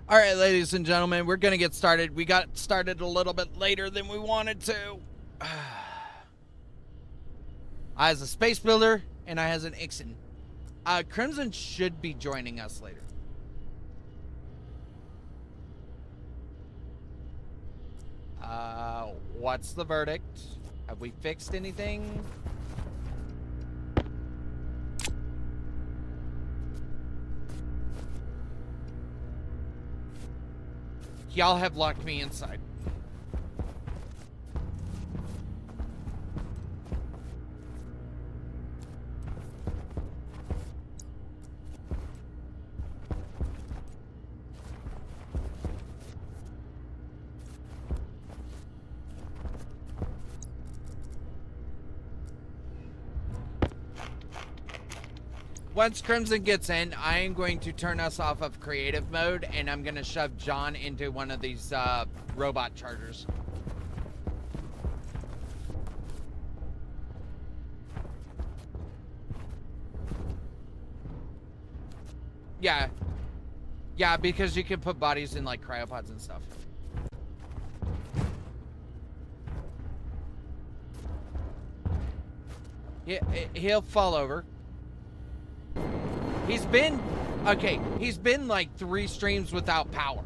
All right, ladies and gentlemen, we're going to get started. We got started a little bit later than we wanted to. I has a space builder, and I has an Ixen. Crimson should be joining us later. What's the verdict? Have we fixed anything? Y'all have locked me inside. Once Crimson gets in, I am going to turn us off of creative mode, and I'm going to shove John into one of these robot chargers. Yeah. Yeah, because you can put bodies in, like, cryopods and stuff. Yeah, he'll fall over. He's been like 3 streams without power.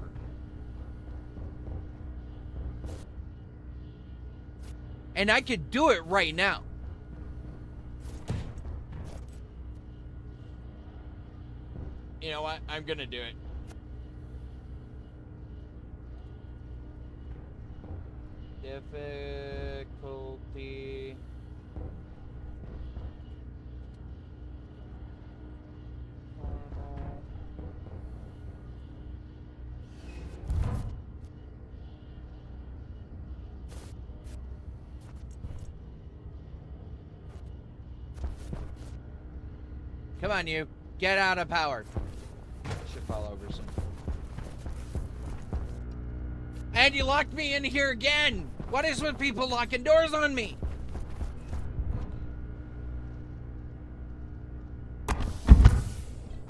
And I could do it right now. You know what? I'm gonna do it. Difficulty. Come on, you. Get out of power. Should fall over some. And you locked me in here again. What is with people locking doors on me?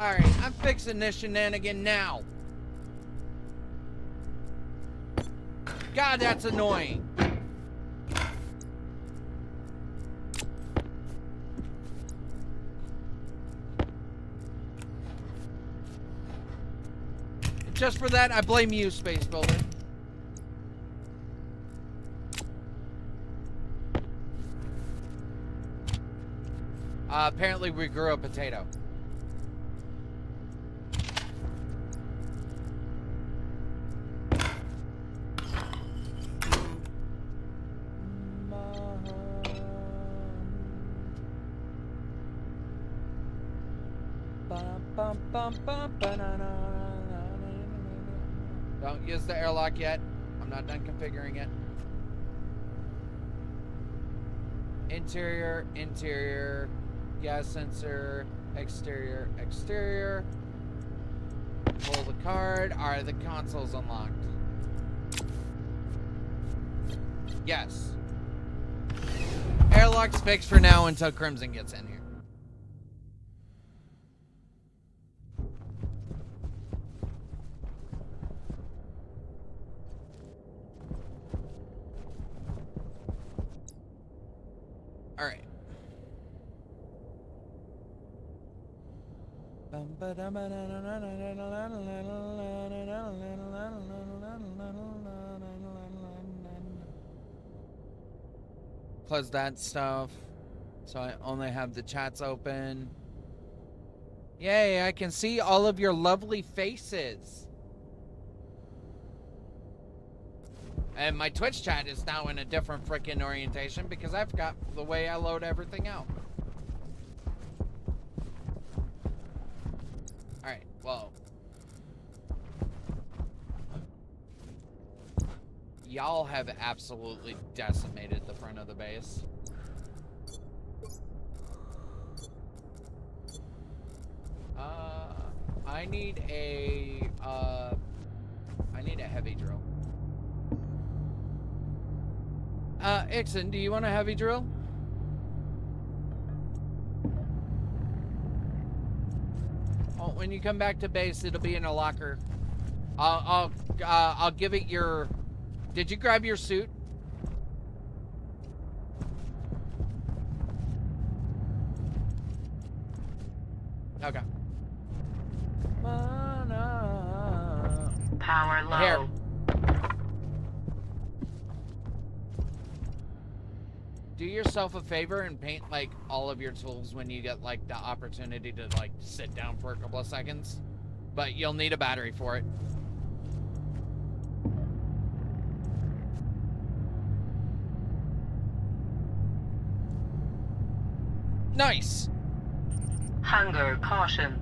Alright, I'm fixing this shenanigan now. God, that's annoying. Just for that, I blame you, Space Builder. Apparently we grew a potato. Don't use the airlock yet. I'm not done configuring it. Interior, interior, gas sensor, exterior, exterior. Pull the card. Alright, the console's unlocked. Yes. Airlock's fixed for now until Crimson gets in here. Alright. Close that stuff. So I only have the chats open. Yay, I can see all of your lovely faces. And my Twitch chat is now in a different freaking orientation because I forgot the way I load everything out. Alright, well. Y'all have absolutely decimated the front of the base. I need a heavy drill. Ixen, do you want a heavy drill? Oh, when you come back to base, it'll be in a locker. I'll give it your. Did you grab your suit? Okay. Power low. Here. Do yourself a favor and paint like all of your tools when you get like the opportunity to like sit down for a couple of seconds. But you'll need a battery for it. Nice. Hunger caution.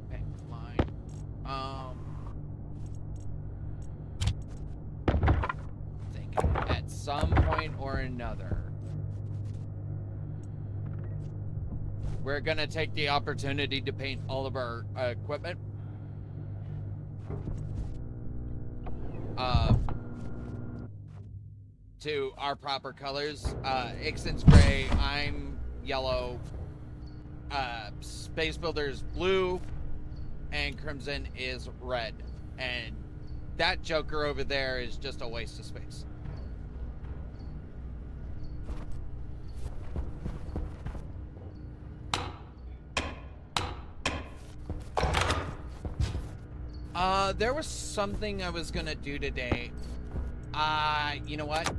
Okay, mine. Thinking at some point or another, we're gonna take the opportunity to paint all of our equipment. To our proper colors. Ixon's gray, I'm yellow, Space Builder's blue, and Crimson is red. And that Joker over there is just a waste of space. There was something I was gonna do today. You know what?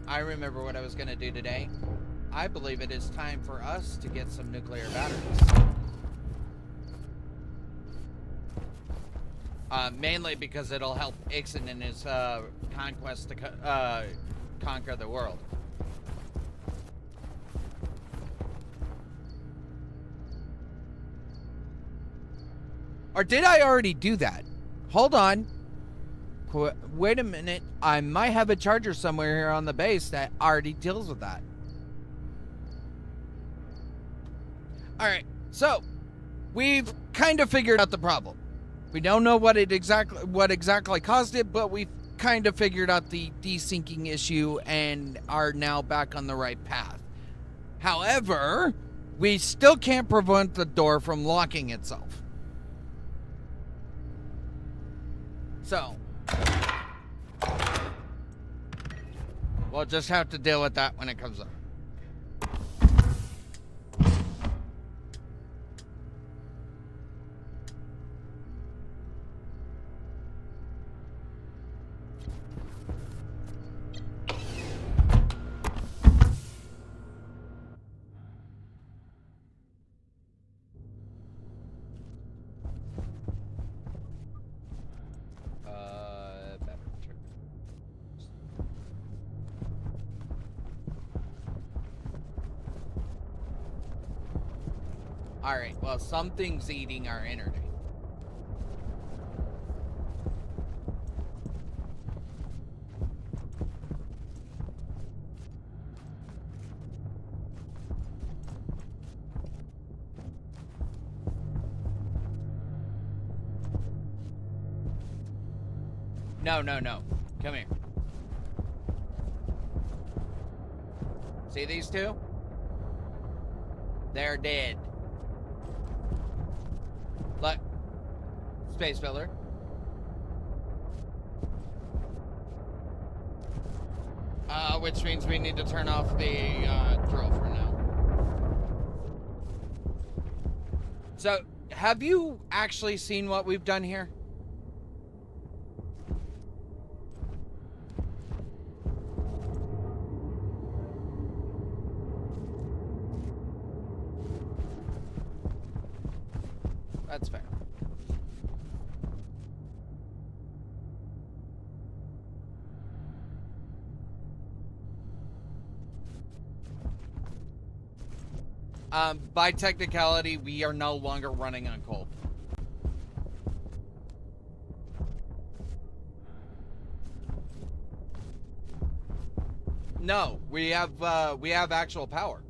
I remember what I was gonna do today. I believe it is time for us to get some nuclear batteries. Mainly because it'll help Ixon in his conquest to conquer the world. Or did I already do that? Hold on. Wait a minute. I might have a charger somewhere here on the base that already deals with that. Alright, so we've kind of figured out the problem. We don't know what exactly caused it, but we've kind of figured out the desyncing issue and are now back on the right path. However, we still can't prevent the door from locking itself. So we'll just have to deal with that when it comes up. Alright, well, something's eating our energy. No. Come here. See these two? They're dead. Look. Space Builder. Which means we need to turn off the drill for now. So, have you actually seen what we've done here? That's fair. By technicality, we are no longer running on coal. No, we have actual power.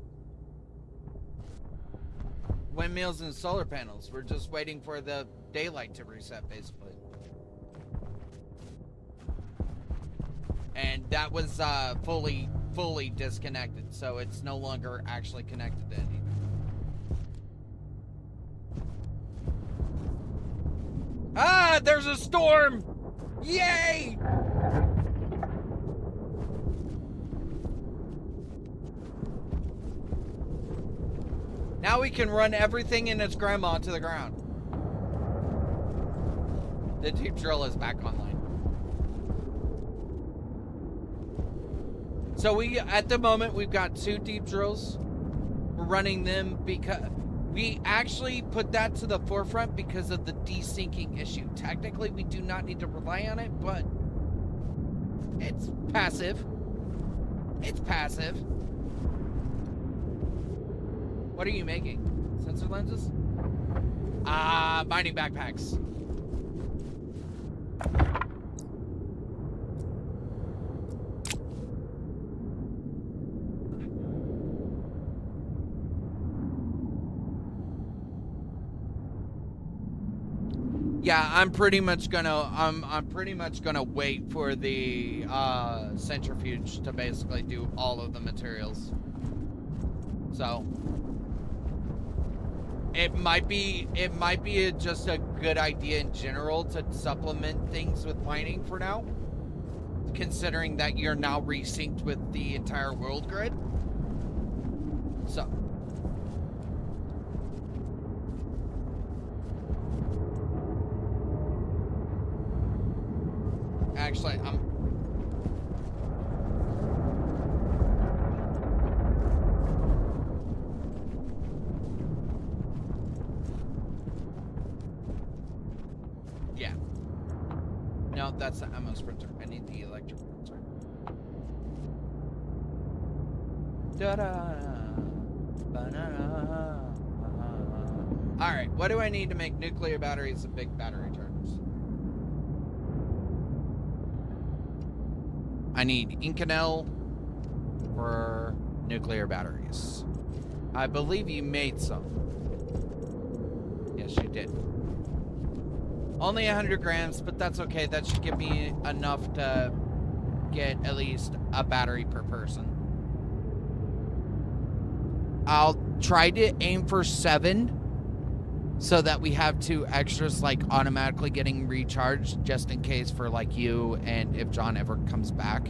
windmills and solar panels. We're just waiting for the daylight to reset, basically. And that was fully disconnected, so it's no longer actually connected to anything. Ah, there's a storm! Yay! Now we can run everything in its grandma to the ground. The deep drill is back online. So at the moment, we've got 2 deep drills. We're running them because we actually put that to the forefront because of the desinking issue. Technically, we do not need to rely on it, but it's passive. It's passive. What are you making? Sensor lenses? Mining backpacks. Yeah, I'm pretty much gonna wait for the centrifuge to basically do all of the materials. So it might be just a good idea in general to supplement things with mining for now, considering that you're now resynced with the entire world grid. So actually, yeah. No, that's the ammo sprinter. I need the electric sprinter. Alright, what do I need to make nuclear batteries and big battery chargers? I need Inconel for nuclear batteries. I believe you made some. Yes, you did. Only 100 grams, but that's okay. That should give me enough to get at least a battery per person. I'll try to aim for 7 so that we have 2 extras like automatically getting recharged just in case for like you and if John ever comes back.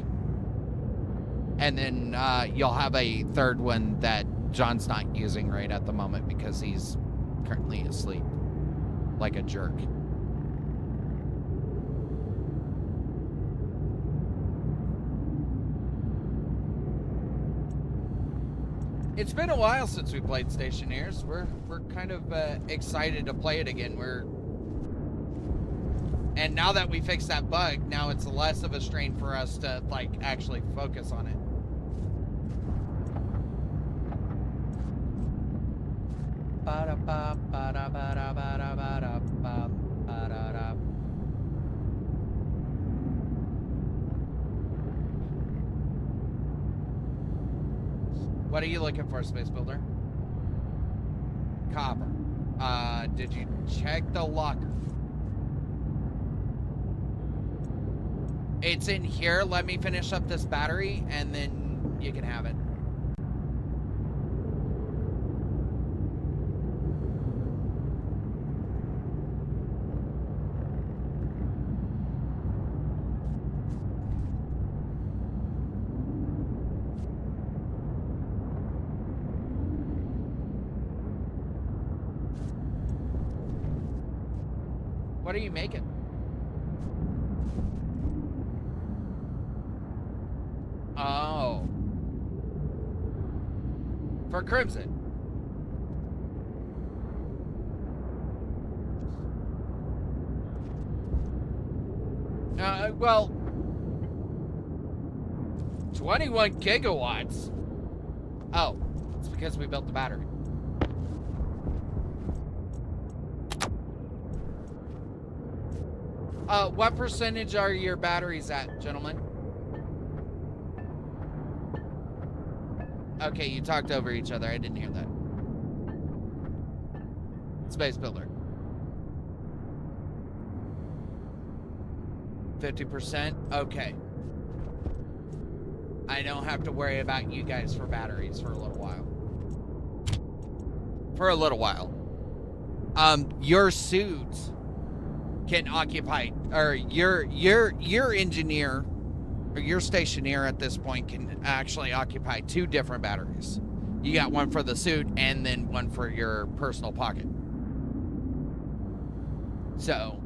And then you'll have a 3rd one that John's not using right at the moment because he's currently asleep like a jerk. It's been a while since we played Stationeers. We're kind of excited to play it again. And now that we fixed that bug, now it's less of a strain for us to like actually focus on it. What are you looking for, Space Builder? Copper. Did you check the locker? It's in here. Let me finish up this battery, and then you can have it. What are you making? Oh. For Crimson. Well, 21 gigawatts. Oh, it's because we built the battery. What percentage are your batteries at, gentlemen? Okay, you talked over each other. I didn't hear that. Space Builder. 50%? Okay. I don't have to worry about you guys for batteries for a little while. For a little while. Your suits can occupy, or your engineer, or your stationeer at this point can actually occupy 2 different batteries. You got one for the suit and then one for your personal pocket. So,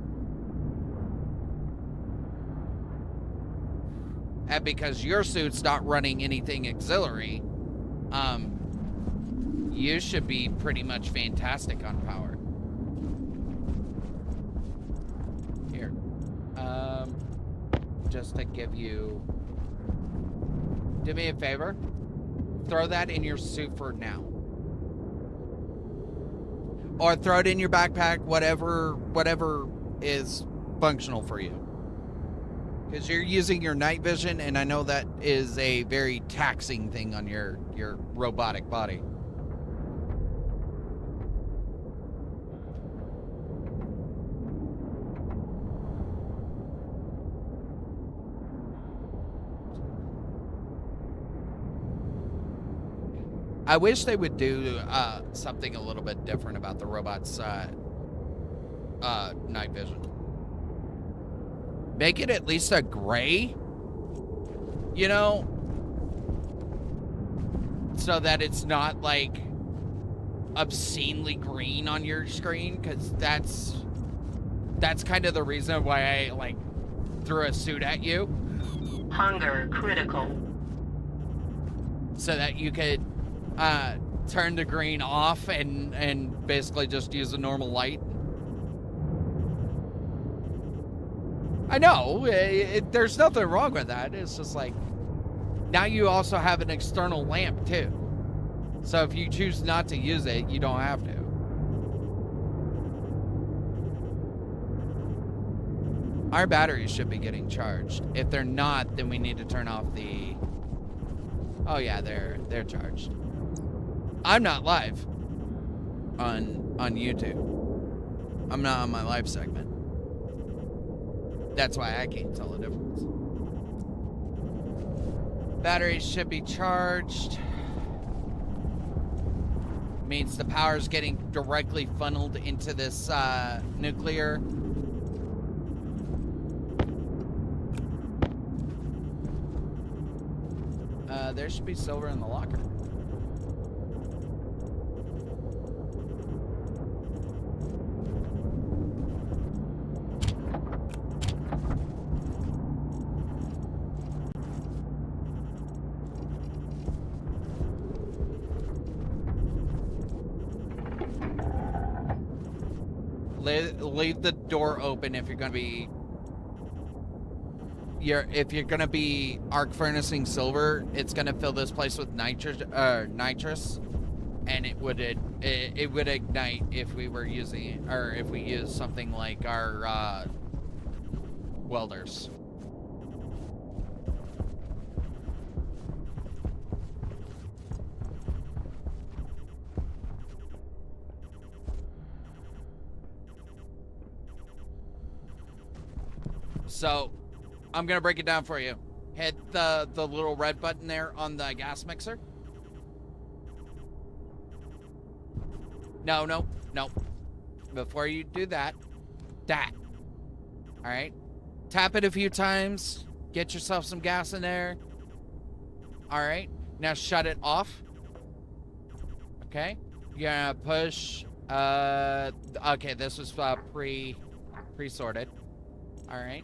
and because your suit's not running anything auxiliary, you should be pretty much fantastic on power. Here. Just to give you... Do me a favor. Throw that in your suit for now. Or throw it in your backpack, whatever is functional for you. Because you're using your night vision, and I know that is a very taxing thing on your robotic body. I wish they would do something a little bit different about the robot's night vision. Make it at least a gray, you know, so that it's not like obscenely green on your screen, because that's kind of the reason why I like threw a suit at you. Hunger critical. So that you could turn the green off and basically just use a normal light. I know, there's nothing wrong with that. It's just like, now you also have an external lamp too. So if you choose not to use it, you don't have to. Our batteries should be getting charged. If they're not, then we need to turn off the... Oh yeah, they're charged. I'm not live on YouTube. I'm not on my live segment. That's why I can't tell the difference. Batteries should be charged. Means the power's getting directly funneled into this nuclear. There should be silver in the locker. Leave the door open if you're gonna be arc furnacing silver. It's gonna fill this place with nitrous, and it would ignite if we were using it, or if we use something like our welders. So, I'm gonna break it down for you. Hit the little red button there on the gas mixer. No. Before you do that. All right. Tap it a few times. Get yourself some gas in there. All right. Now shut it off. Okay. You're gonna push. Okay. This was pre-sorted. All right.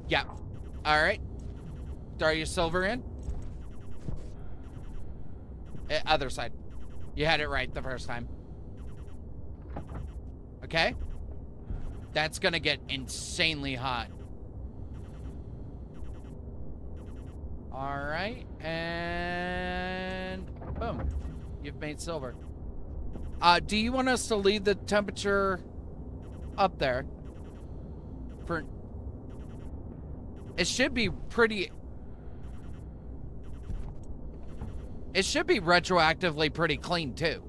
Yeah. All right. Throw your silver in. Other side. You had it right the first time. Okay? That's gonna get insanely hot. All right, and boom, you've made silver. Do you want us to leave the temperature up there? For it should be pretty. It should be retroactively pretty clean too.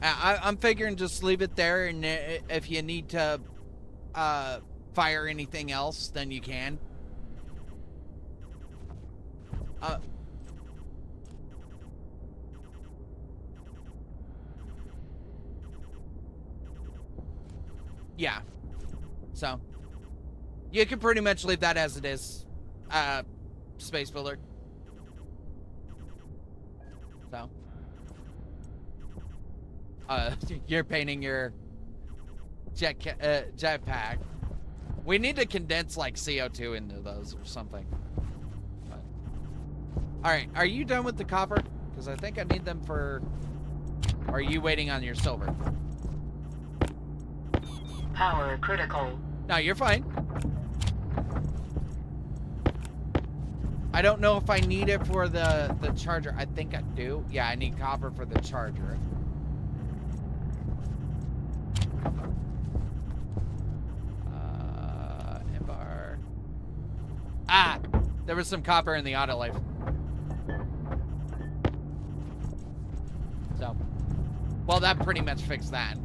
I'm figuring just leave it there, and if you need to fire anything else, then you can. Yeah. So, you can pretty much leave that as it is, Space Builder. So. You're painting your jetpack. We need to condense like CO2 into those or something. All right, are you done with the copper? Because I think I need them for. Or are you waiting on your silver? Power critical. No, you're fine. I don't know if I need it for the charger. I think I do. Yeah, I need copper for the charger. Inbar. Ah! There was some copper in the autolife. So, well, that pretty much fixed that.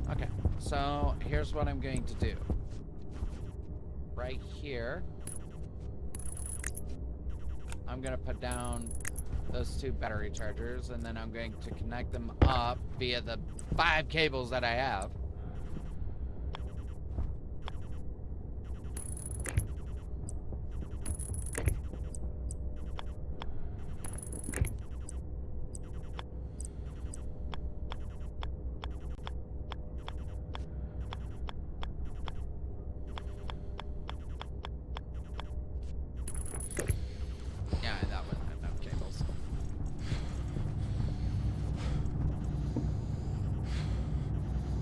Okay, so here's what I'm going to do. Right here, I'm going to put down those 2 battery chargers, and then I'm going to connect them up via the 5 cables that I have.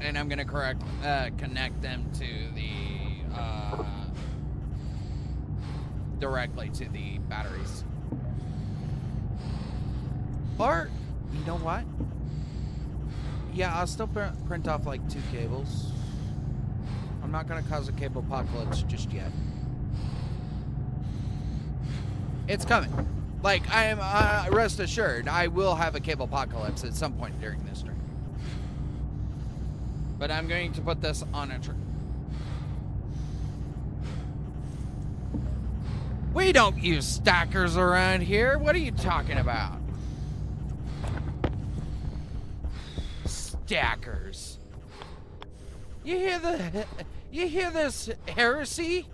And I'm gonna connect them to the directly to the batteries. Or, you know what? Yeah, I'll still print off like 2 cables. I'm not gonna cause a cable apocalypse just yet. It's coming. Like, I am, rest assured, I will have a cable apocalypse at some point during this stream. But I'm going to put this on a tree. We don't use stackers around here. What are you talking about? Stackers. You hear this heresy?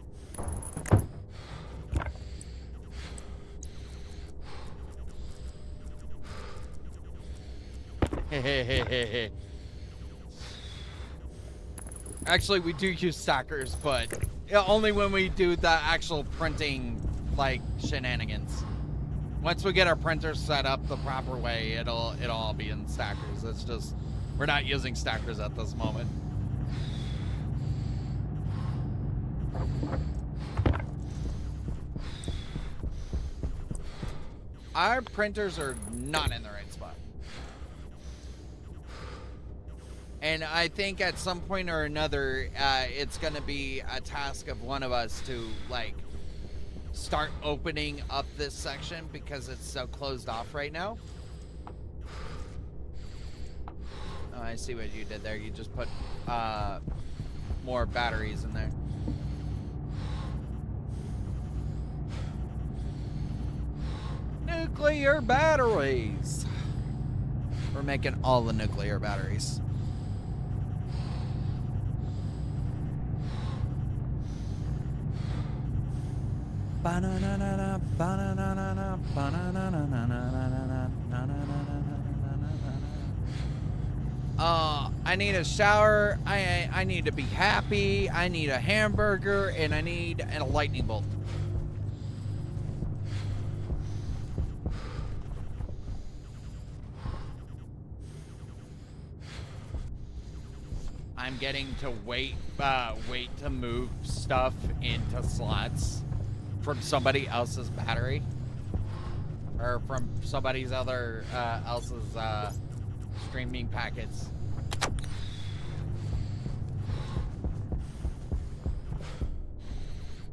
Actually, we do use stackers, but only when we do the actual printing, like, shenanigans. Once we get our printers set up the proper way, it'll all be in stackers. It's just, we're not using stackers at this moment. Our printers are not in the right spot. And I think at some point or another, it's going to be a task of one of us to, like, start opening up this section because it's so closed off right now. Oh, I see what you did there. You just put more batteries in there. Nuclear batteries. We're making all the nuclear batteries. I need a shower. I need to be happy. I need a hamburger, and I need a lightning bolt. I'm getting to wait to move stuff into slots from somebody else's battery, or from somebody's else's streaming packets.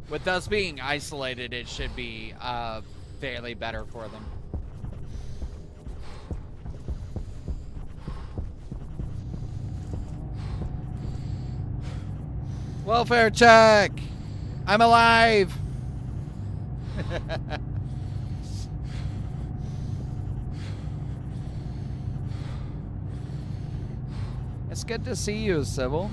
With us being isolated, it should be fairly better for them. Welfare check! I'm alive! It's good to see you, Sybil.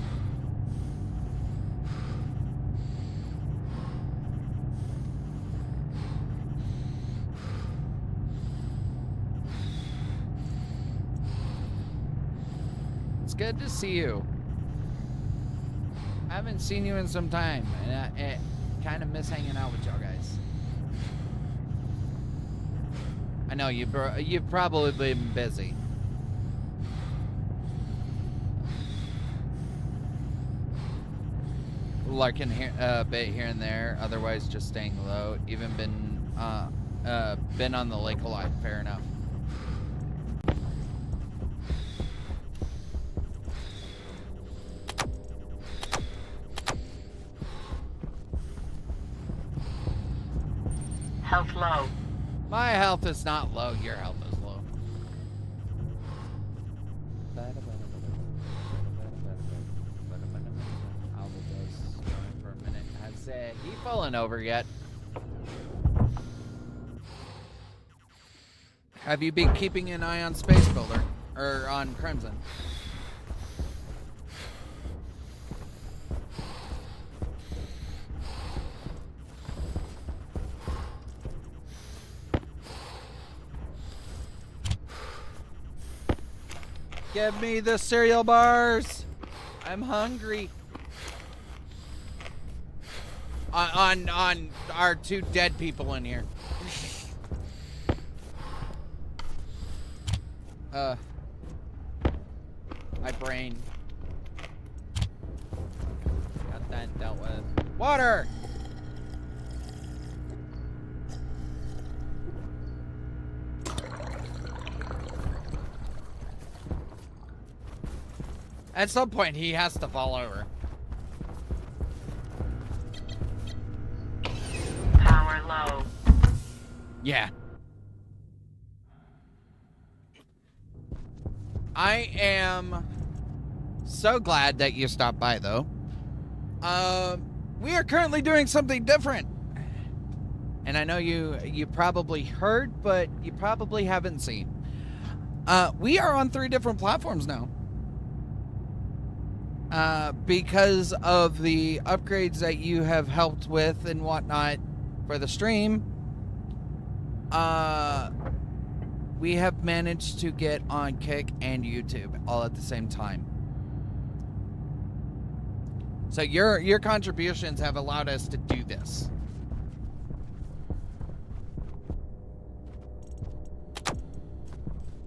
It's good to see you. I haven't seen you in some time, and I kind of miss hanging out with y'all guys. I know you've probably been busy. Larking here, a bit here and there, otherwise just staying low. Even been on the lake a lot. Fair enough. Health low. My health is not low. Your health is low. I'll do this for a minute. Has he fallen over yet? Have you been keeping an eye on Space Builder or on Crimson? Give me the cereal bars. I'm hungry. On our two dead people in here. My brain. Got that dealt with. Water. At some point, he has to fall over. Power low. Yeah. I am so glad that you stopped by, though. We are currently doing something different. And I know you probably heard, but you probably haven't seen. We are on 3 different platforms now. Because of the upgrades that you have helped with and whatnot for the stream, we have managed to get on Kick and YouTube all at the same time. So your contributions have allowed us to do this.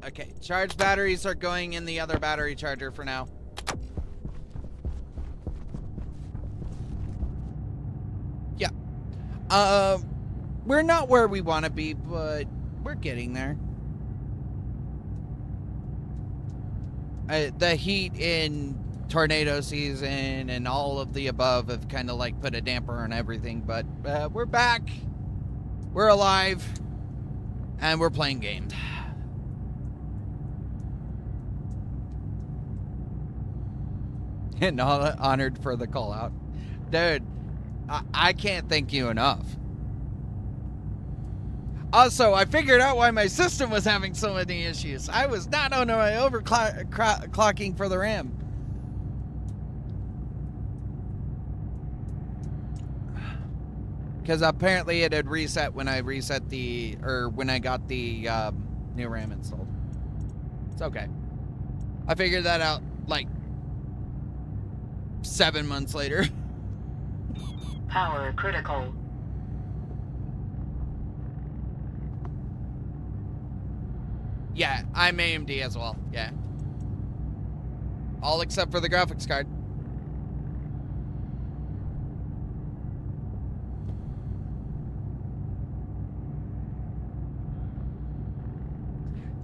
Okay, charged batteries are going in the other battery charger for now. We're not where we want to be, but we're getting there. The heat in tornado season and all of the above have kind of like put a damper on everything, but we're back. We're alive. And we're playing games. And honored for the call out. Dude, I can't thank you enough. Also, I figured out why my system was having so many issues. I was not on my overclocking for the RAM. Because apparently it had reset when I when I got the new RAM installed. It's okay. I figured that out like 7 months later. Power critical. Yeah, I'm AMD as well. Yeah. All except for the graphics card.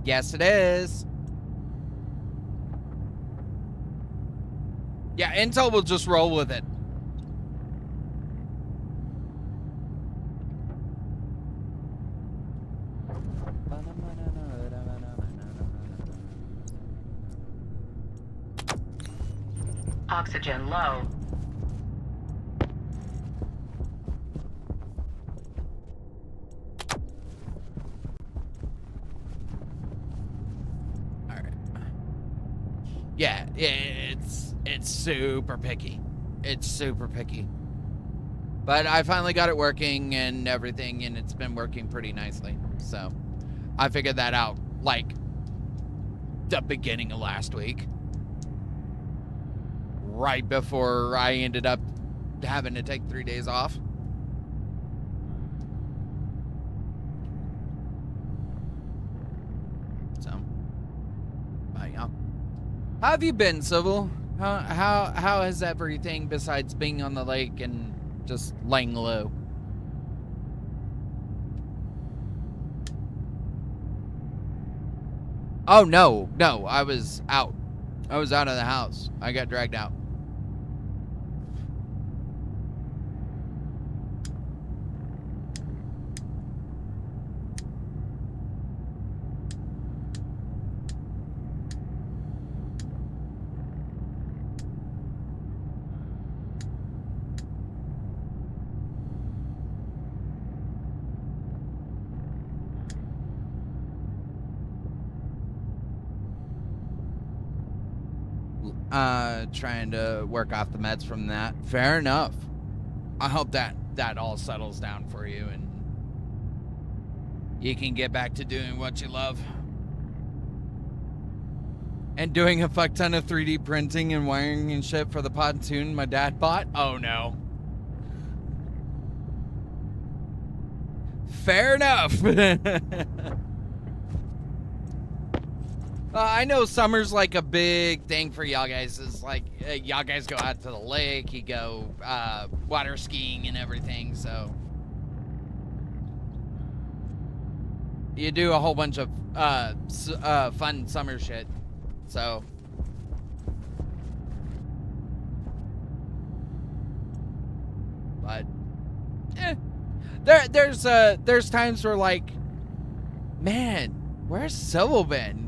Yes, it is. Yeah, Intel will just roll with it. Oxygen low. All right. Yeah, it's super picky. It's super picky. But I finally got it working and everything, and it's been working pretty nicely. So I figured that out like the beginning of last week. Right before I ended up having to take 3 days off. So, but yeah. How have you been, Civil? How has everything besides being on the lake and just laying low? Oh no, I was out. I was out of the house. I got dragged out. Trying to work off the meds from that. Fair enough. I hope that all settles down for you and you can get back to doing what you love. And doing a fuck ton of 3D printing and wiring and shit for the pontoon my dad bought? Oh no. Fair enough. I know summer's like a big thing for y'all guys. It's like y'all guys go out to the lake, you go water skiing and everything, so you do a whole bunch of fun summer shit. So but there's times where like, man, where's Civil been?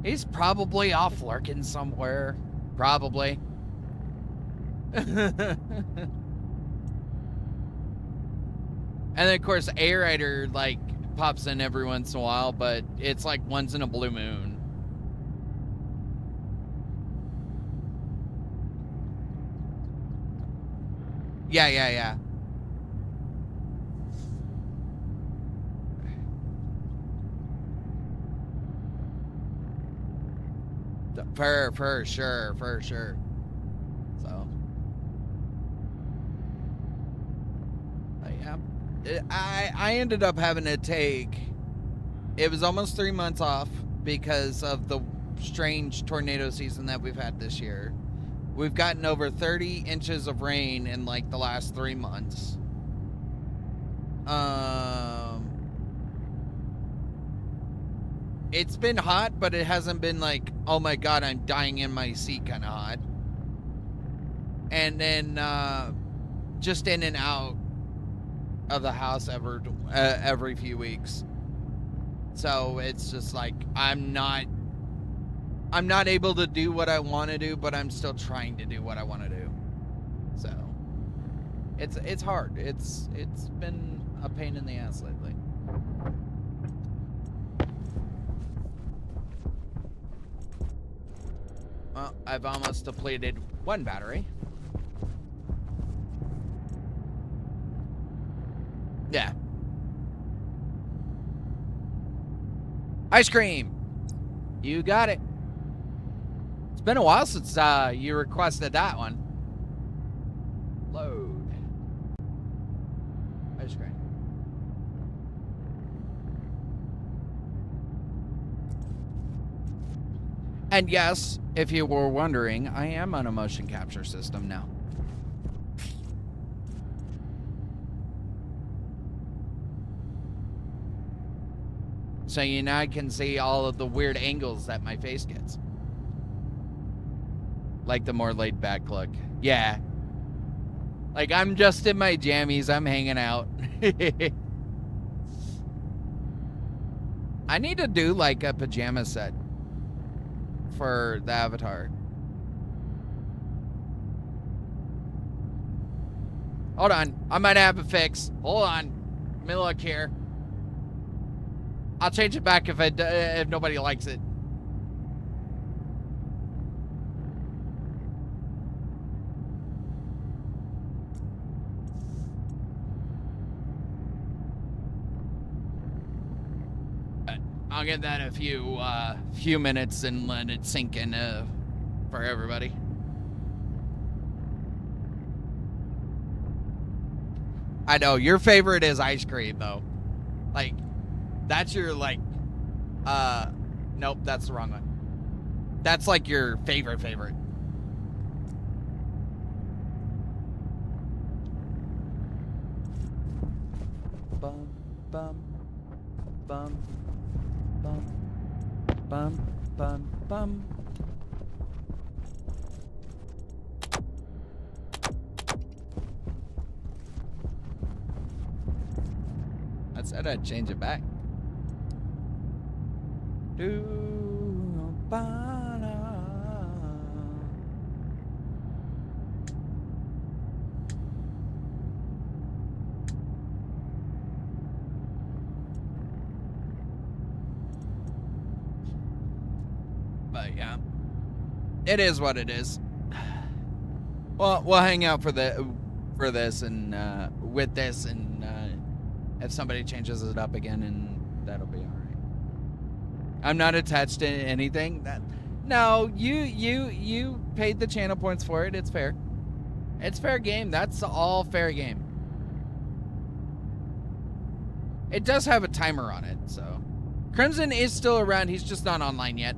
He's probably off lurking somewhere. Probably. And then, of course, A-Rider, like, pops in every once in a while, but it's like once in a blue moon. Yeah. For sure. So, yeah. I ended up having to take, it was almost 3 months off because of the strange tornado season that we've had this year. We've gotten over 30 inches of rain in like the last 3 months. It's been hot, but it hasn't been like, oh my god, I'm dying in my seat kind of hot. And then just in and out of the house every few weeks. So it's just like I'm not able to do what I want to do, but I'm still trying to do what I want to do. So it's hard. It's been a pain in the ass lately. Well, I've almost depleted one battery. Yeah. Ice cream. You got it. It's been a while since you requested that one. Load. Ice cream. And yes, if you were wondering, I am on a motion capture system now. so you now can see all of the weird angles that my face gets. Like the more laid back look. Yeah. Like I'm just in my jammies, I'm hanging out. I need to do like a pajama set for the avatar. Hold on, I might have a fix. Hold on, let me look here. I'll change it back if nobody likes it. I'll give that a few minutes and let it sink in for everybody. I know your favorite is ice cream though. Like that's your like nope, that's the wrong one. That's like your favorite. Bum bum bum bum bum bum bum. I said I'd change it back. But yeah, it is what it is. Well, we'll hang out for this and with this, and if somebody changes it up again, and that'll be all right. I'm not attached to anything. No, you paid the channel points for it. It's fair. It's fair game. That's all fair game. It does have a timer on it, so Crimson is still around. He's just not online yet.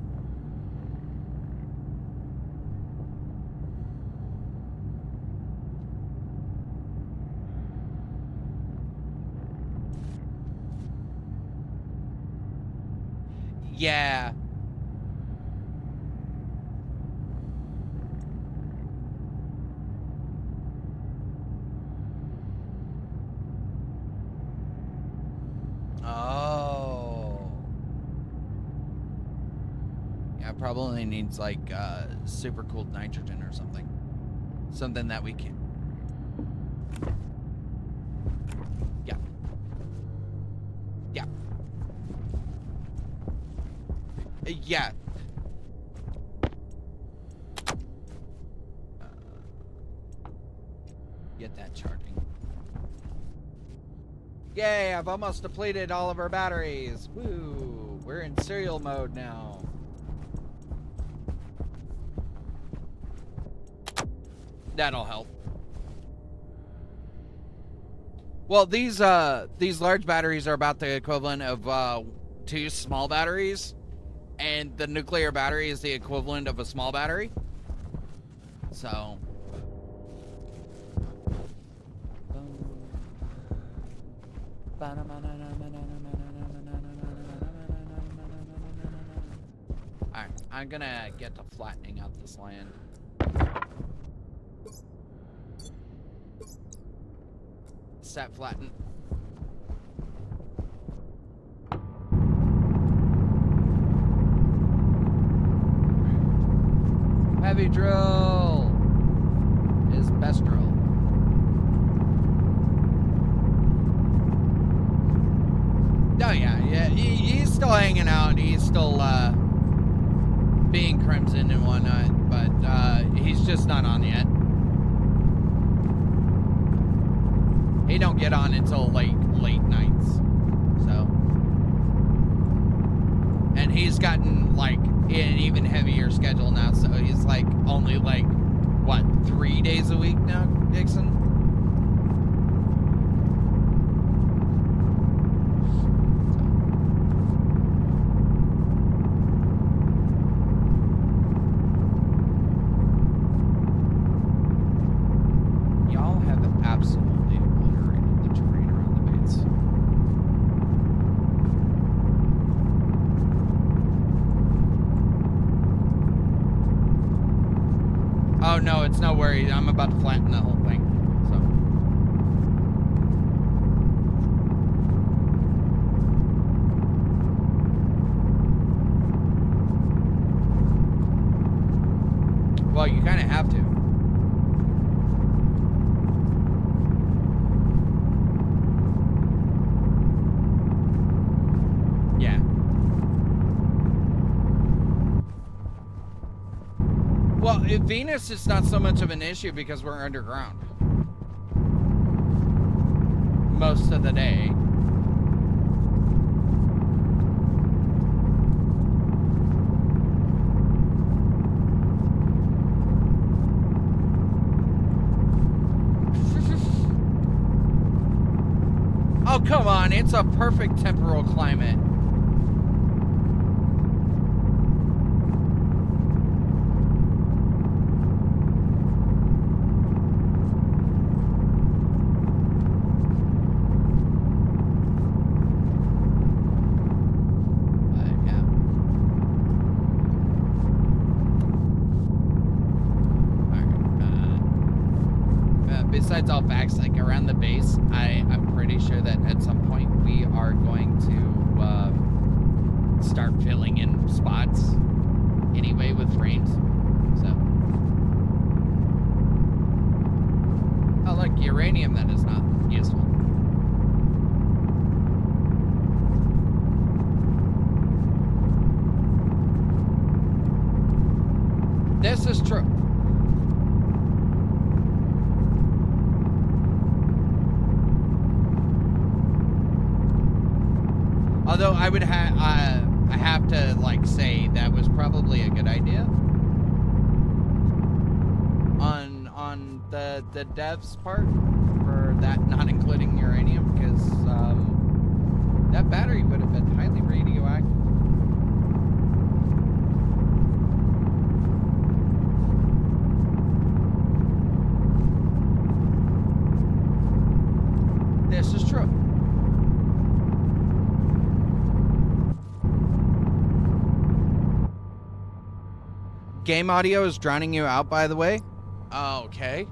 Yeah. Oh. Yeah, probably needs like super cooled nitrogen or something. Something that we can. Yeah. Yeah. Yeah. Get that charging. Yay, I've almost depleted all of our batteries. Woo, we're in serial mode now. That'll help. Well, these large batteries are about the equivalent of 2 small batteries. And the nuclear battery is the equivalent of a small battery. So. Alright, I'm gonna get to flattening out this land. Set flatten. Heavy drill is best drill. Oh yeah, he's still hanging out. He's still being Crimson and whatnot, but he's just not on yet. He don't get on until late nights. So, and he's gotten like an even heavier schedule now. So he's like only like what 3 days a week now, Dixon. Oh, no, it's no worry. I'm about to flatten the whole thing. So. Well, you kind of have to. Yeah. Well, Venus is not so much of an issue because we're underground most of the day. Oh, come on. It's a perfect temporal climate. Besides all facts, like around the base, I'm pretty sure that at some point we are going to start filling in spots anyway with frames. So, oh look, uranium that is not useful. This is true. Although I would I have to like say that was probably a good idea on the devs part for that not including uranium, because that battery would have been highly radioactive. This is true. Game audio is drowning you out, by the way. Okay.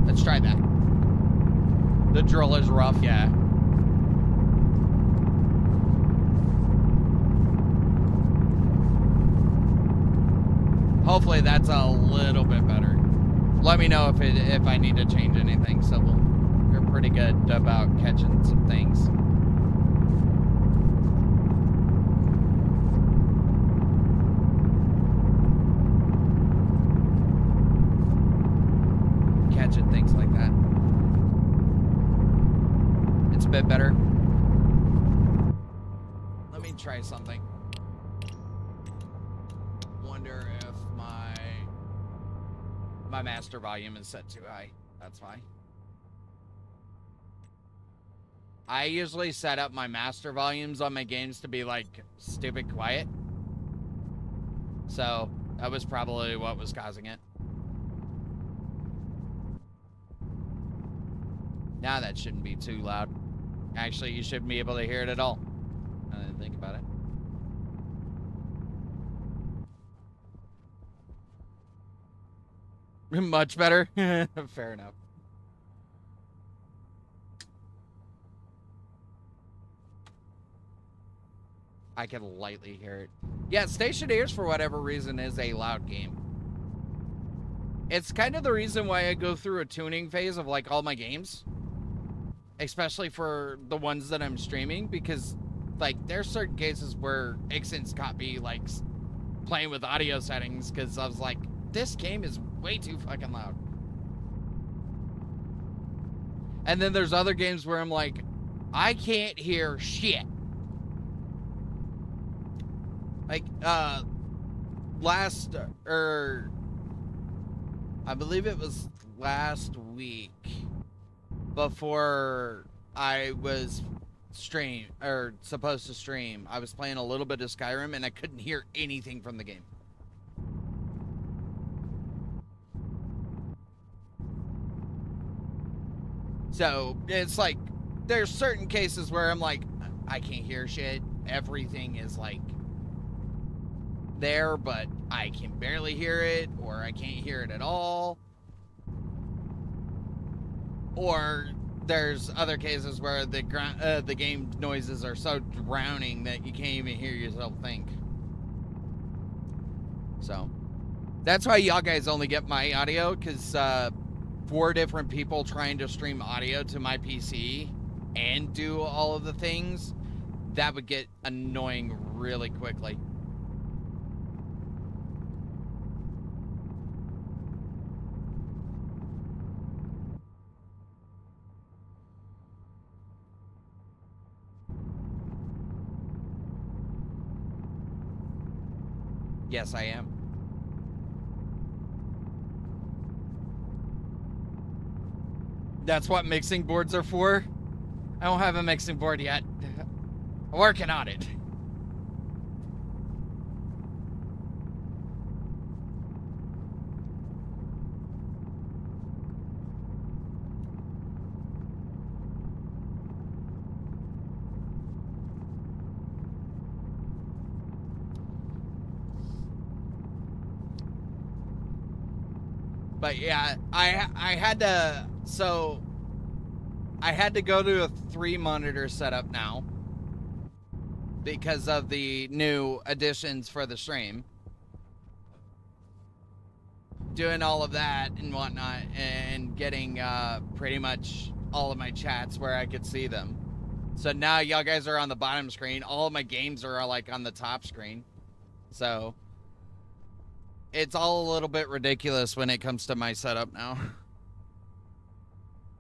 Let's try that. The drill is rough, yeah. Hopefully that's a little bit better. Let me know if I need to change anything, so we're pretty good about catching some things. Catching things like that. It's a bit better. Let me try something. Wonder if my master volume is set too high. That's fine. I usually set up my master volumes on my games to be like stupid quiet. So that was probably what was causing it. Now that shouldn't be too loud. Actually, you shouldn't be able to hear it at all. I didn't think about it. Much better. Fair enough. I can lightly hear it. Yeah, Stationeers, for whatever reason, is a loud game. It's kind of the reason why I go through a tuning phase of like all my games. Especially for the ones that I'm streaming, because like there's certain cases where Ixen's got me like playing with audio settings because I was like, this game is way too fucking loud. And then there's other games where I'm like, I can't hear shit. Like, I believe it was last week before I was supposed to stream, I was playing a little bit of Skyrim and I couldn't hear anything from the game. So it's like there's certain cases where I'm like, I can't hear shit. Everything is like there, but I can barely hear it, or I can't hear it at all. Or there's other cases where the game noises are so drowning that you can't even hear yourself think. So that's why y'all guys only get my audio, because 4 different people trying to stream audio to my PC and do all of the things, that would get annoying really quickly. Yes, I am. That's what mixing boards are for. I don't have a mixing board yet. I'm working on it. But yeah, I had to, so I had to go to a 3 monitor setup now because of the new additions for the stream. Doing all of that and whatnot, and getting pretty much all of my chats where I could see them. So now y'all guys are on the bottom screen. All of my games are like on the top screen. So it's all a little bit ridiculous when it comes to my setup now.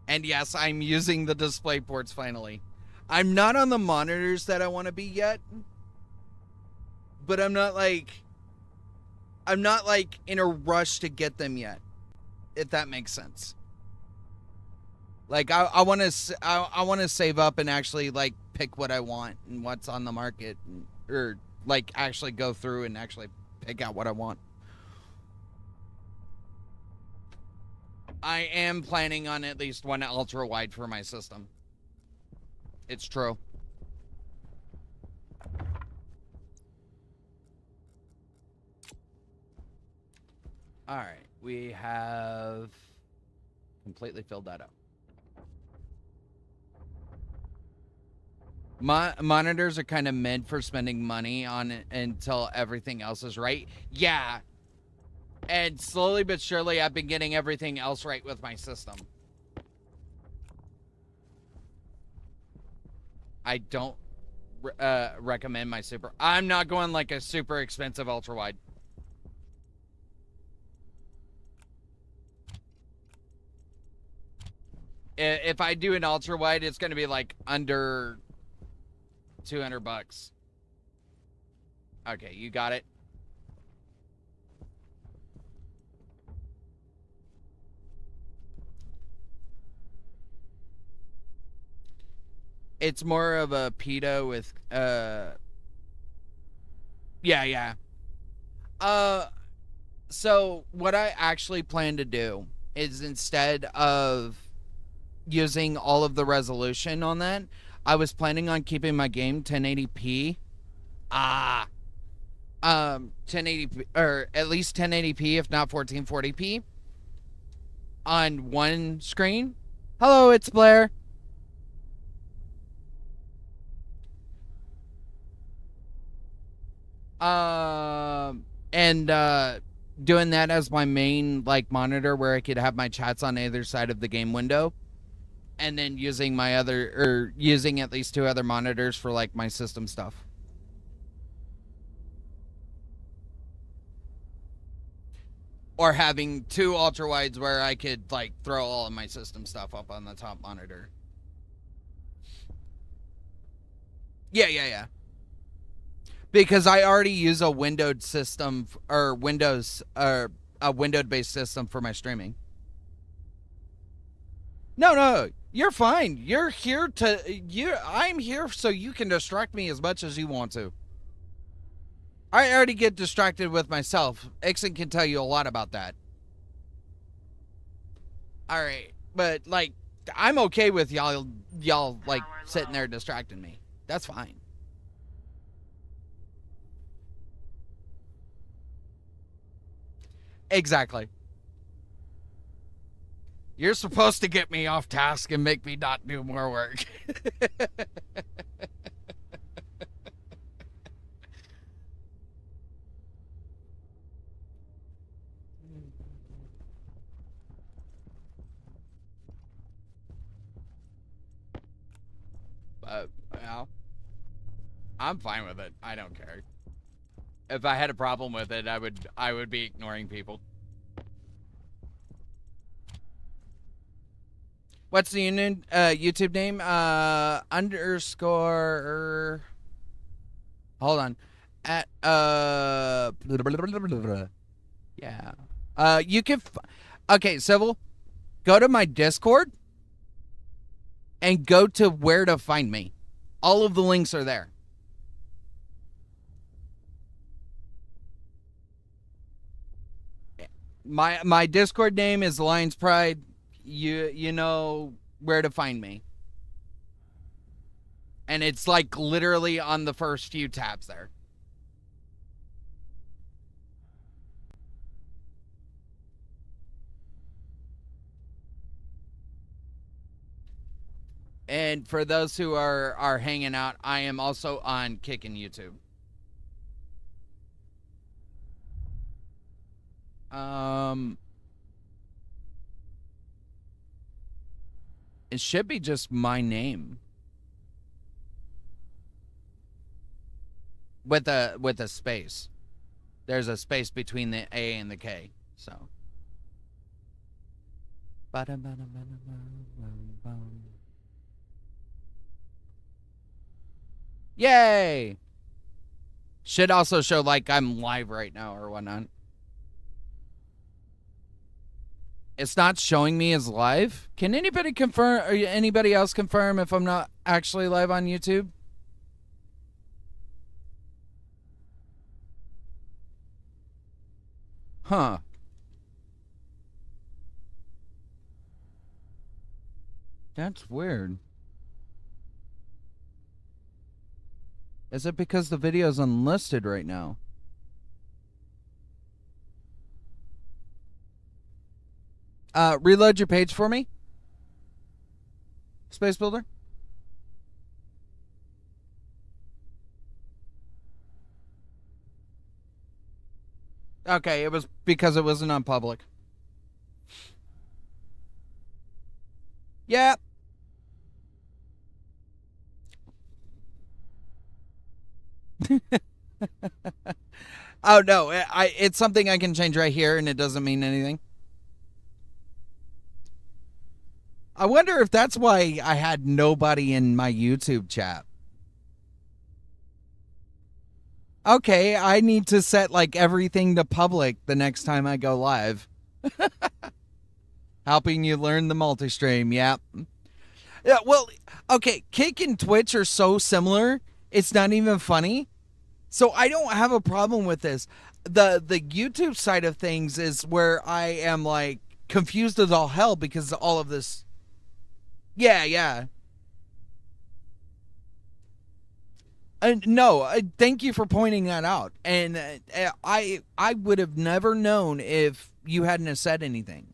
And yes, I'm using the display ports finally. I'm not on the monitors that I want to be yet, but I'm not like in a rush to get them yet, if that makes sense. Like I want to save up and actually like pick what I want and what's on the market, or like actually go through and actually pick out what I want. I am planning on at least one ultra wide for my system. It's true. All right, we have completely filled that up. Monitors are kind of meant for spending money on it until everything else is right. Yeah. And slowly but surely, I've been getting everything else right with my system. I don't recommend my super. I'm not going like a super expensive ultra wide. If I do an ultra wide, it's going to be like under $200. Okay, you got it. It's more of a PETA with yeah. So what I actually plan to do is, instead of using all of the resolution on that, I was planning on keeping my game 1080p. 1080p, or at least 1080p, if not 1440p, on one screen. Hello, it's Blair. And doing that as my main like monitor, where I could have my chats on either side of the game window, and then using my other, or using at least 2 other monitors for like my system stuff. Or having 2 ultra wides where I could like throw all of my system stuff up on the top monitor. Yeah. Because I already use a windowed system, or Windows, or a windowed based system for my streaming. No, you're fine. You're here to I'm here so you can distract me as much as you want to. I already get distracted with myself. Ixon can tell you a lot about that. All right, but like I'm okay with y'all like sitting there distracting me. That's fine. Exactly. You're supposed to get me off task and make me not do more work. But, well, I'm fine with it. I don't care. If I had a problem with it, I would be ignoring people. What's the YouTube name? Underscore. Hold on. At yeah. You can. Okay, Civil. Go to my Discord. And go to where to find me. All of the links are there. My Discord name is Lions Pride. You know where to find me. And it's like literally on the first few tabs there. And for those who are hanging out, I am also on Kick and YouTube. It should be just my name. With a space. There's a space between the A and the K. So. Yay! Should also show like I'm live right now or whatnot. It's not showing me as live. Can anybody confirm, or anybody else confirm if I'm not actually live on YouTube? Huh. That's weird. Is it because the video's unlisted right now? Reload your page for me. Space Builder. Okay, it was because it wasn't on public. Yeah. Oh no, it's something I can change right here and it doesn't mean anything. I wonder if that's why I had nobody in my YouTube chat. Okay, I need to set like everything to public the next time I go live. Helping you learn the multi-stream, yeah. Yeah, well, okay, Kick and Twitch are so similar, it's not even funny. So I don't have a problem with this. The YouTube side of things is where I am like confused as all hell because of all of this. Yeah. No, thank you for pointing that out. And I would have never known if you hadn't have said anything.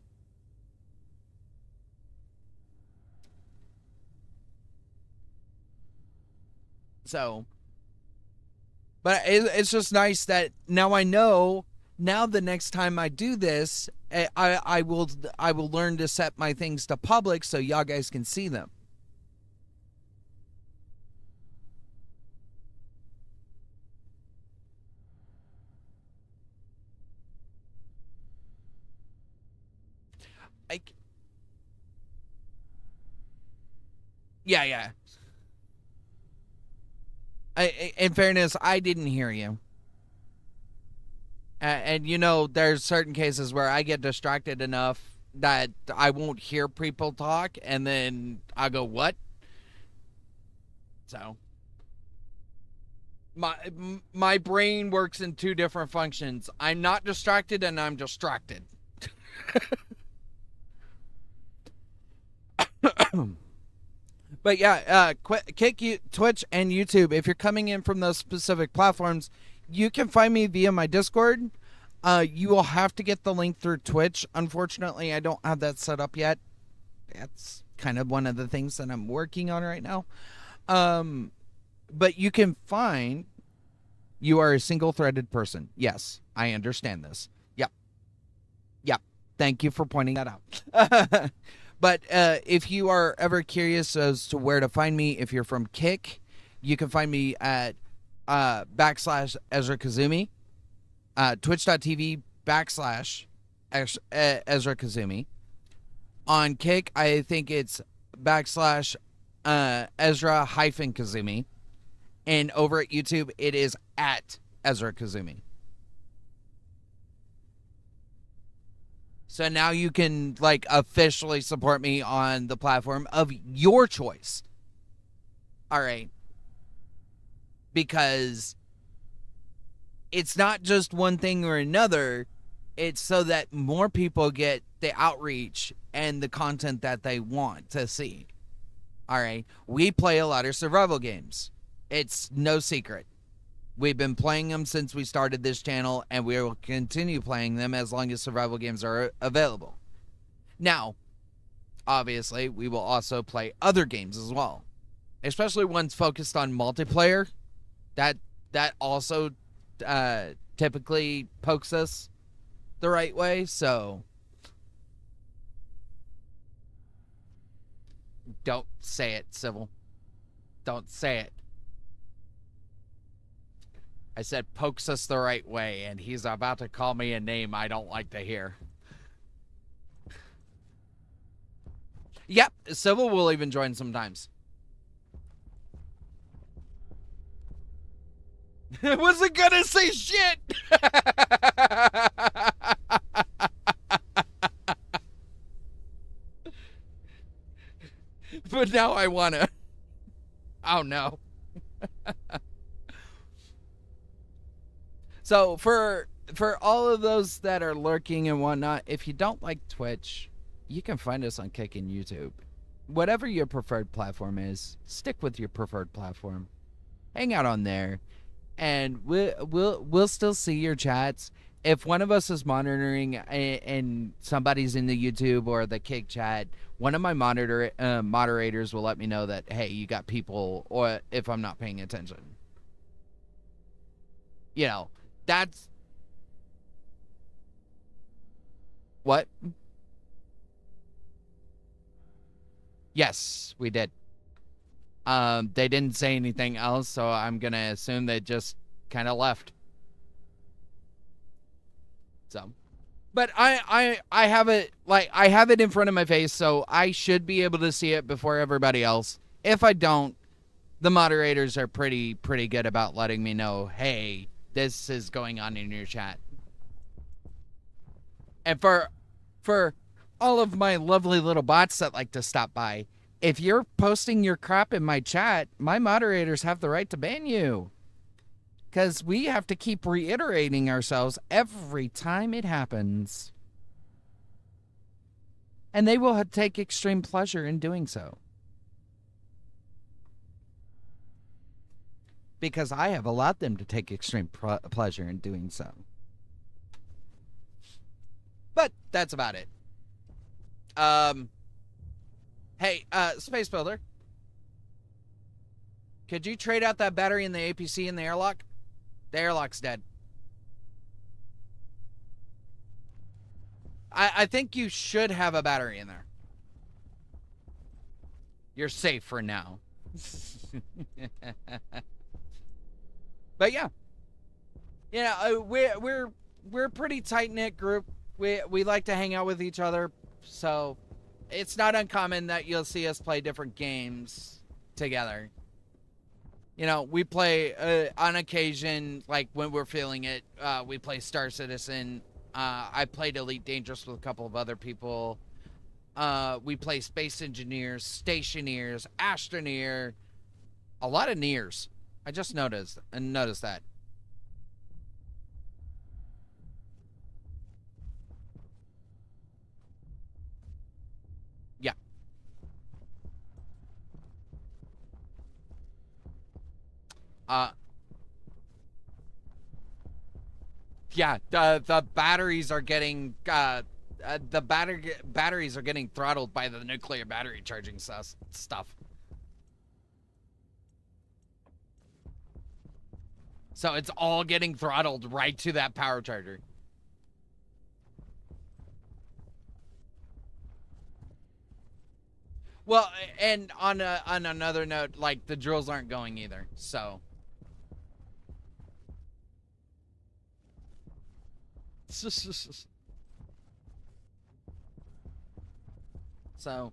So, but it's just nice that now I know. Now the next time I do this, I will learn to set my things to public so y'all guys can see them. Yeah. In fairness, I didn't hear you. And you know, there's certain cases where I get distracted enough that I won't hear people talk, and then I go, "What?" So my brain works in two different functions. I'm not distracted, and I'm distracted. But yeah, Twitch and YouTube. If you're coming in from those specific platforms, you can find me via my Discord. You will have to get the link through Twitch. Unfortunately, I don't have that set up yet. That's kind of one of the things that I'm working on right now. But you can find you are a single-threaded person. Yes, I understand this. Yep. Yep. Thank you for pointing that out. But if you are ever curious as to where to find me, if you're from Kick, you can find me at /Ezra Kazumi, twitch.tv /Ezra Kazumi. On Kick, I think it's /Ezra Kazumi. And over at YouTube, it is at Ezra Kazumi. So now you can like officially support me on the platform of your choice. All right. Because it's not just one thing or another. It's so that more people get the outreach and the content that they want to see. All right. We play a lot of survival games. It's no secret. We've been playing them since we started this channel, and we will continue playing them as long as survival games are available. Now, obviously, we will also play other games as well, especially ones focused on multiplayer. That also typically pokes us the right way, so don't say it, Civil. Don't say it. I said pokes us the right way, and he's about to call me a name I don't like to hear. Yep, Civil will even join sometimes. Wasn't gonna say shit! But now I wanna. Oh no. So for all of those that are lurking and whatnot, if you don't like Twitch, you can find us on Kick and YouTube. Whatever your preferred platform is, stick with your preferred platform. Hang out on there, and we'll still see your chats. If one of us is monitoring and somebody's in the YouTube or the Kick chat, one of my moderators will let me know that, hey, you got people, or if I'm not paying attention. You know, that's... What? Yes, we did. They didn't say anything else, so I'm gonna assume they just kind of left. So, but I have it, like, I have it in front of my face, so I should be able to see it before everybody else. If I don't, the moderators are pretty good about letting me know, hey, this is going on in your chat. And for all of my lovely little bots that like to stop by, if you're posting your crap in my chat, my moderators have the right to ban you. Because we have to keep reiterating ourselves every time it happens. And they will take extreme pleasure in doing so. Because I have allowed them to take extreme pleasure in doing so. But that's about it. Hey, Space Builder. Could you trade out that battery in the APC in the airlock? The airlock's dead. I think you should have a battery in there. You're safe for now. But yeah. You know, we're a pretty tight-knit group. We like to hang out with each other, so it's not uncommon that you'll see us play different games together. You know, we play on occasion, like when we're feeling it, we play Star Citizen. I played Elite Dangerous with a couple of other people. We play Space Engineers, Stationeers, Astroneer, a lot of Nears. I just noticed that. Yeah. Yeah, the batteries are getting batteries are getting throttled by the nuclear battery charging stuff. So it's all getting throttled right to that power charger. Well, and on another note, like the drills aren't going either. So so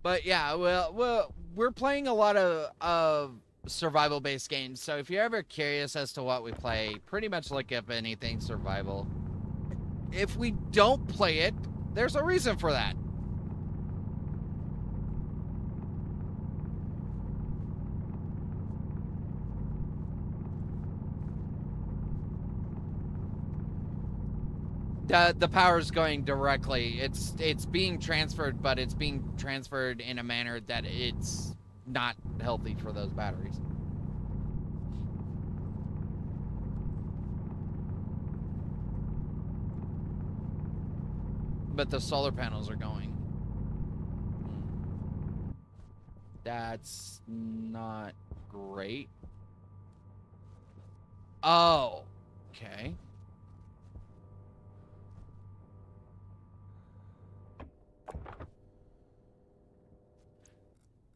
but yeah, well we're playing a lot of survival based games. So if you're ever curious as to what we play, pretty much look up anything survival. If we don't play it, there's a reason for that. The power's going directly. It's being transferred, but it's being transferred in a manner that it's not healthy for those batteries. But the solar panels are going. That's not great. Oh, okay.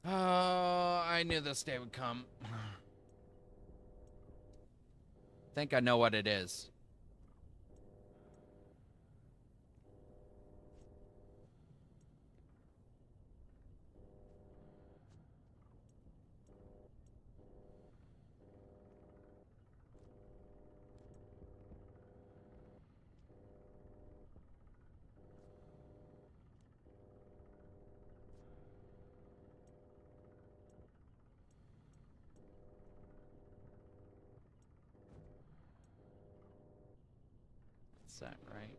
Oh, I knew this day would come. I think I know what it is. Is that right?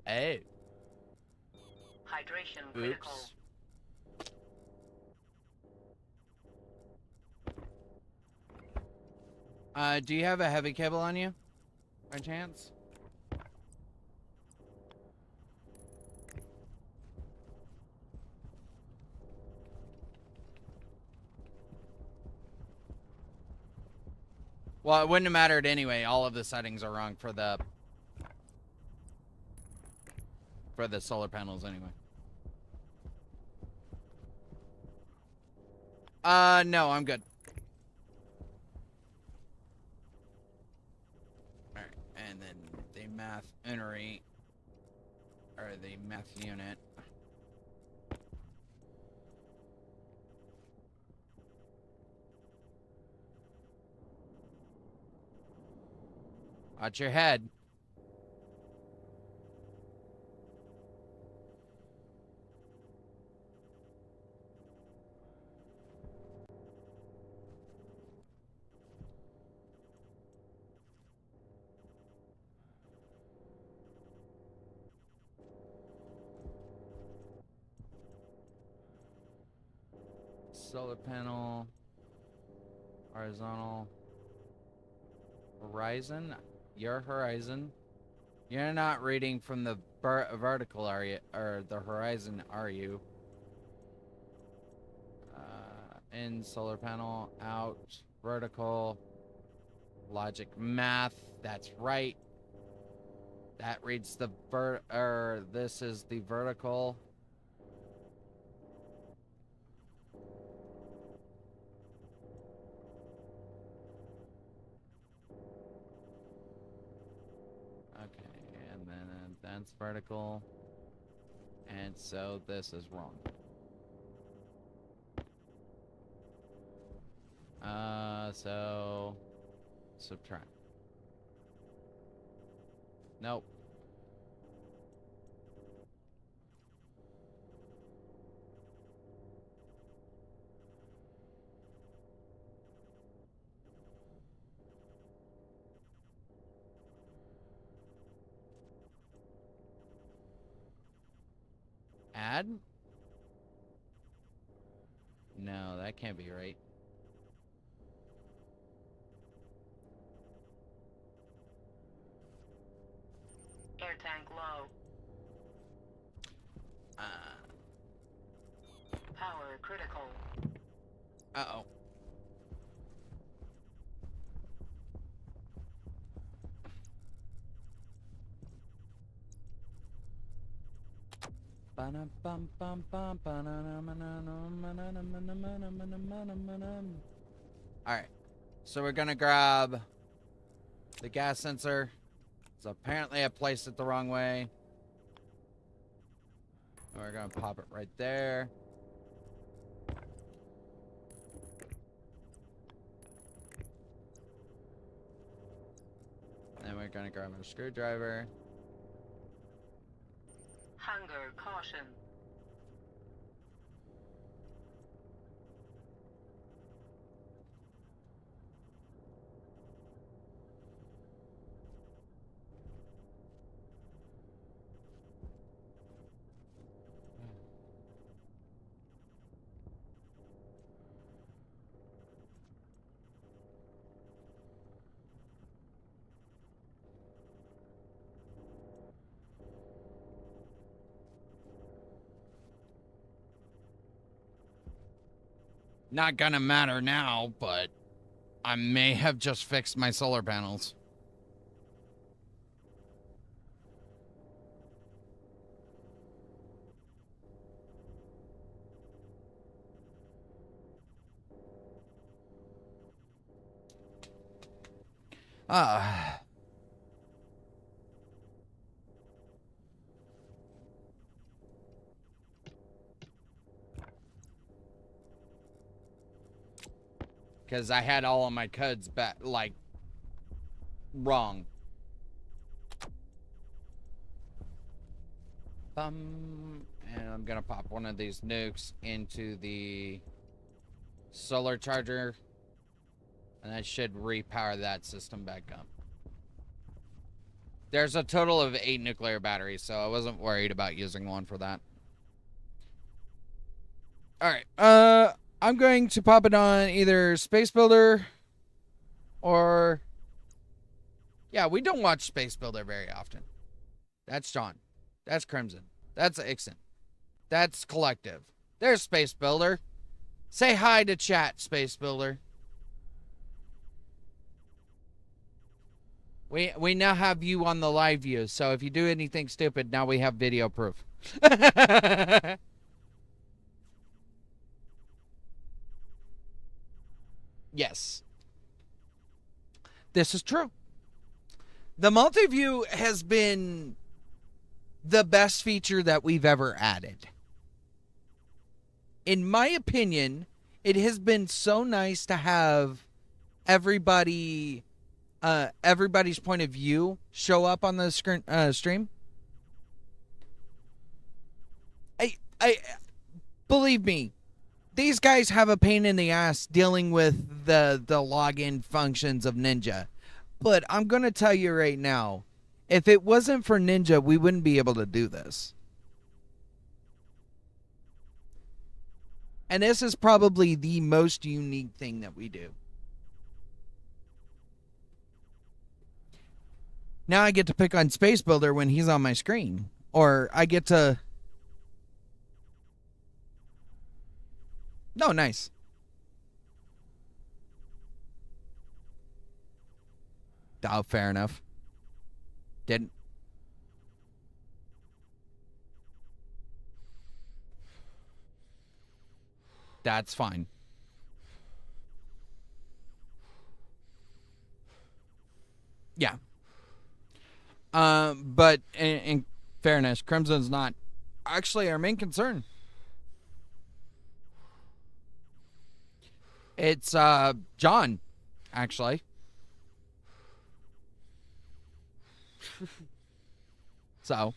Oh. Hydration critical. Oops. Do you have a heavy cable on you, by chance? Well, it wouldn't have mattered anyway. All of the settings are wrong for the solar panels anyway. No, I'm good. Alright, and then the math unary, or the math unit. Watch your head. Solar panel, horizontal, horizon. Your horizon. You're not reading from the vertical, are you? Or the horizon, are you? In solar panel, out, vertical, logic, math. That's right. That reads the this is the vertical. Okay, and then that's vertical. And so this is wrong. So Subtract. Nope. Add? No, that can't be right. Air tank low. Power critical. Uh-oh. Alright. So we're gonna grab the gas sensor. So apparently I placed it the wrong way. And we're gonna pop it right there. And then we're gonna grab a screwdriver. Hunger caution. Not gonna matter now, but I may have just fixed my solar panels. Because I had all of my codes back, like, wrong. And I'm gonna pop one of these nukes into the solar charger. And that should repower that system back up. There's a total of 8 nuclear batteries, so I wasn't worried about using one for that. Alright, I'm going to pop it on either Space Builder or... Yeah, we don't watch Space Builder very often. That's John. That's Crimson. That's Ixon. That's Collective. There's Space Builder. Say hi to chat, Space Builder. We now have you on the live view, so if you do anything stupid, now we have video proof. Yes. This is true. The multi-view has been the best feature that we've ever added. In my opinion, it has been so nice to have everybody's point of view show up on the stream. I believe me, these guys have a pain in the ass dealing with the login functions of Ninja. But I'm going to tell you right now, if it wasn't for Ninja, we wouldn't be able to do this. And this is probably the most unique thing that we do. Now I get to pick on Space Builder when he's on my screen. Or I get to... No, nice. Oh, fair enough. Didn't. That's fine. Yeah. But in fairness, Crimson's not actually our main concern. It's John, actually. So,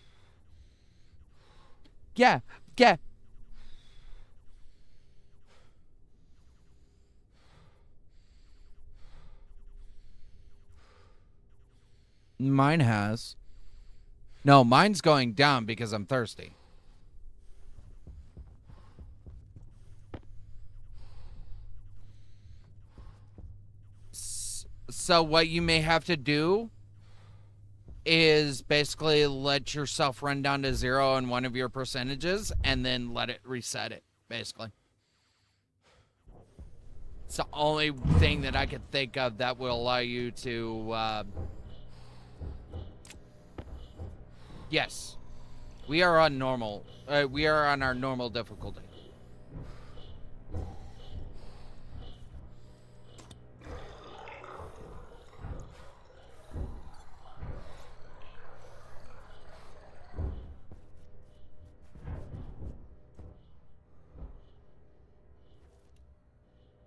yeah, yeah. Mine has. No, mine's going down because I'm thirsty. So what you may have to do is basically let yourself run down to 0 on one of your percentages and then let it reset it, basically. It's the only thing that I could think of that will allow you to, yes. We are on normal. We are on our normal difficulty.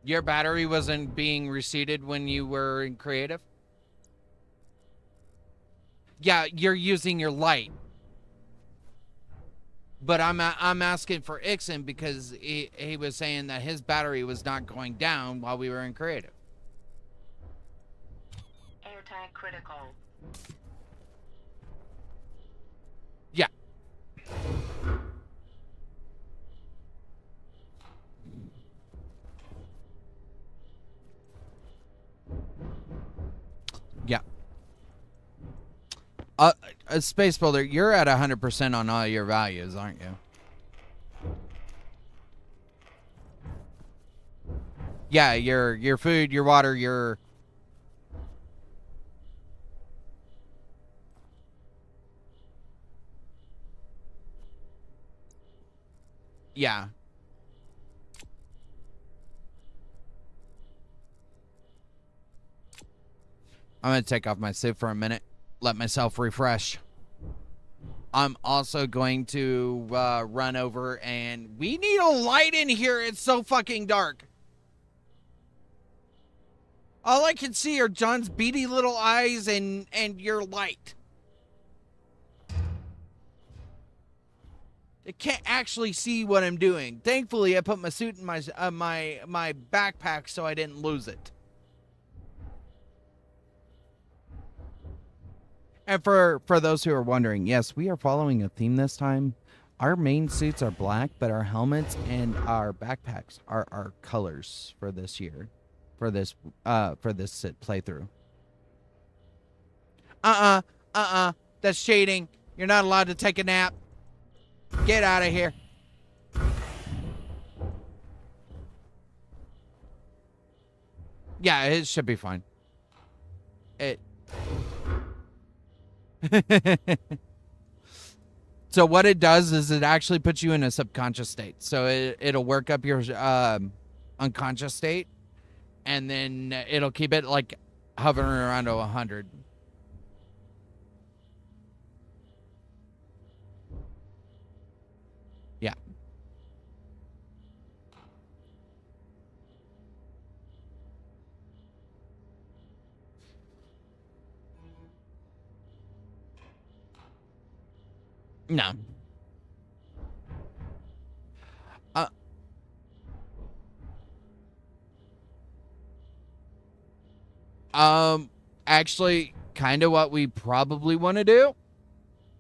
Your battery wasn't being reseated when you were in creative? Yeah, you're using your light. But I'm asking for Ixon because he was saying that his battery was not going down while we were in creative. Air tank critical. Yeah. Yeah. Space Builder, you're at 100% on all your values, aren't you? Yeah, your food, your water, your... Yeah. I'm going to take off my suit for a minute. Let myself refresh. I'm also going to run over and... We need a light in here. It's so fucking dark. All I can see are John's beady little eyes and your light. I can't actually see what I'm doing. Thankfully, I put my suit in my my backpack so I didn't lose it. And for those who are wondering, yes, we are following a theme this time. Our main suits are black, but our helmets and our backpacks are our colors for this year, for this playthrough. That's shading. You're not allowed to take a nap. Get out of here. Yeah, it should be fine. It. So what it does is it actually puts you in a subconscious state. So it'll work up your unconscious state, and then it'll keep it like hovering around to 100. Yeah. No. Actually, kind of what we probably want to do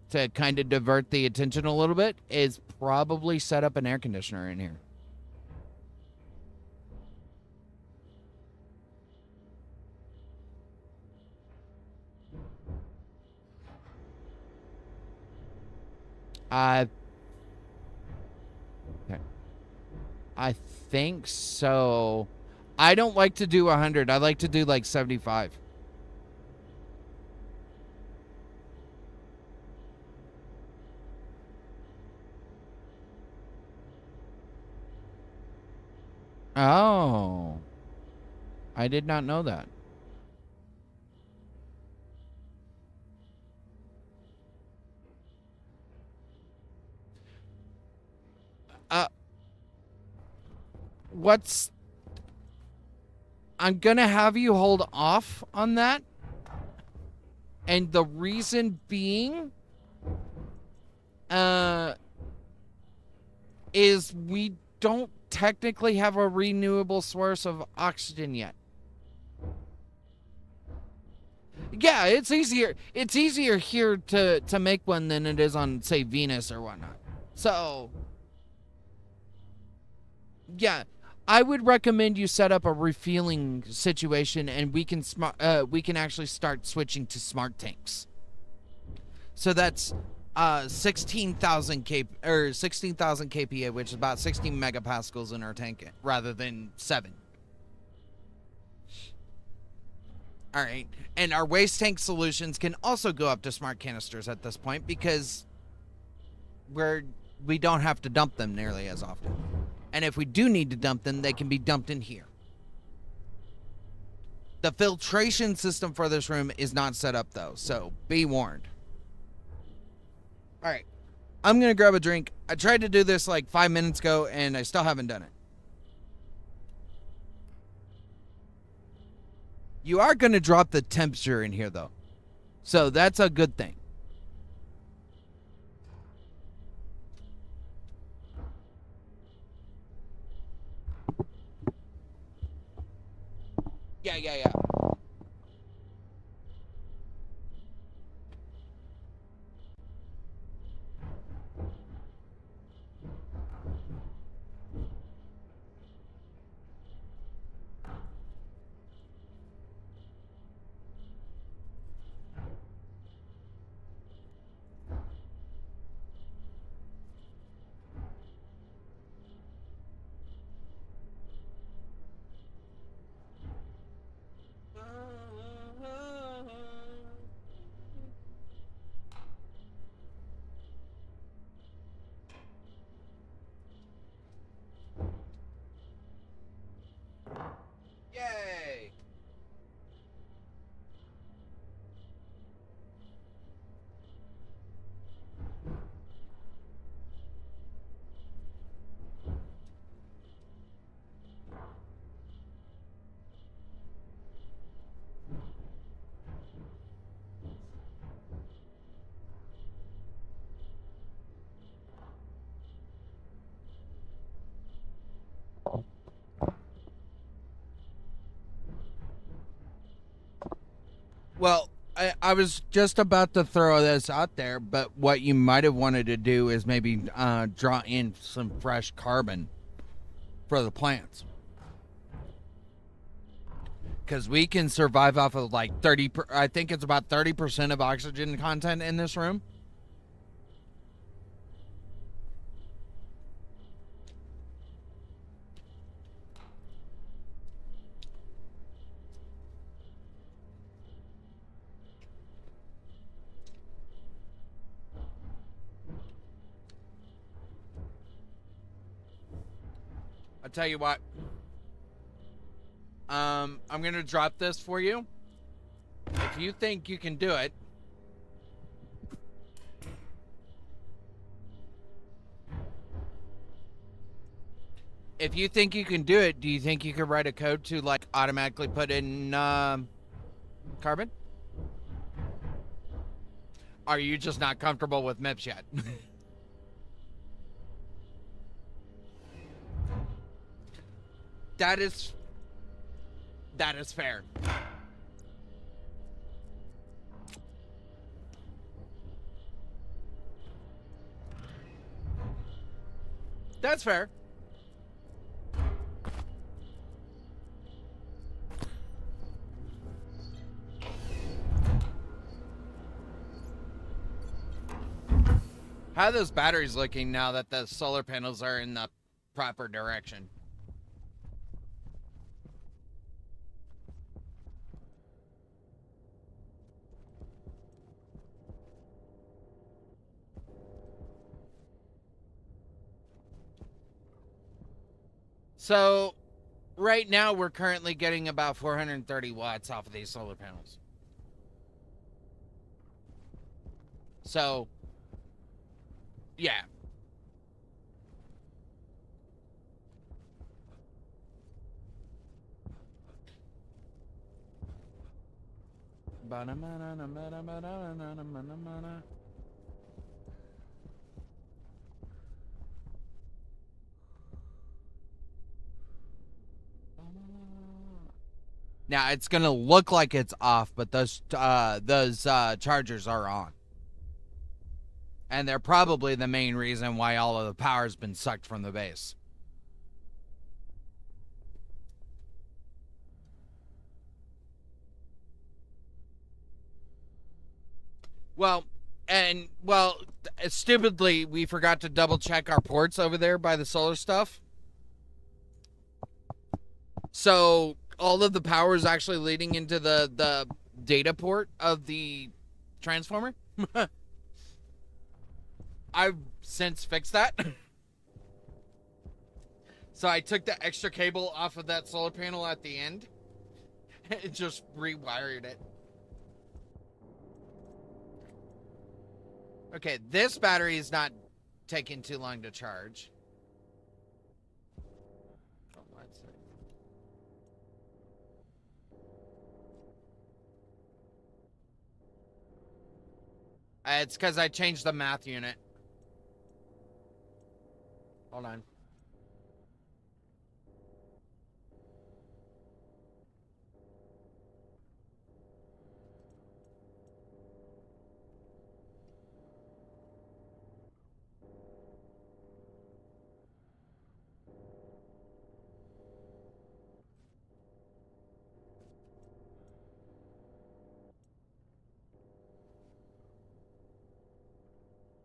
to kind of divert the attention a little bit is probably set up an air conditioner in here. Okay. I think so. I don't like to do 100. I like to do like 75. Oh. I did not know that. What's... I'm gonna have you hold off on that. And the reason being is we don't technically have a renewable source of oxygen yet. Yeah, it's easier. It's easier here to make one than it is on, say, Venus or whatnot. So, yeah, I would recommend you set up a refueling situation, and we can actually start switching to smart tanks. So that's 16,000 kPa, which is about 16 megapascals in our tank, rather than 7. All right, and our waste tank solutions can also go up to smart canisters at this point because we don't have to dump them nearly as often. And if we do need to dump them, they can be dumped in here. The filtration system for this room is not set up though, so be warned. All right, I'm gonna grab a drink. I tried to do this like 5 minutes ago and I still haven't done it. You are gonna drop the temperature in here though, so that's a good thing. Yeah. Yay! Well, I was just about to throw this out there, but what you might have wanted to do is maybe draw in some fresh carbon for the plants. Because we can survive off of like 30, I think it's about 30% of oxygen content in this room. I'll tell you what. I'm going to drop this for you. If you think you can do it. If you think you can do it, do you think you could write a code to like automatically put in carbon? Are you just not comfortable with MIPS yet? That is fair. That's fair. How are those batteries looking now that the solar panels are in the proper direction? So, right now we're currently getting about 430 watts off of these solar panels. So, yeah. Now it's gonna look like it's off, but those chargers are on, and they're probably the main reason why all of the power's been sucked from the base. Well, stupidly, we forgot to double check our ports over there by the solar stuff. So all of the power is actually leading into the data port of the transformer. I've since fixed that. So I took the extra cable off of that solar panel at the end and just rewired it. Okay, this battery is not taking too long to charge. Oh, let's see. It's because I changed the math unit. Hold on.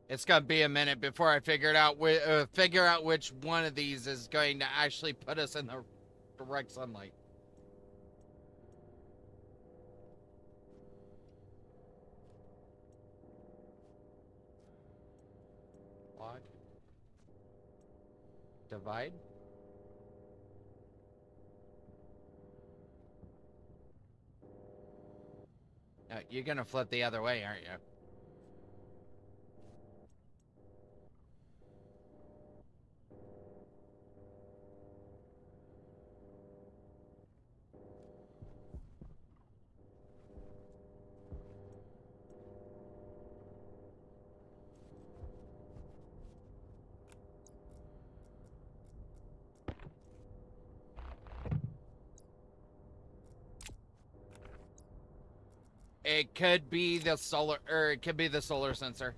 It's gonna be a minute before I figure out which one of these is going to actually put us in the direct sunlight. Log. Divide. No, you're gonna flip the other way, aren't you? It could be the solar, or it could be the solar sensor.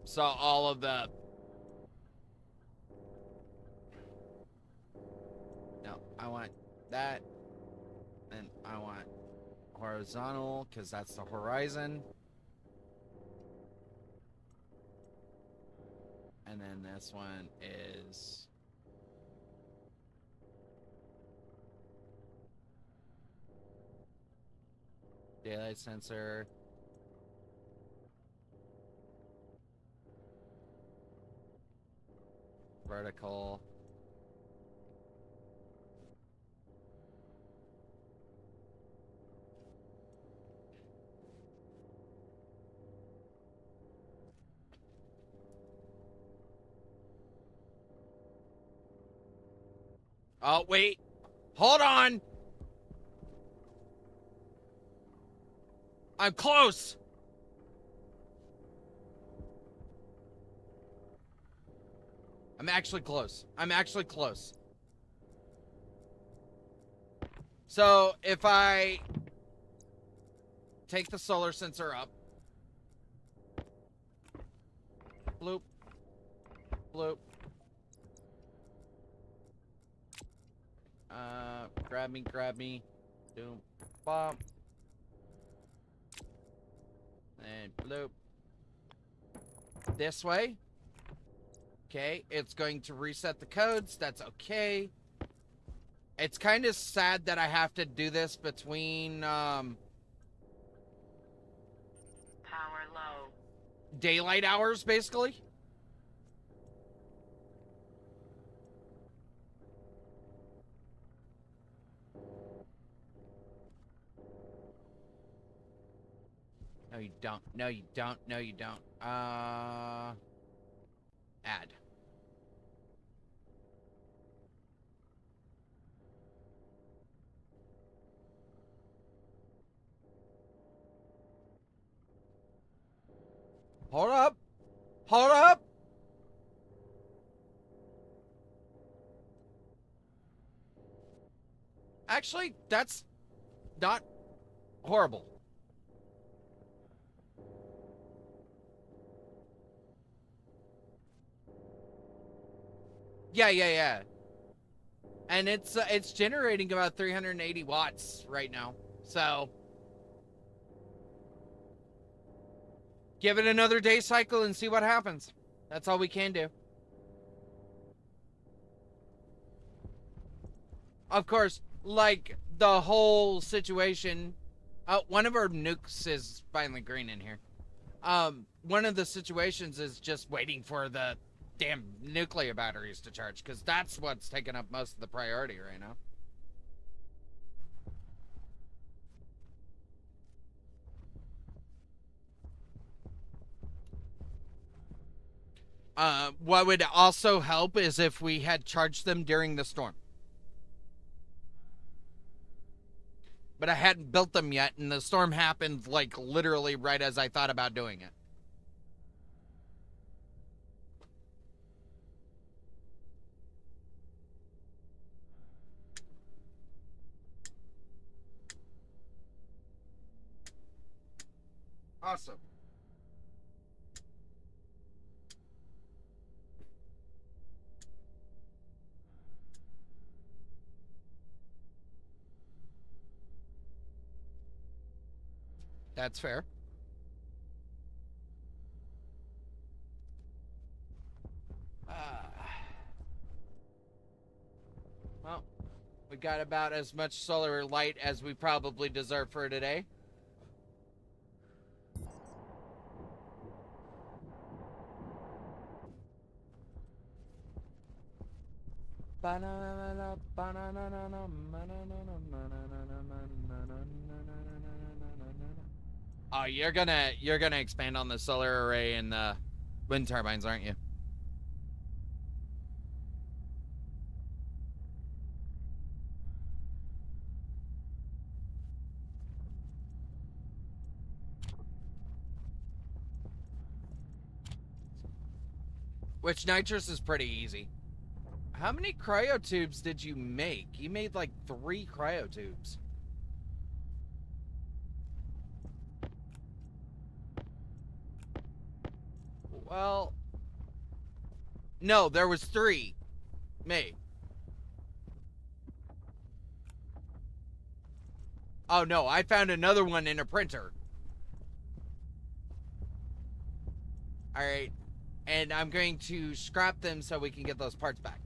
So all of the... No, I want that. And I want horizontal, because that's the horizon. And then this one is... daylight sensor. Vertical. Oh, wait. Hold on. I'm close. I'm actually close. I'm actually close. So if I take the solar sensor up, bloop, bloop, grab me, doom, bump, and bloop. This way. Okay, it's going to reset the codes. That's okay. It's kind of sad that I have to do this between Power low. daylight hours, basically. No, you don't. No, you don't. No, you don't. Add. Hold up. Hold up. Actually, that's not horrible. Yeah. And it's generating about 380 watts right now. So give it another day cycle and see what happens. That's all we can do. Of course, like the whole situation. One of our nukes is finally green in here. One of the situations is just waiting for the damn nuclear batteries to charge, because that's what's taking up most of the priority right now. What would also help is if we had charged them during the storm. But I hadn't built them yet, and the storm happened like literally right as I thought about doing it. Awesome. That's fair. Uh, well, we got about as much solar light as we probably deserve for today. Oh, you're gonna expand on the solar array and the wind turbines, aren't you? Which nitrous is pretty easy. How many cryotubes did you make? You made like 3 cryotubes. Well, no, there was 3 made. Oh no, I found another one in a printer. All right, and I'm going to scrap them so we can get those parts back.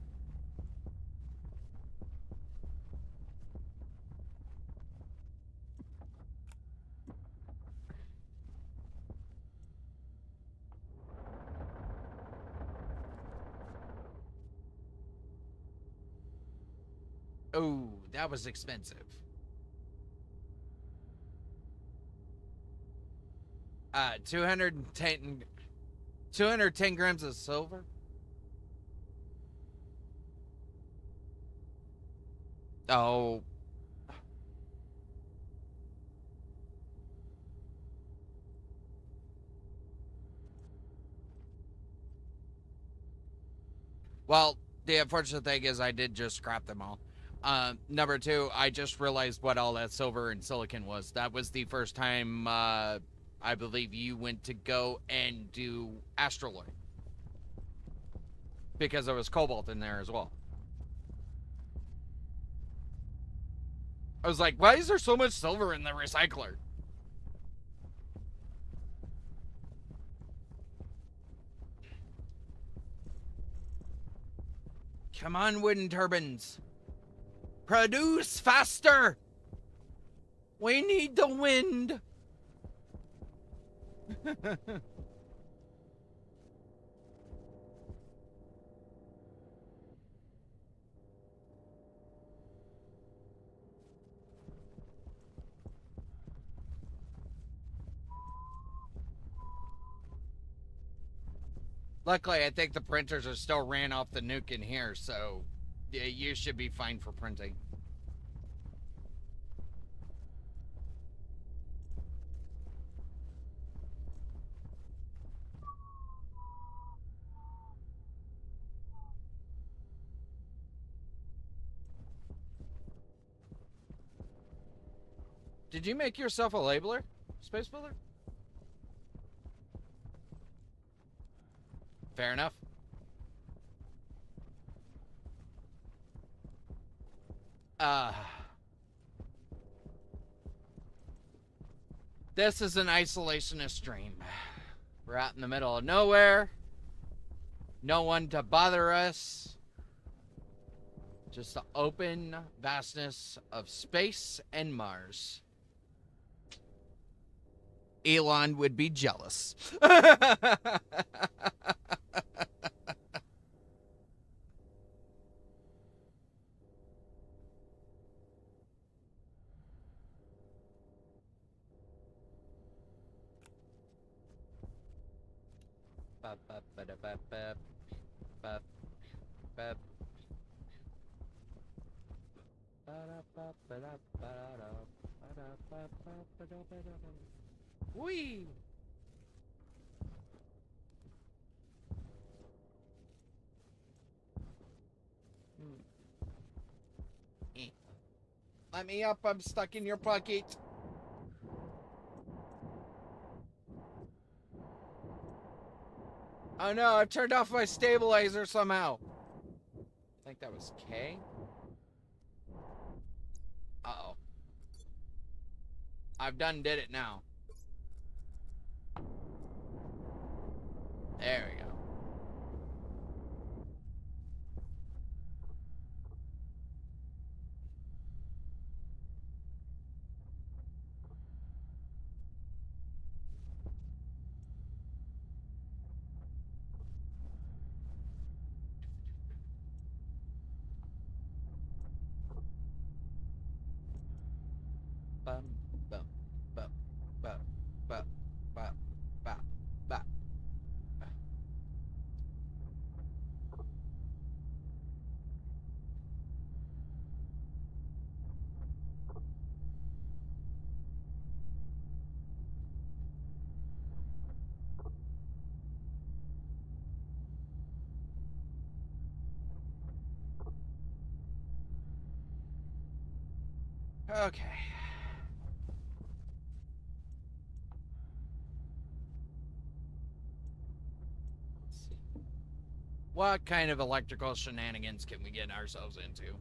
Oh, that was expensive. 210 210 grams of silver. Oh, well, the unfortunate thing is I did just scrap them all. Number 2, I just realized what all that silver and silicon was. That was the first time I believe you went to go and do astraloid, because there was cobalt in there as well. I was like, why is there so much silver in the recycler? Come on, wind turbines. Produce faster. We need the wind. Luckily, I think the printers are still ran off the nuke in here, so yeah, you should be fine for printing. Did you make yourself a labeler, Space Builder? Fair enough. This is an isolationist dream. We're out in the middle of nowhere. No one to bother us. Just the open vastness of space and Mars. Elon would be jealous. Whee! Let me up, I'm stuck in your pocket. Oh no, I turned off my stabilizer somehow. I think that was K. Uh-oh. I've done did it now. There we go. Bum, bum, bum, bum, bum, bum, bum, bum. Okay. Let's see. What kind of electrical shenanigans can we get ourselves into?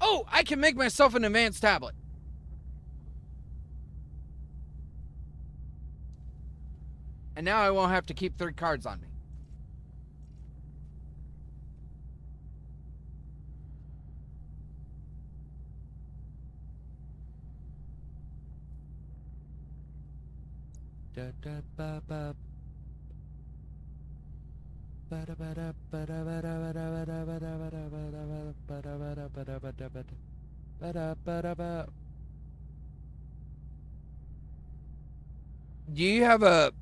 Oh, I can make myself an advanced tablet. And now I won't have to keep 3 cards on me. Do you have a...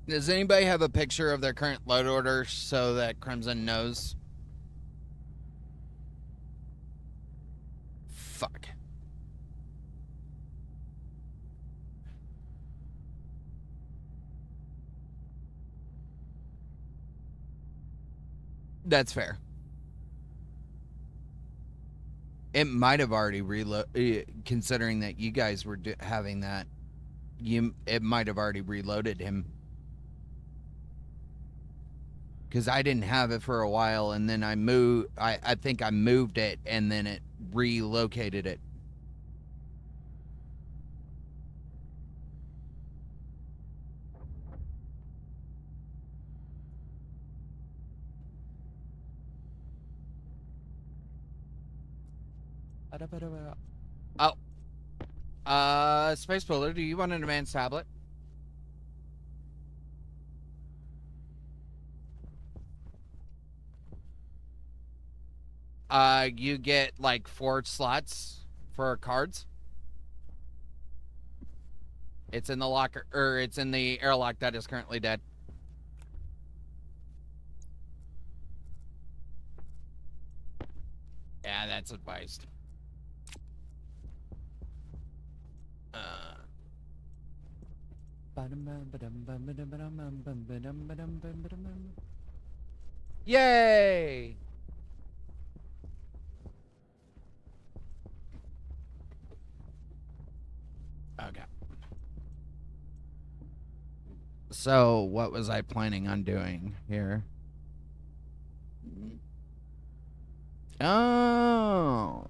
Does anybody have a picture of their current load order so that Crimson knows? Fuck. That's fair. It might have already considering that you guys were having that. It might have already reloaded him. Because I didn't have it for a while, and then I moved. I think I moved it, and then it relocated it. Oh. Space Builder, do you want an advanced tablet? You get like 4 slots for cards. It's in the locker, or it's in the airlock that is currently dead. Yeah, that's advised. Yay! Okay. So, what was I planning on doing here? Oh.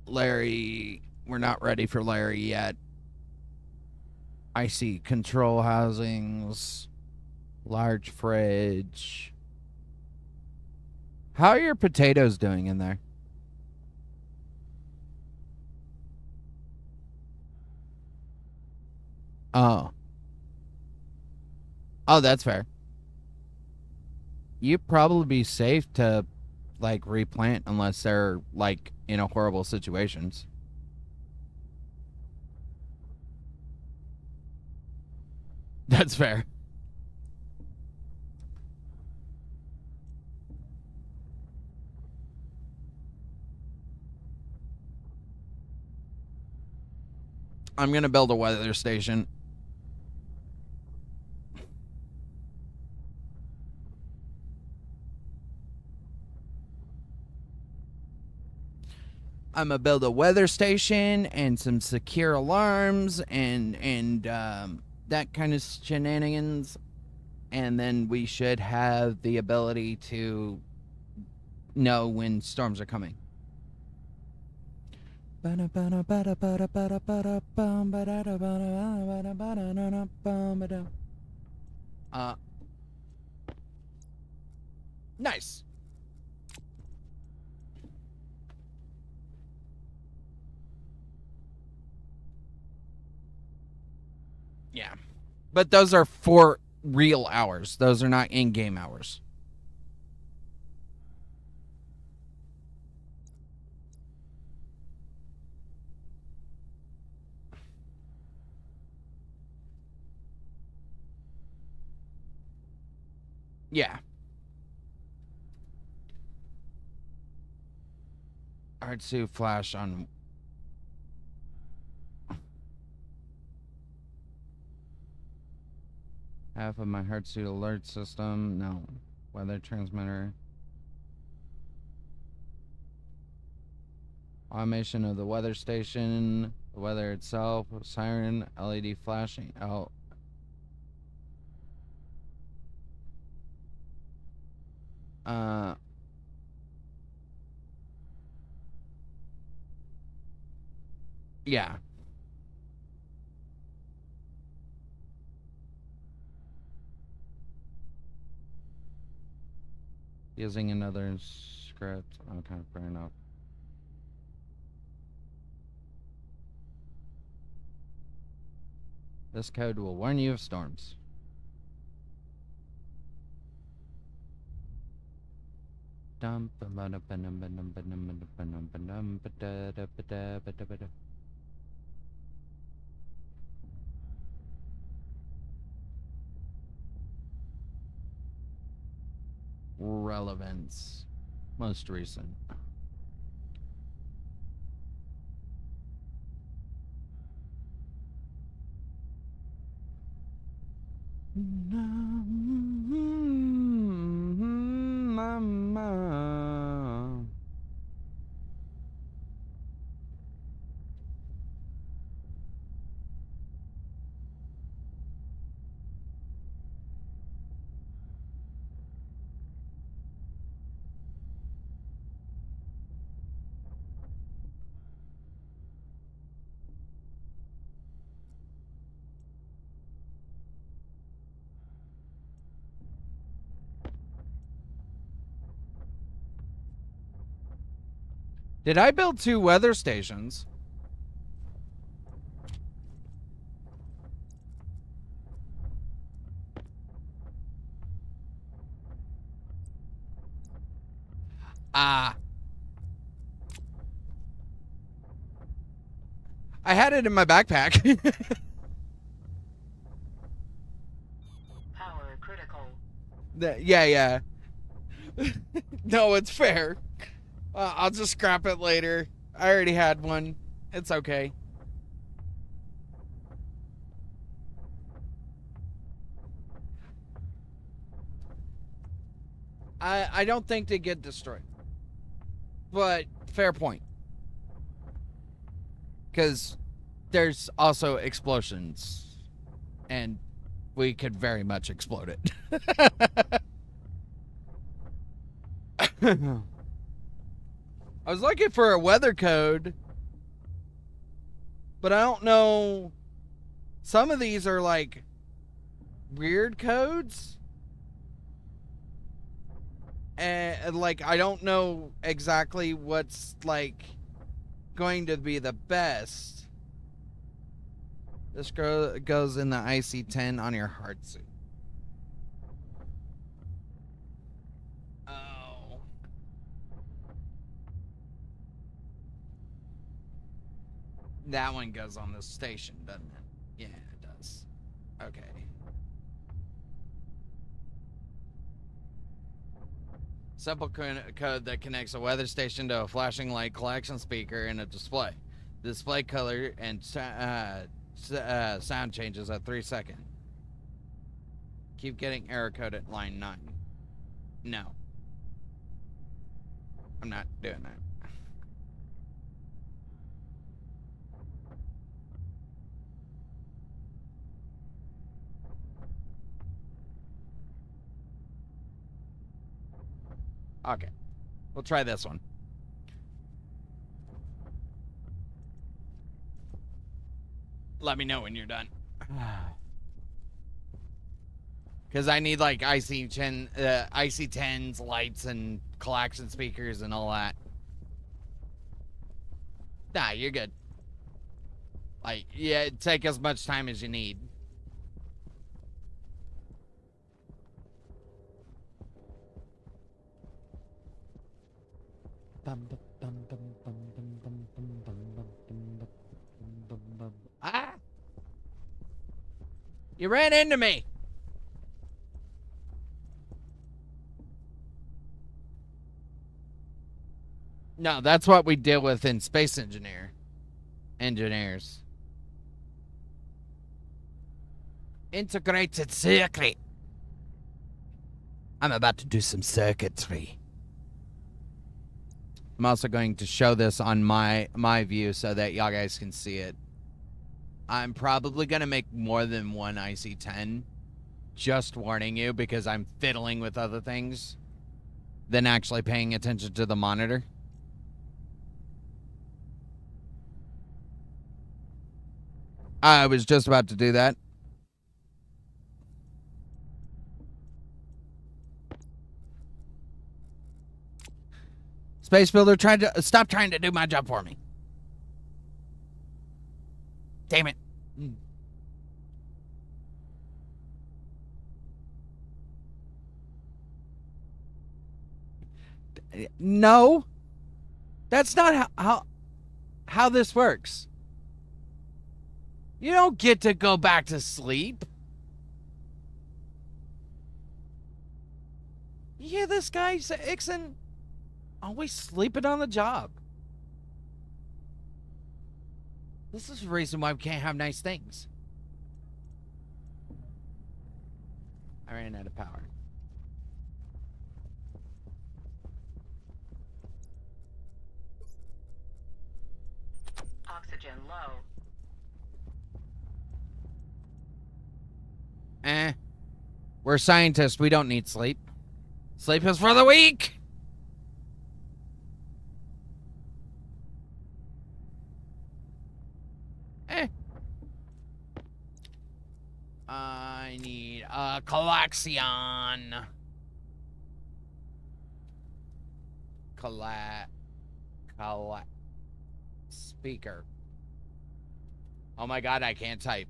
Larry, we're not ready for Larry yet. I see control housings, large fridge. How are your potatoes doing in there? Oh. Oh, that's fair. You'd probably be safe to, like, replant unless they're, like, in a horrible situations. That's fair. I'm gonna build a weather station. I'm gonna build a weather station and some secure alarms and that kind of shenanigans, and then we should have the ability to know when storms are coming. Nice. Yeah. But those are for real hours. Those are not in-game hours. Yeah. R2 flash on... Half of my Heartsuit alert system. No. Weather transmitter. Automation of the weather station. The weather itself. Siren. LED flashing. Oh. Yeah. Using another script. Okay, fair enough. This code will warn you of storms. Relevance. Most recent. Mama. Did I build 2 weather stations? Ah. I had it in my backpack. Power critical. Yeah. No, it's fair. I'll just scrap it later. I already had one. It's okay. I don't think they get destroyed. But fair point. Because there's also explosions. And we could very much explode it. I was looking for a weather code, but I don't know. Some of these are like weird codes. And like, I don't know exactly what's like going to be the best. This goes in the IC-10 on your hard suit. Oh. That one goes on the station, doesn't it? Yeah, it does. Okay. Simple code that connects a weather station to a flashing light collection speaker and a display. The display color and sound changes at 3 seconds. Keep getting error code at line 9. No. I'm not doing that. Okay. We'll try this one. Let me know when you're done. Because I need like IC-10s, lights, and collection speakers and all that. Nah, you're good. Like, yeah, take as much time as you need. Ah! You ran into me! No, that's what we deal with in Space Engineers. Integrated circuit. I'm about to do some circuitry. I'm also going to show this on my view so that y'all guys can see it. I'm probably going to make more than one IC-10. Just warning you, because I'm fiddling with other things than actually paying attention to the monitor. I was just about to do that. Space Builder, stop trying to do my job for me. Damn it. No. That's not how this works. You don't get to go back to sleep. You hear this guy, Ixon? Always sleeping on the job. This is the reason why we can't have nice things. I ran out of power. Oxygen low. We're scientists. We don't need sleep. Sleep is for the weak. I need a collection. Speaker. Oh my god, I can't type.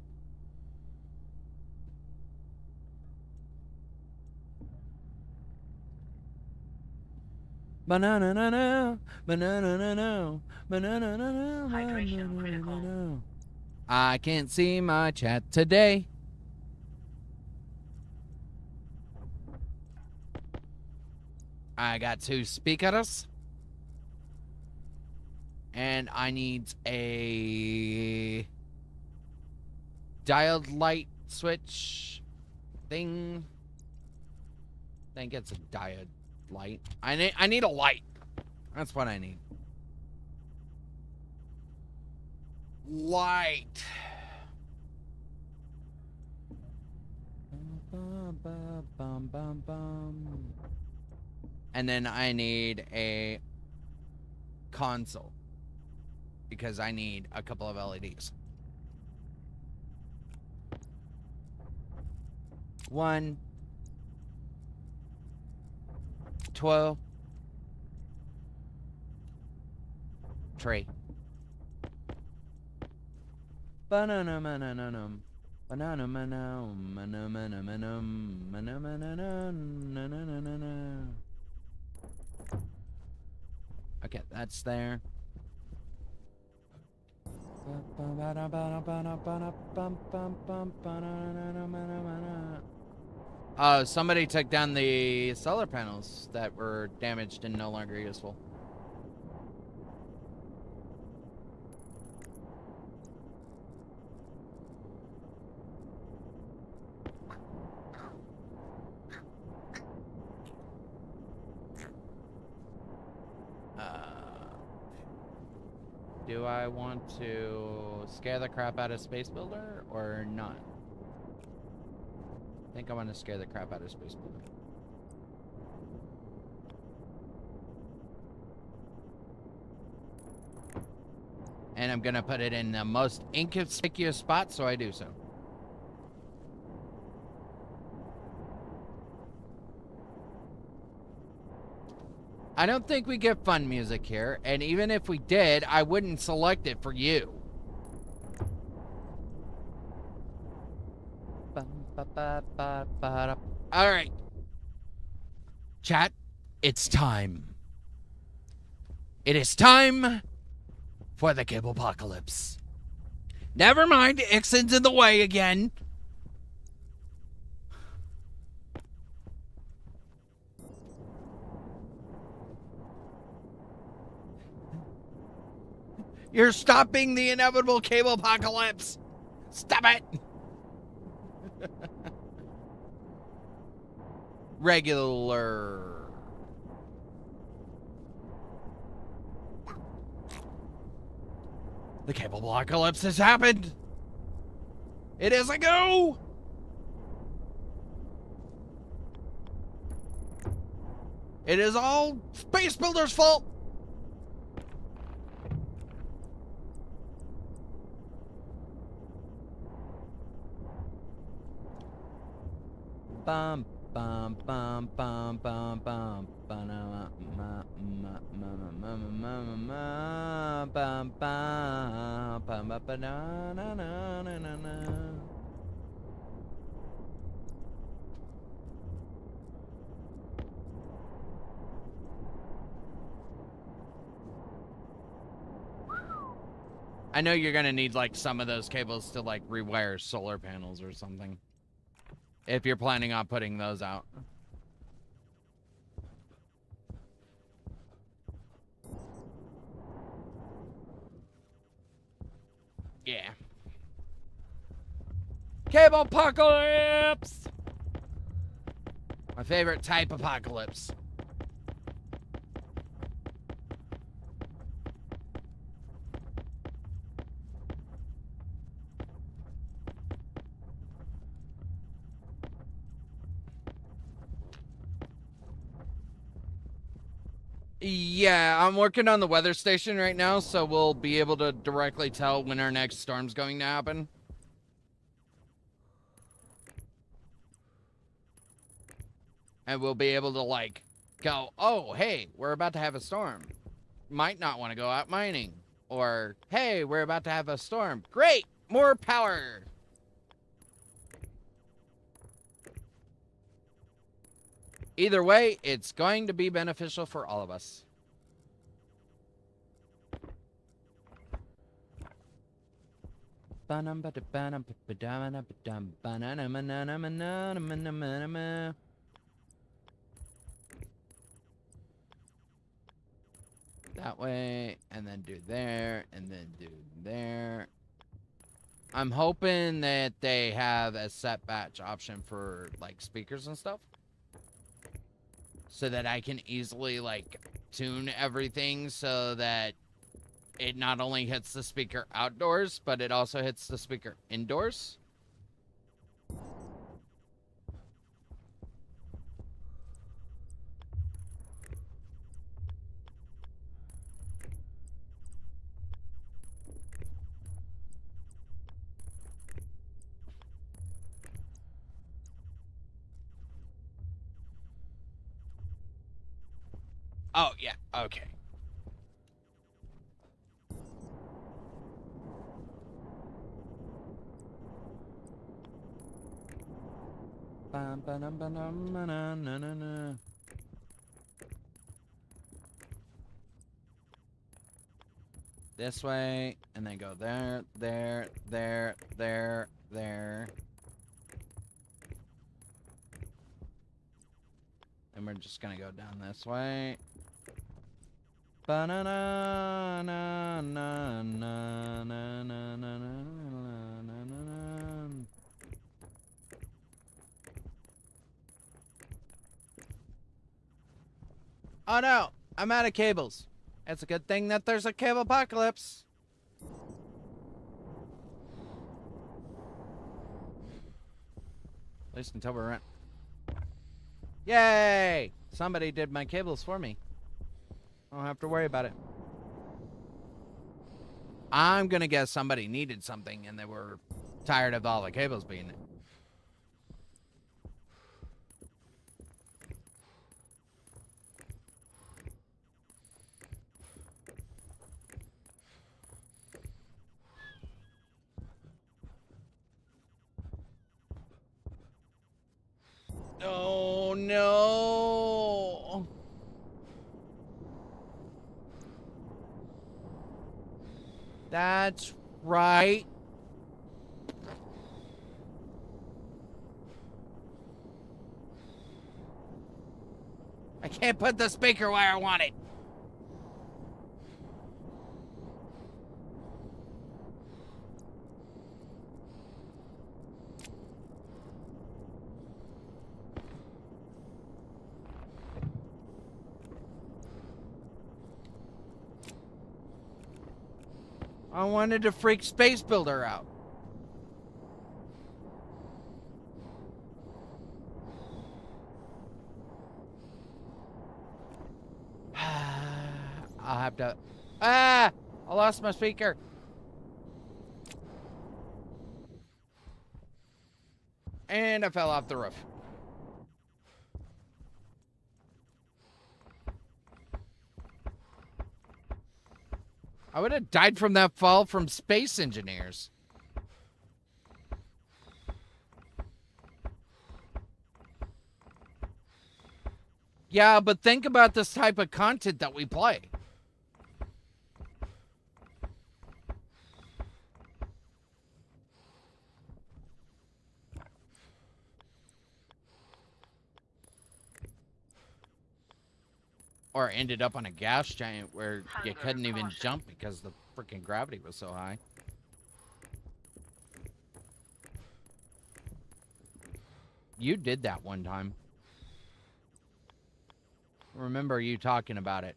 Banana no no, banana no no, banana no no. Hydration critical. I can't see my chat today. I got 2 speakers. And I need a diode light switch thing. I think it's a diode light. I need a light. That's what I need. Light. And then I need a console because I need a couple of LEDs. 1, 12, 3. Banana mananum. Banana manum. Banana manum. Banana manum. Okay, that's there. Oh, somebody took down the solar panels that were damaged and no longer useful. Do I want to scare the crap out of Space Builder or not? I think I want to scare the crap out of Space Builder. And I'm gonna put it in the most inconspicuous spot, so I do so. I don't think we get fun music here, and even if we did, I wouldn't select it for you. Alright. Chat, it's time. It is time for the cable apocalypse. Never mind, Ixon's in the way again. You're stopping the inevitable cable apocalypse. Stop it. Regular. The cable apocalypse has happened. It is a go. It is all Space Builder's fault. Bum bum bum bum bum bum bum I know you're gonna need like some of those cables to like rewire solar panels or something. If you're planning on putting those out. Yeah. Cable apocalypse! My favorite type of apocalypse. Yeah, I'm working on the weather station right now, so we'll be able to directly tell when our next storm's going to happen. And we'll be able to, like, go, oh, hey, we're about to have a storm. Might not want to go out mining. Or, hey, we're about to have a storm. Great! More power! Either way, it's going to be beneficial for all of us. that way, and then do there, and then do there. I'm hoping that they have a set batch option for, like, speakers and stuff. So that I can easily, like, tune everything so that it not only hits the speaker outdoors, but it also hits the speaker indoors. Oh, yeah, okay. This way, and then go there, there, there, there, there. And we're just gonna go down this way. Ba-na-na, na, na, na, na, na, na, na. Oh no, I'm out of cables. It's a good thing that there's a cable apocalypse. At least until we're in. Yay! Somebody did my cables for me. I don't have to worry about it. I'm gonna guess somebody needed something and they were tired of all the cables being. Oh no! That's right. I can't put the speaker where I want it. I wanted to freak Space Builder out. I'll have to... Ah! I lost my speaker. And I fell off the roof. I would have died from that fall from Space Engineers. Yeah, but think about this type of content that we play. Or ended up on a gas giant where you couldn't even jump because the freaking gravity was so high. You did that one time. Remember you talking about it.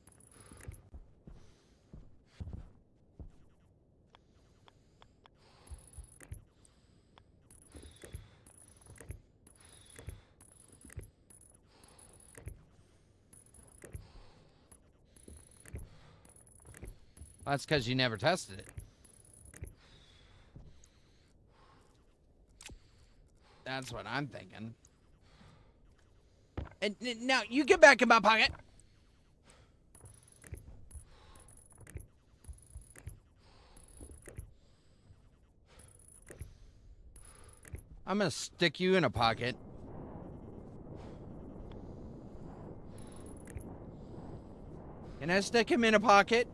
That's because you never tested it. That's what I'm thinking. And now, you get back in my pocket. I'm gonna stick you in a pocket. Can I stick him in a pocket?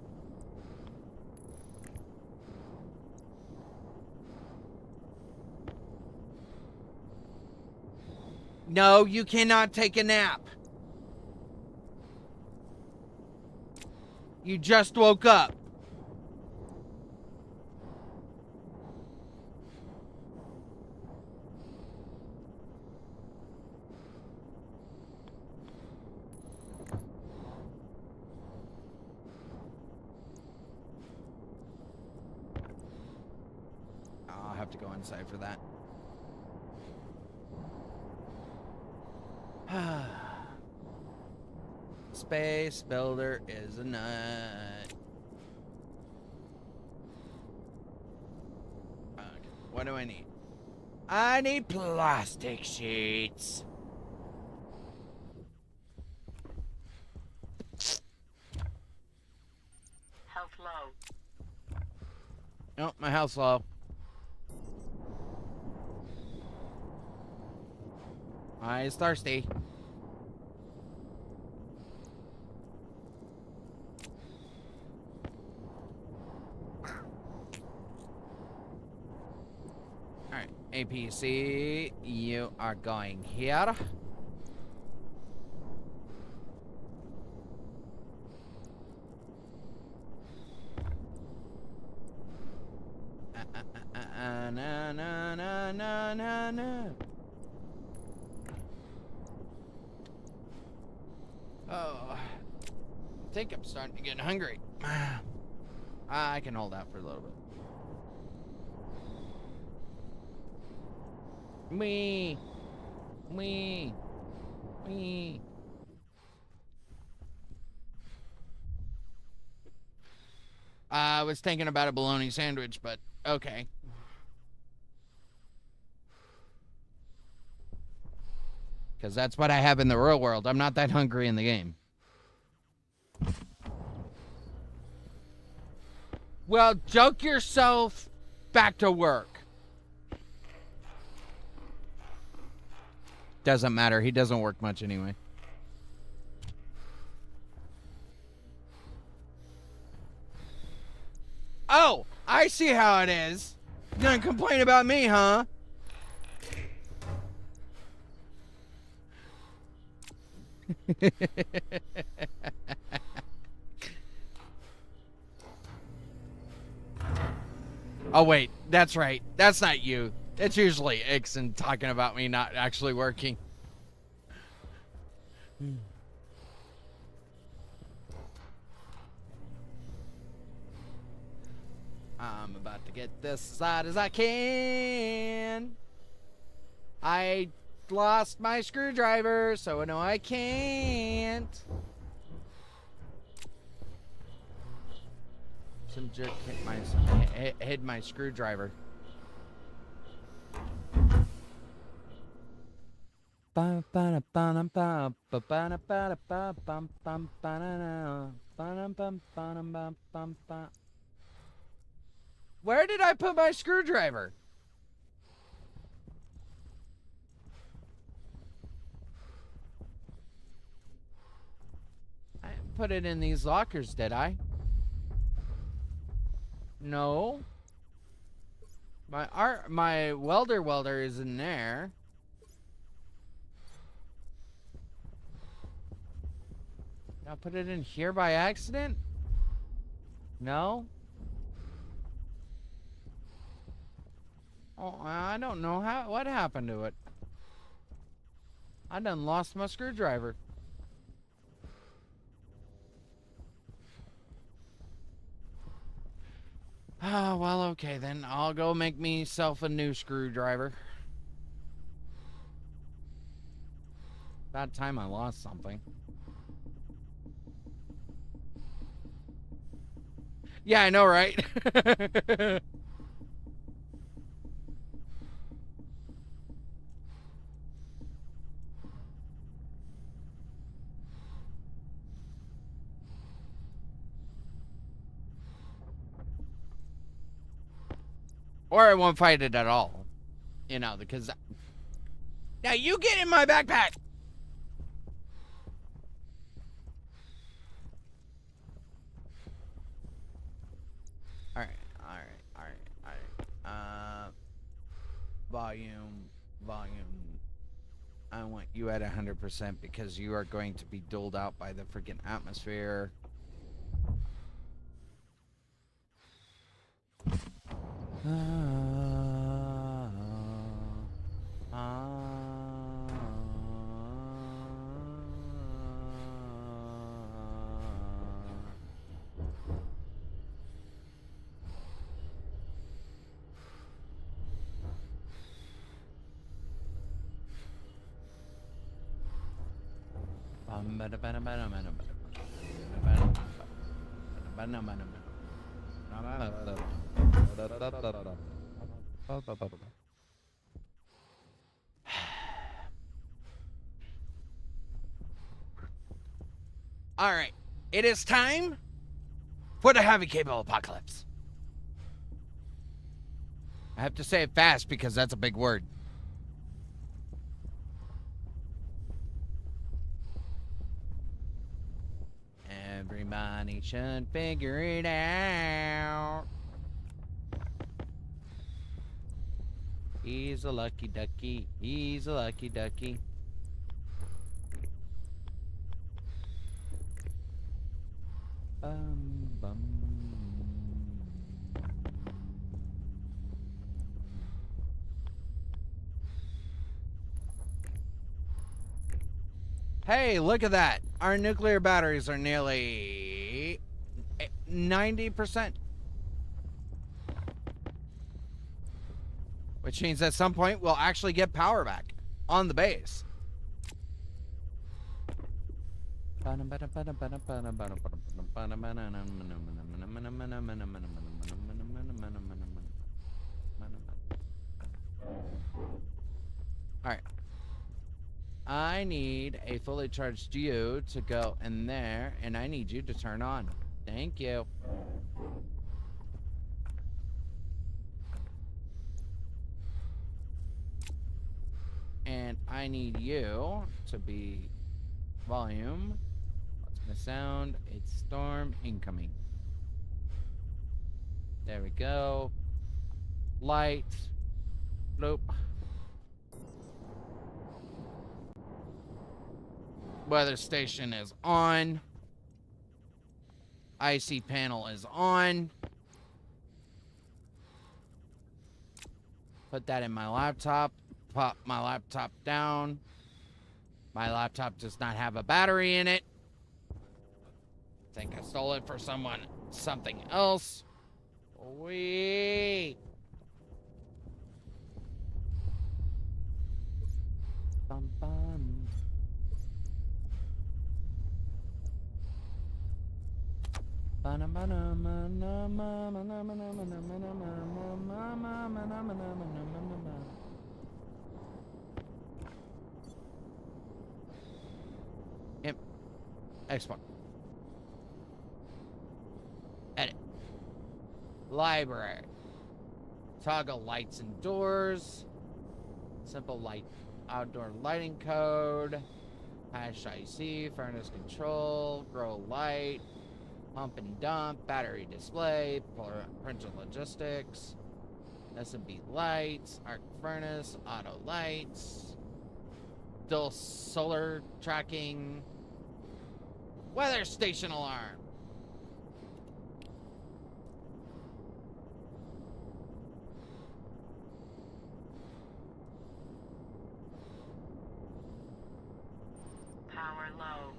No, you cannot take a nap. You just woke up. I'll have to go inside for that. Space Builder is a nut. Okay, what do I need? I need plastic sheets. Health low. Nope, my health's low. I'm thirsty. Alright, APC, you are going here. Na na na na na na. Oh, I think I'm starting to get hungry. I can hold out for a little bit. Me. I was thinking about a bologna sandwich, but okay. Because that's what I have in the real world. I'm not that hungry in the game. Well, joke yourself back to work. Doesn't matter. He doesn't work much anyway. Oh, I see how it is. You're gonna complain about me, huh? Oh, wait. That's right. That's not you. It's usually Ixon talking about me not actually working. I'm about to get this as hot as I can. I lost my screwdriver, so no, I can't. Some jerk hid my screwdriver. Where did I put my screwdriver? I didn't put it in these lockers, did I? No. My welder is in there. Did I put it in here by accident? No. Oh, I don't know what happened to it. I done lost my screwdriver. Ah, well, okay then. I'll go make myself a new screwdriver. About time I lost something. Yeah, I know, right? Or I won't fight it at all. You know, because... Now you get in my backpack! Alright. Volume. I want you at 100% because you are going to be doled out by the freaking atmosphere. All right, it is time for the heavy cable apocalypse. I have to say it fast because that's a big word. Everybody should figure it out. He's a lucky ducky. He's a lucky ducky. Bum. Hey, look at that. Our nuclear batteries are nearly 90%. Which means at some point we'll actually get power back on the base. Alright. I need a fully charged you to go in there, and I need you to turn on. Thank you. And I need you to be volume. What's my sound? It's storm incoming. There we go. Light. Bloop. Weather station is on. IC panel is on. Put that in my laptop. Pop my laptop down. My laptop does not have a battery in it. I think I stole it for something else. Wait. Bum, bum. Export. Edit. Library. Toggle lights and doors. Simple light outdoor lighting code. Hash IC. Furnace control. Grow light. Pump and dump. Battery display. Printer logistics. S&B lights. Arc furnace. Auto lights. Dual solar tracking. Weather station alarm. Power low.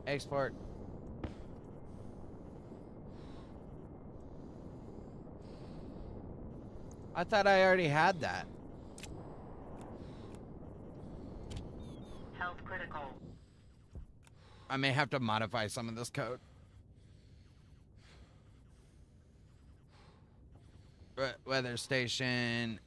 Export. I thought I already had that. Health critical. I may have to modify some of this code. Weather station.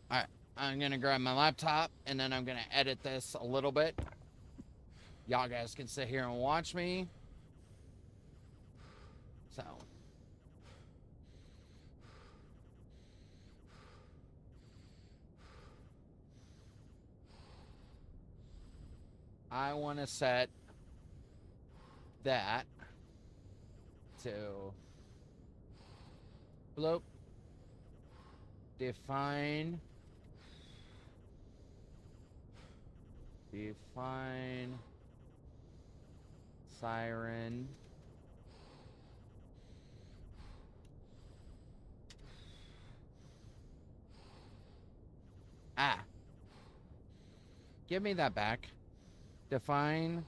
All right, I'm gonna grab my laptop and then I'm gonna edit this a little bit. Y'all guys can sit here and watch me. So. I want to set that to bloop define siren give me that back. Define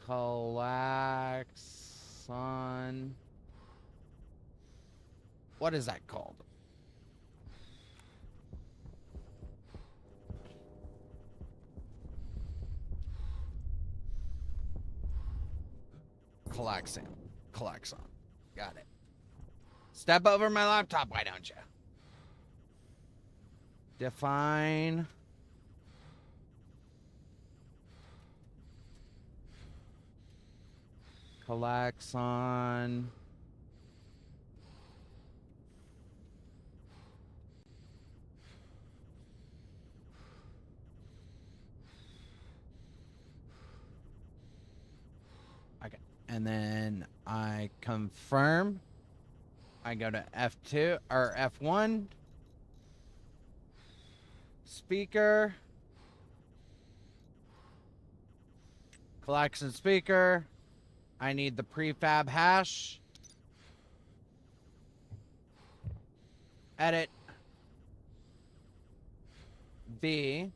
klaxon. What is that called? Klaxon. Got it. Step over my laptop, why don't you? Define klaxon okay, and then I confirm. I go to F2 or F1 speaker, klaxon speaker. I need the prefab hash. Edit. B.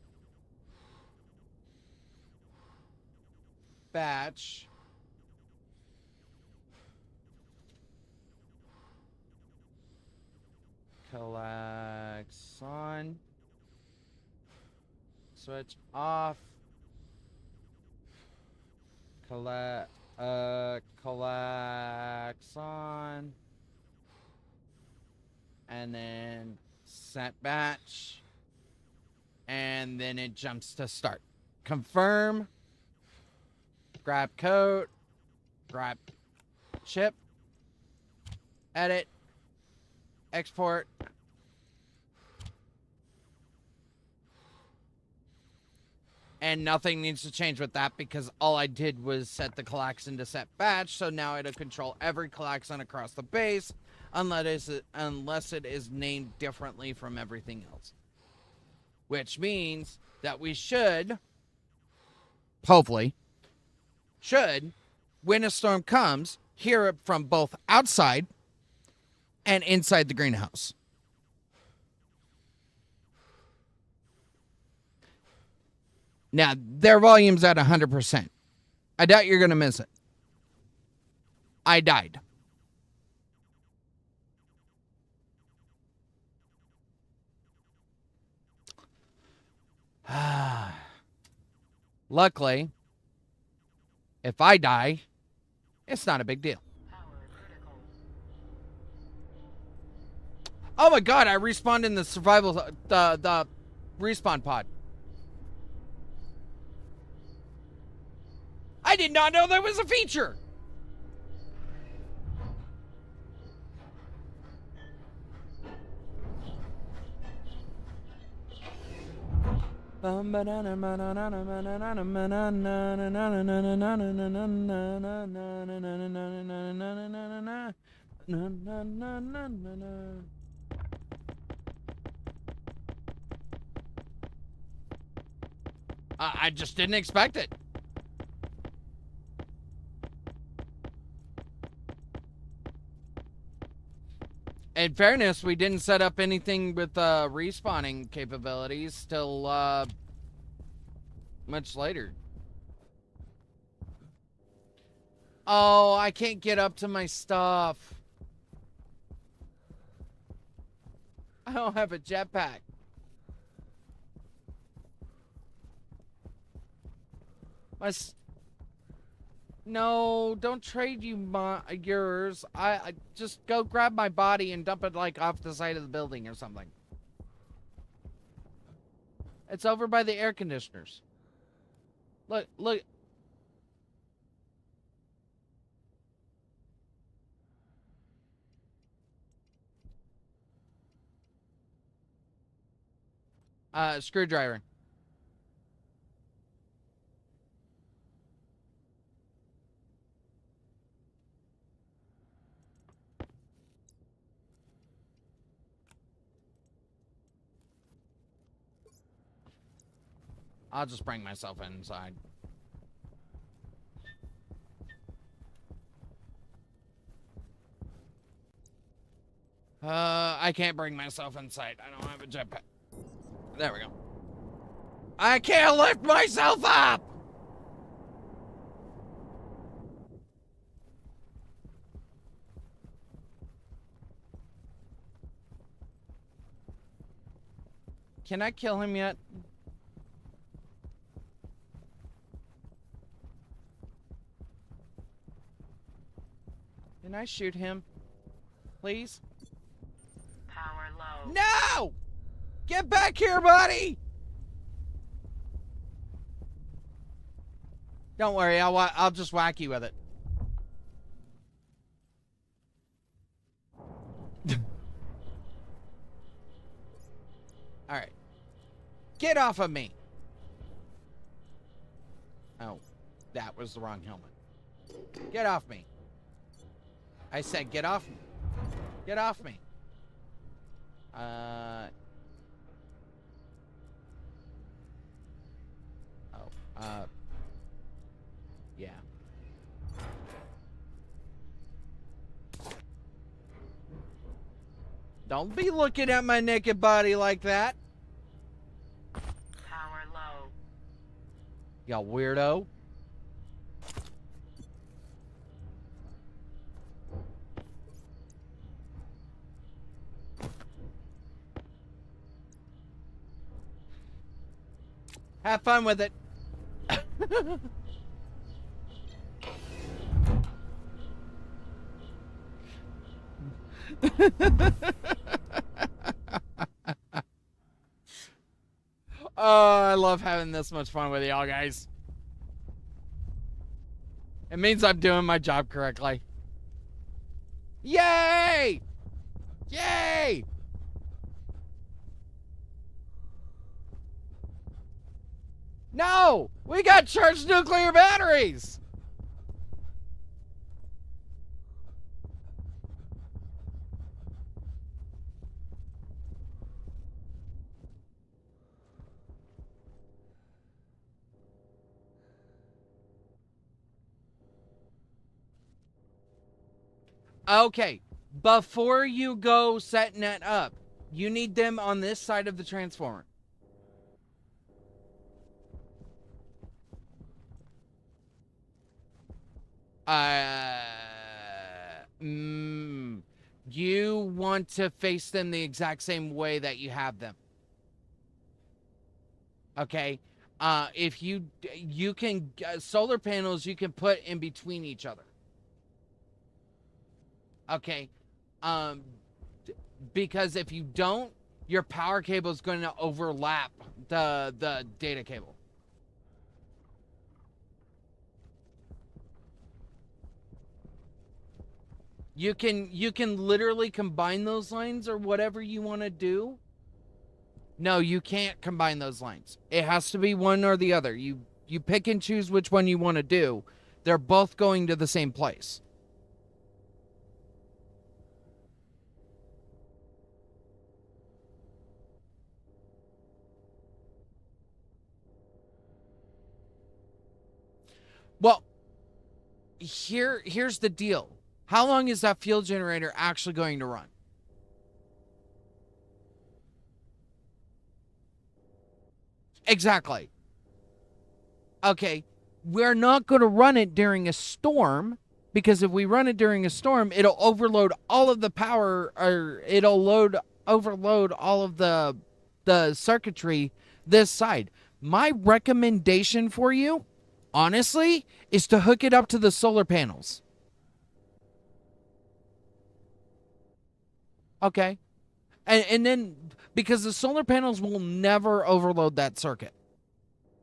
Batch. Klaxon. Switch off. Klaxon. And then set batch. And then it jumps to start. Confirm. Grab code. Grab chip. Edit. Export. And nothing needs to change with that because all I did was set the klaxon to set batch. So now it'll control every klaxon across the base unless it is named differently from everything else. Which means that we should, hopefully, when a storm comes, hear it from both outside and inside the greenhouse. Now, their volume's at 100%. I doubt you're going to miss it. I died. Luckily, if I die, it's not a big deal. Oh my god, I respawned in the survival, the respawn pod. I did not know that was a feature. I just didn't expect it. In fairness, we didn't set up anything with respawning capabilities till much later. Oh, I can't get up to my stuff. I don't have a jetpack. No, don't trade yours. I just go grab my body and dump it like off the side of the building or something. It's over by the air conditioners. Look. Screwdriver. I'll just bring myself inside. I can't bring myself inside. I don't have a jetpack. There we go. I can't lift myself up! Can I kill him yet? Can I shoot him? Please? Power low. No! Get back here, buddy! Don't worry, I'll just whack you with it. Alright. Get off of me! Oh, that was the wrong helmet. Get off me. I said get off me. Get off me. Yeah. Don't be looking at my naked body like that. Power low. You weirdo. Have fun with it. Oh, I love having this much fun with y'all guys. It means I'm doing my job correctly. Yay! Yay! No! We got charged nuclear batteries! Okay, before you go setting that up, you need them on this side of the transformer. You want to face them the exact same way that you have them. Okay? If you can, solar panels you can put in between each other. Okay? Because if you don't, your power cable is going to overlap the data cable. You can literally combine those lines or whatever you want to do. No, you can't combine those lines. It has to be one or the other. You pick and choose which one you want to do. They're both going to the same place. Well, here's the deal. How long is that fuel generator actually going to run? Exactly. Okay, we're not going to run it during a storm, because if we run it during a storm, it'll overload all of the power, or it'll overload all of the circuitry this side. My recommendation for you honestly, is to hook it up to the solar panels. Okay. And then, because the solar panels will never overload that circuit.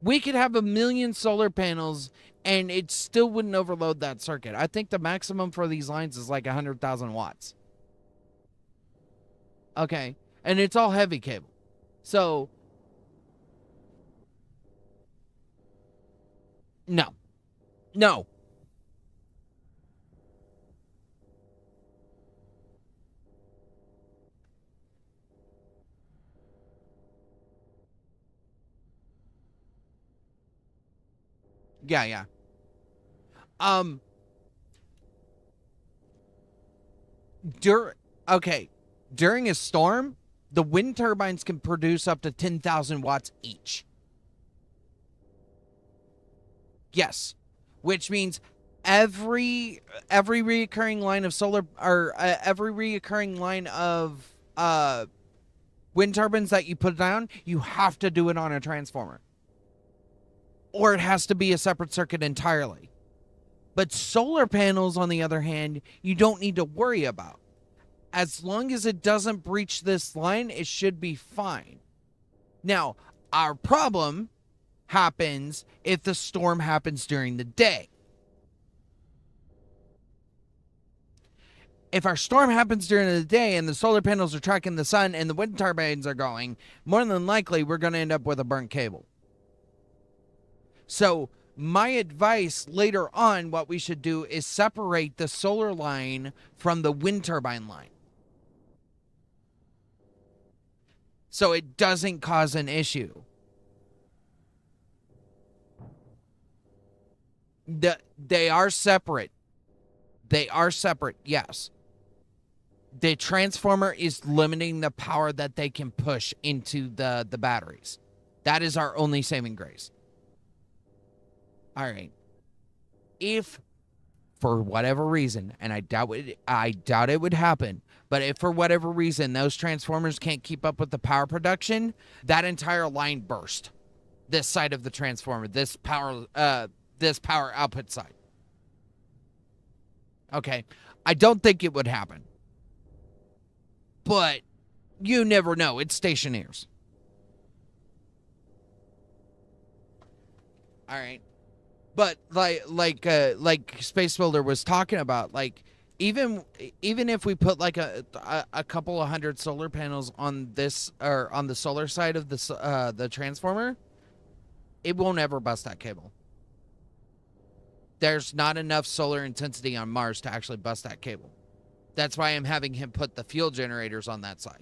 We could have 1,000,000 solar panels and it still wouldn't overload that circuit. I think the maximum for these lines is like 100,000 watts. Okay. And it's all heavy cable. So, no. No. Yeah, yeah. Um, dur- okay. During a storm, the wind turbines can produce up to 10,000 watts each. Yes, which means every reoccurring line of solar or every reoccurring line of wind turbines that you put down, you have to do it on a transformer, or it has to be a separate circuit entirely. But solar panels, on the other hand, you don't need to worry about. As long as it doesn't breach this line, it should be fine. Now, our problem happens if the storm happens during the day. If our storm happens during the day and the solar panels are tracking the sun and the wind turbines are going, more than likely we're going to end up with a burnt cable. So my advice later on, what we should do is separate the solar line from the wind turbine line, so it doesn't cause an issue. They are separate. They are separate, yes. The transformer is limiting the power that they can push into the batteries. That is our only saving grace. All right. If for whatever reason, and I doubt it would happen, but if for whatever reason those transformers can't keep up with the power production, that entire line burst. This side of the transformer, this power output side. Okay. I don't think it would happen. But you never know. It's Stationeers. All right. But like Space Builder was talking about, like even if we put like a couple of hundred solar panels on this, or on the solar side of the transformer, it won't ever bust that cable. There's not enough solar intensity on Mars to actually bust that cable. That's why I'm having him put the fuel generators on that side.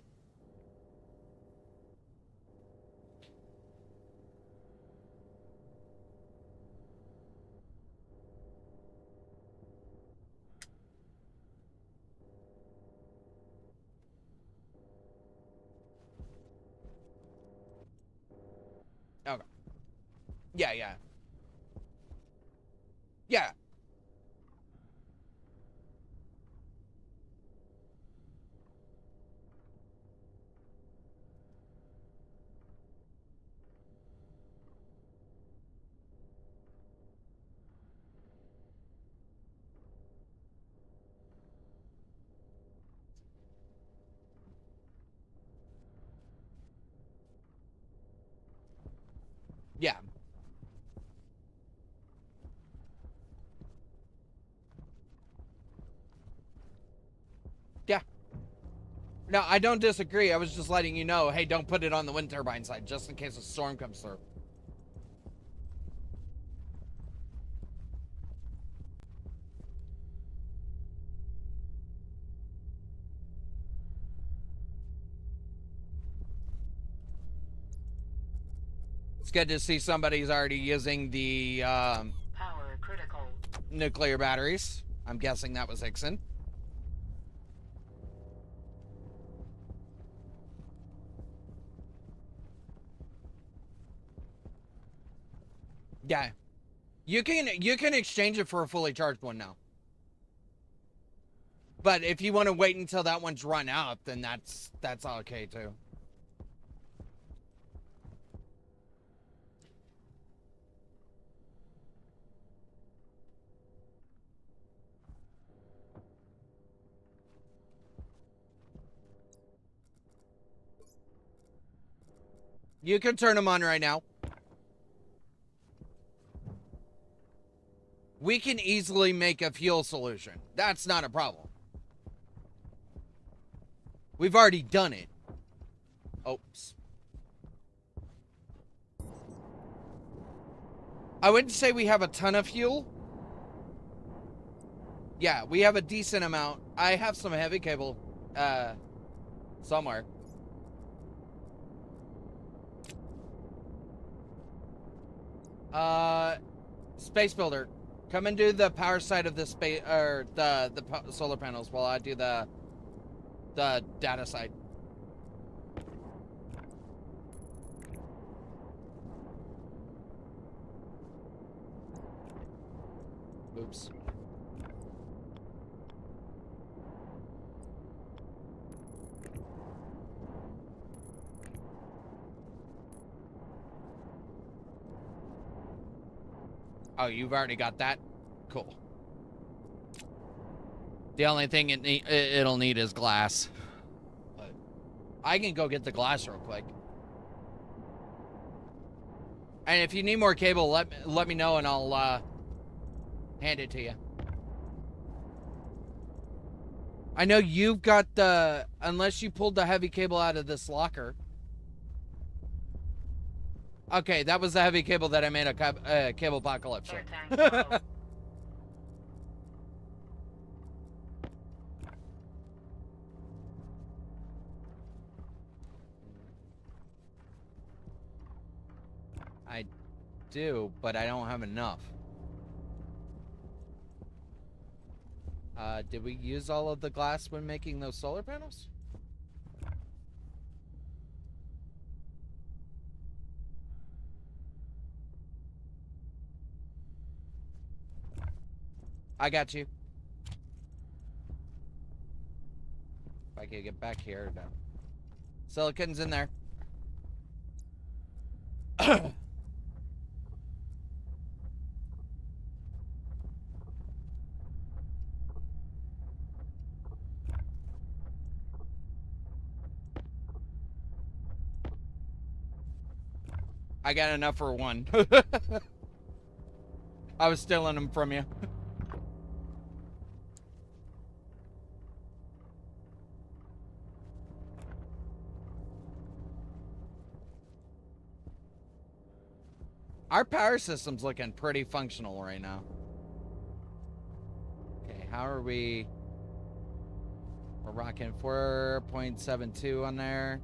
Okay. Yeah, yeah. Yeah. Yeah. Yeah. No, I don't disagree. I was just letting you know, hey, don't put it on the wind turbine side, just in case a storm comes through. It's good to see somebody's already using the Power critical. nuclear batteries. I'm guessing that was Hickson. Yeah. You can exchange it for a fully charged one now. But if you want to wait until that one's run out, then that's okay too. You can turn them on right now. We can easily make a fuel solution. That's not a problem. We've already done it. Oops. I wouldn't say we have a ton of fuel. Yeah, we have a decent amount. I have some heavy cable somewhere. Space Builder, come and do the power side of the space, or the solar panels, while I do the data side. Oops. Oh, you've already got that? Cool. The only thing it'll need is glass. But I can go get the glass real quick. And if you need more cable, let me know and I'll hand it to you. I know you've got the... Unless you pulled the heavy cable out of this locker. Okay, that was the heavy cable that I made a cable apocalypse Air with. tank low. I do, but I don't have enough. Did we use all of the glass when making those solar panels? I got you. If I could get back here. No. Silicon's in there. I got enough for one. I was stealing them from you. Our power system's looking pretty functional right now. Okay, how are we? We're rocking 4.72 on there.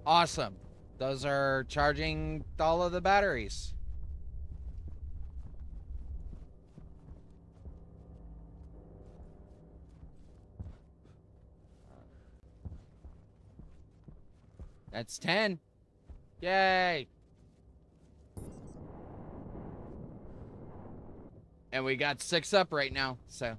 Awesome. Those are charging all of the batteries. That's 10. Yay. And we got 6 up right now, so.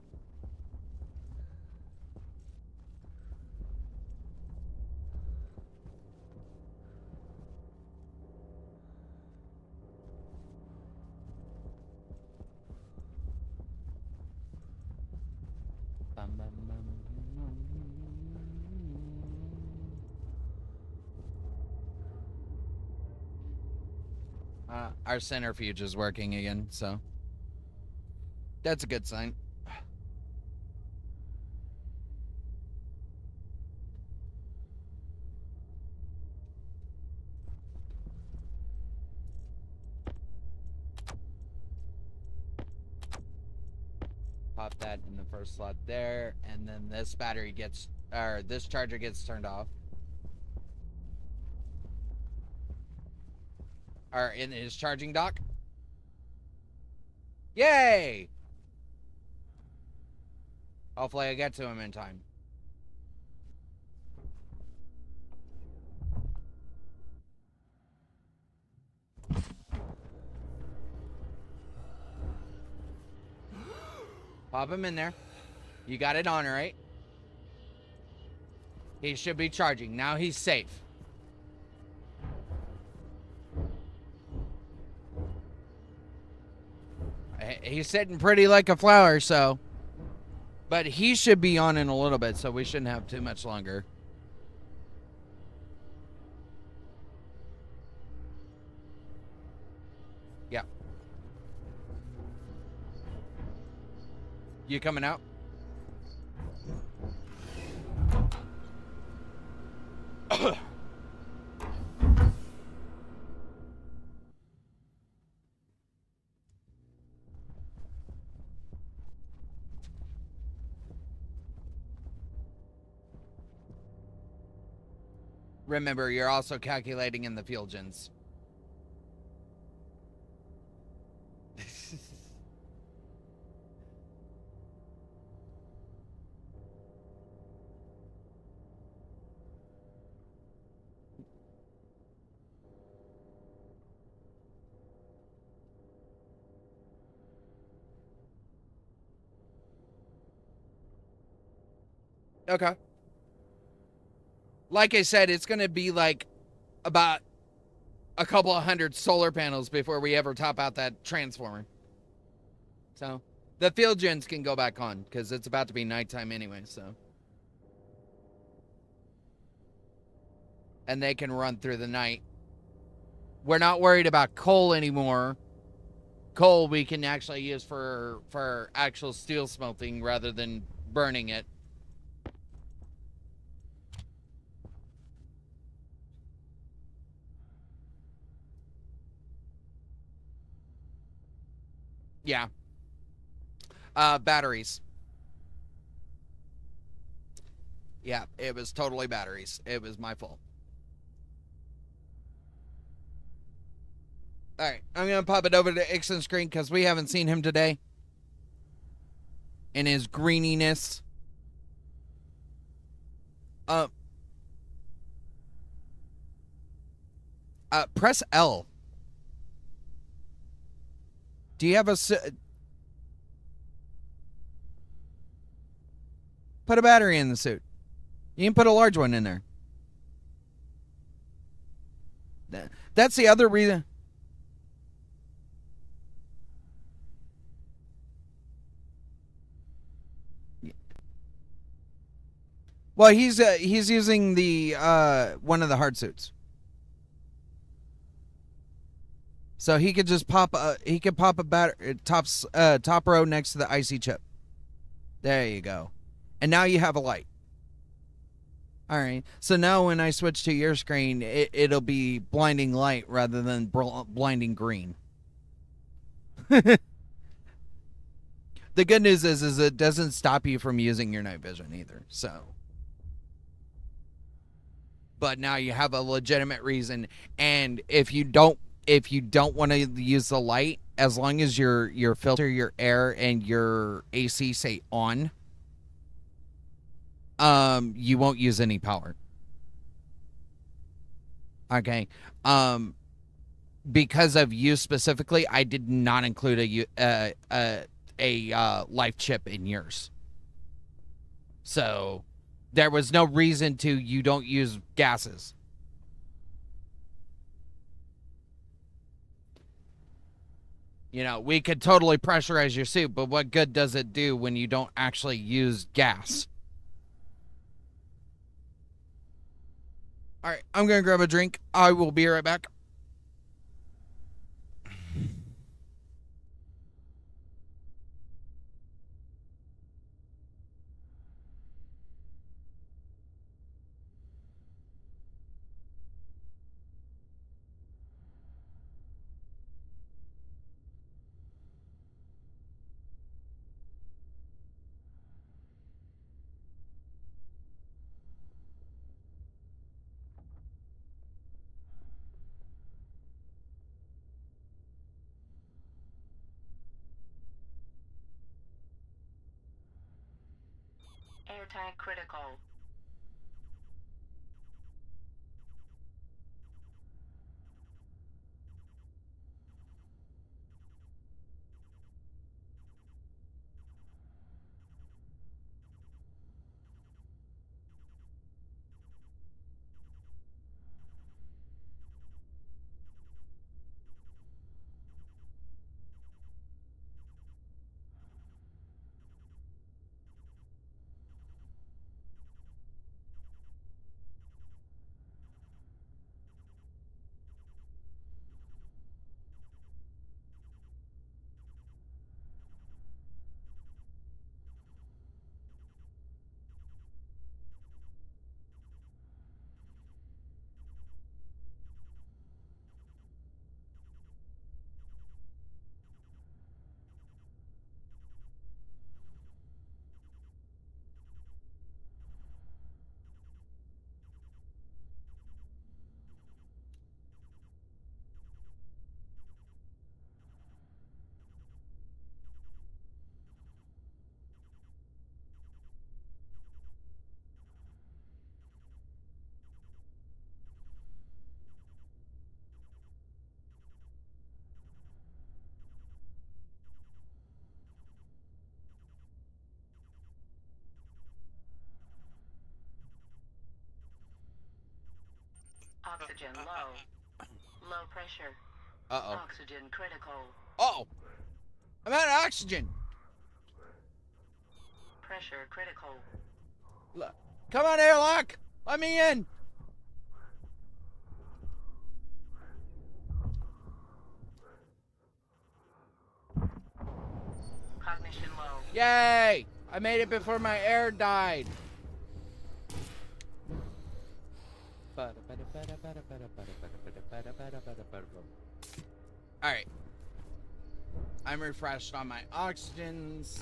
Our centrifuge is working again, so that's a good sign. Pop that in the first slot there, and then this battery gets, or this charger gets turned off. Or in his charging dock. Yay! Hopefully I get to him in time. Pop him in there. You got it on, right? He should be charging. Now he's safe. He's sitting pretty like a flower, so. But he should be on in a little bit, so we shouldn't have too much longer. Yeah. You coming out? Remember, you're also calculating in the fuel gens. Okay. Like I said, it's going to be like about a couple of hundred solar panels before we ever top out that transformer. So the field gens can go back on because it's about to be nighttime anyway. So, and they can run through the night. We're not worried about coal anymore. Coal we can actually use for actual steel smelting rather than burning it. Yeah. Batteries. Yeah, it was totally batteries. It was my fault. All right, I'm going to pop it over to Ixon's screen because we haven't seen him today. In his greeniness. Press L. Do you have a... Put a battery in the suit. You can put a large one in there. That's the other reason. Well, he's using the one of the hard suits, so he could just pop a battery top row next to the IC chip. There you go, and now you have a light. All right, so now when I switch to your screen, it'll be blinding light rather than blinding green. The good news is it doesn't stop you from using your night vision either. So. But now you have a legitimate reason, and if you don't want to use the light, as long as your filter, your air, and your AC say on, you won't use any power. Okay. Because of you specifically, I did not include a life chip in yours. So there was no reason to you don't use gases. You know, we could totally pressurize your suit, but what good does it do when you don't actually use gas? All right, I'm going to grab a drink. I will be right back. Airtag critical. Oxygen low. Low pressure. Uh-oh. Oxygen critical. Oh! I'm out of oxygen! Pressure critical. Look. Come on, airlock! Let me in! Cognition low. Yay! I made it before my air died. Alright. I'm refreshed on my oxygens.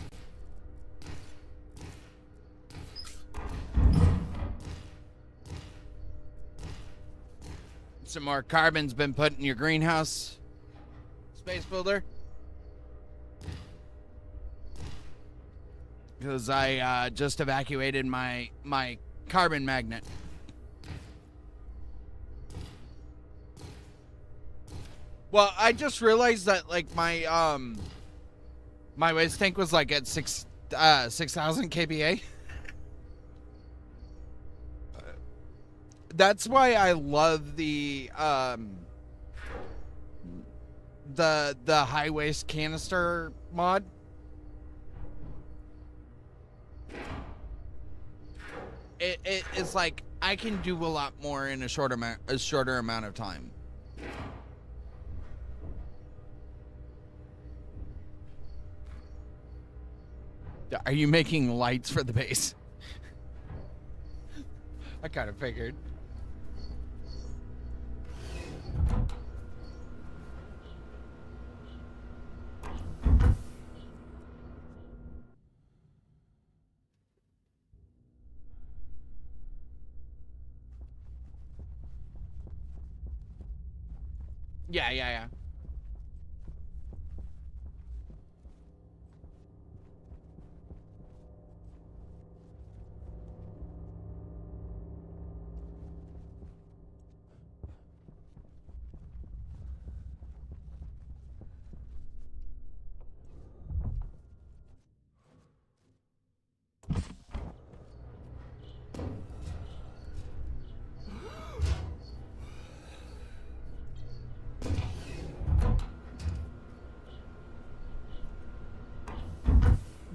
Some more carbon's been put in your greenhouse, Space Builder. Because I just evacuated my carbon magnet. Well, I just realized that like my waste tank was like at 6,000 kPa. That's why I love the high waste canister mod. It's like I can do a lot more in a shorter amount of time. Are you making lights for the base? I kind of figured.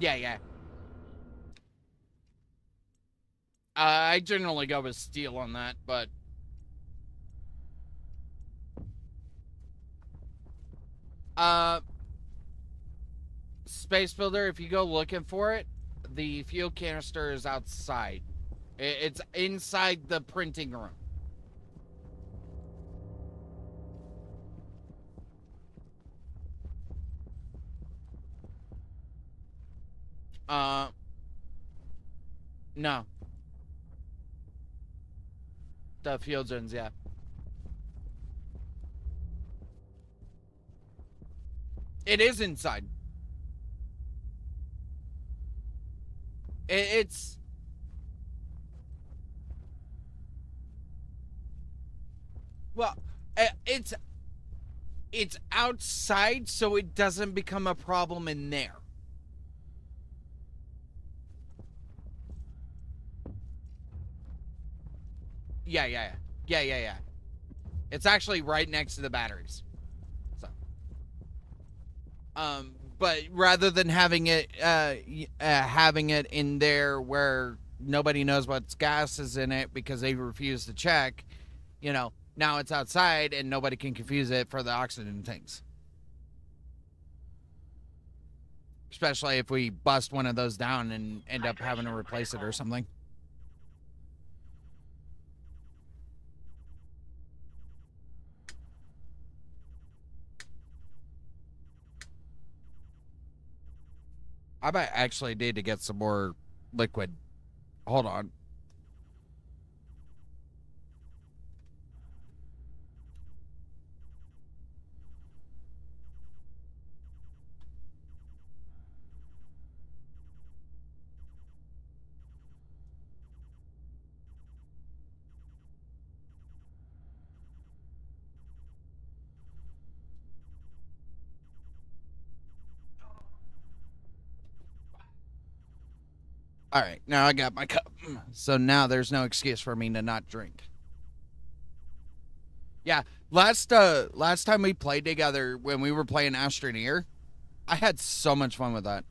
Yeah. Yeah. I generally go with steel on that, but Space Builder, if you go looking for it, the fuel canister is outside. It's inside the printing room. No. The fuel gens, yeah. It is inside. It's... Well, it's outside, so it doesn't become a problem in there. Yeah. It's actually right next to the batteries. So, but rather than having it in there where nobody knows what gas is in it because they refuse to check, you know, now it's outside and nobody can confuse it for the oxygen tanks. Especially if we bust one of those down and end up having to replace it or something. I might actually need to get some more liquid. Hold on. All right, now I got my cup. So now there's no excuse for me to not drink. Yeah, last time we played together when we were playing Astroneer, I had so much fun with that.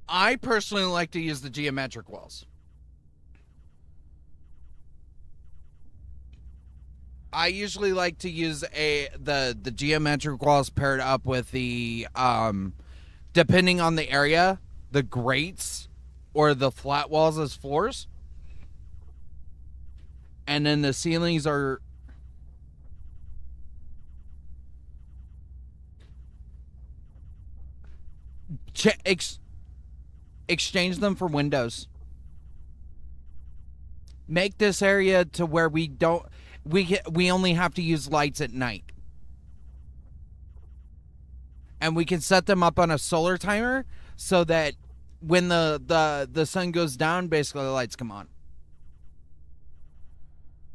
I personally like to use the geometric walls. I usually like to use the geometric walls paired up with the depending on the area, the grates or the flat walls as floors. And then the ceilings are exchange them for windows. Make this area to where we don't we only have to use lights at night. And we can set them up on a solar timer so that when the sun goes down, basically the lights come on.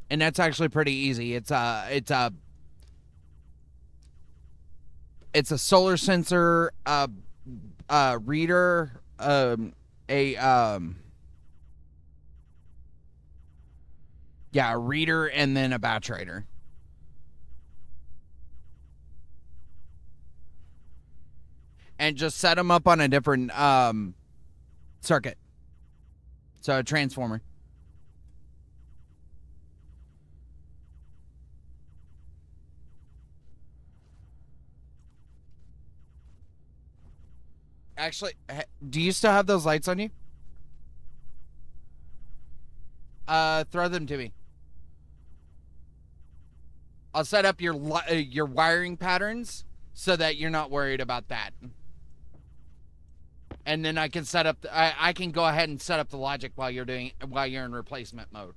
And that's actually pretty easy. It's a solar sensor, reader, a reader, and then a batch writer. And just set them up on a different circuit. So a transformer. Actually, do you still have those lights on you? Throw them to me. I'll set up your wiring patterns so that you're not worried about that. And then I can set up I can go ahead and set up the logic while you're in replacement mode.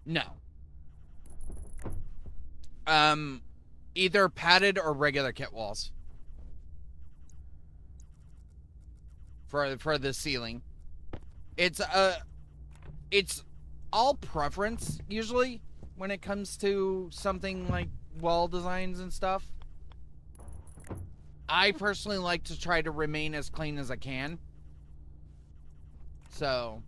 No. Either padded or regular kit walls. For the ceiling. It's all preference usually when it comes to something like wall designs and stuff. I personally like to try to remain as clean as I can. So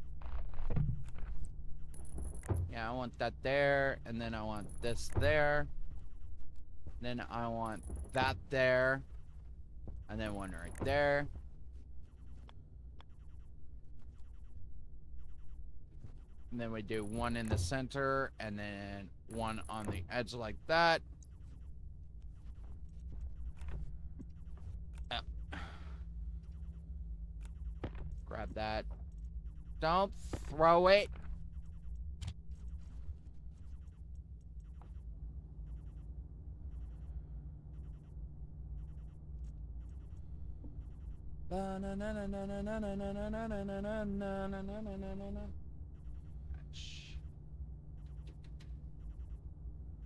yeah, I want that there, and then I want this there. Then I want that there. And then one right there. And then we do one in the center, and then one on the edge like that. Grab that. Don't throw it.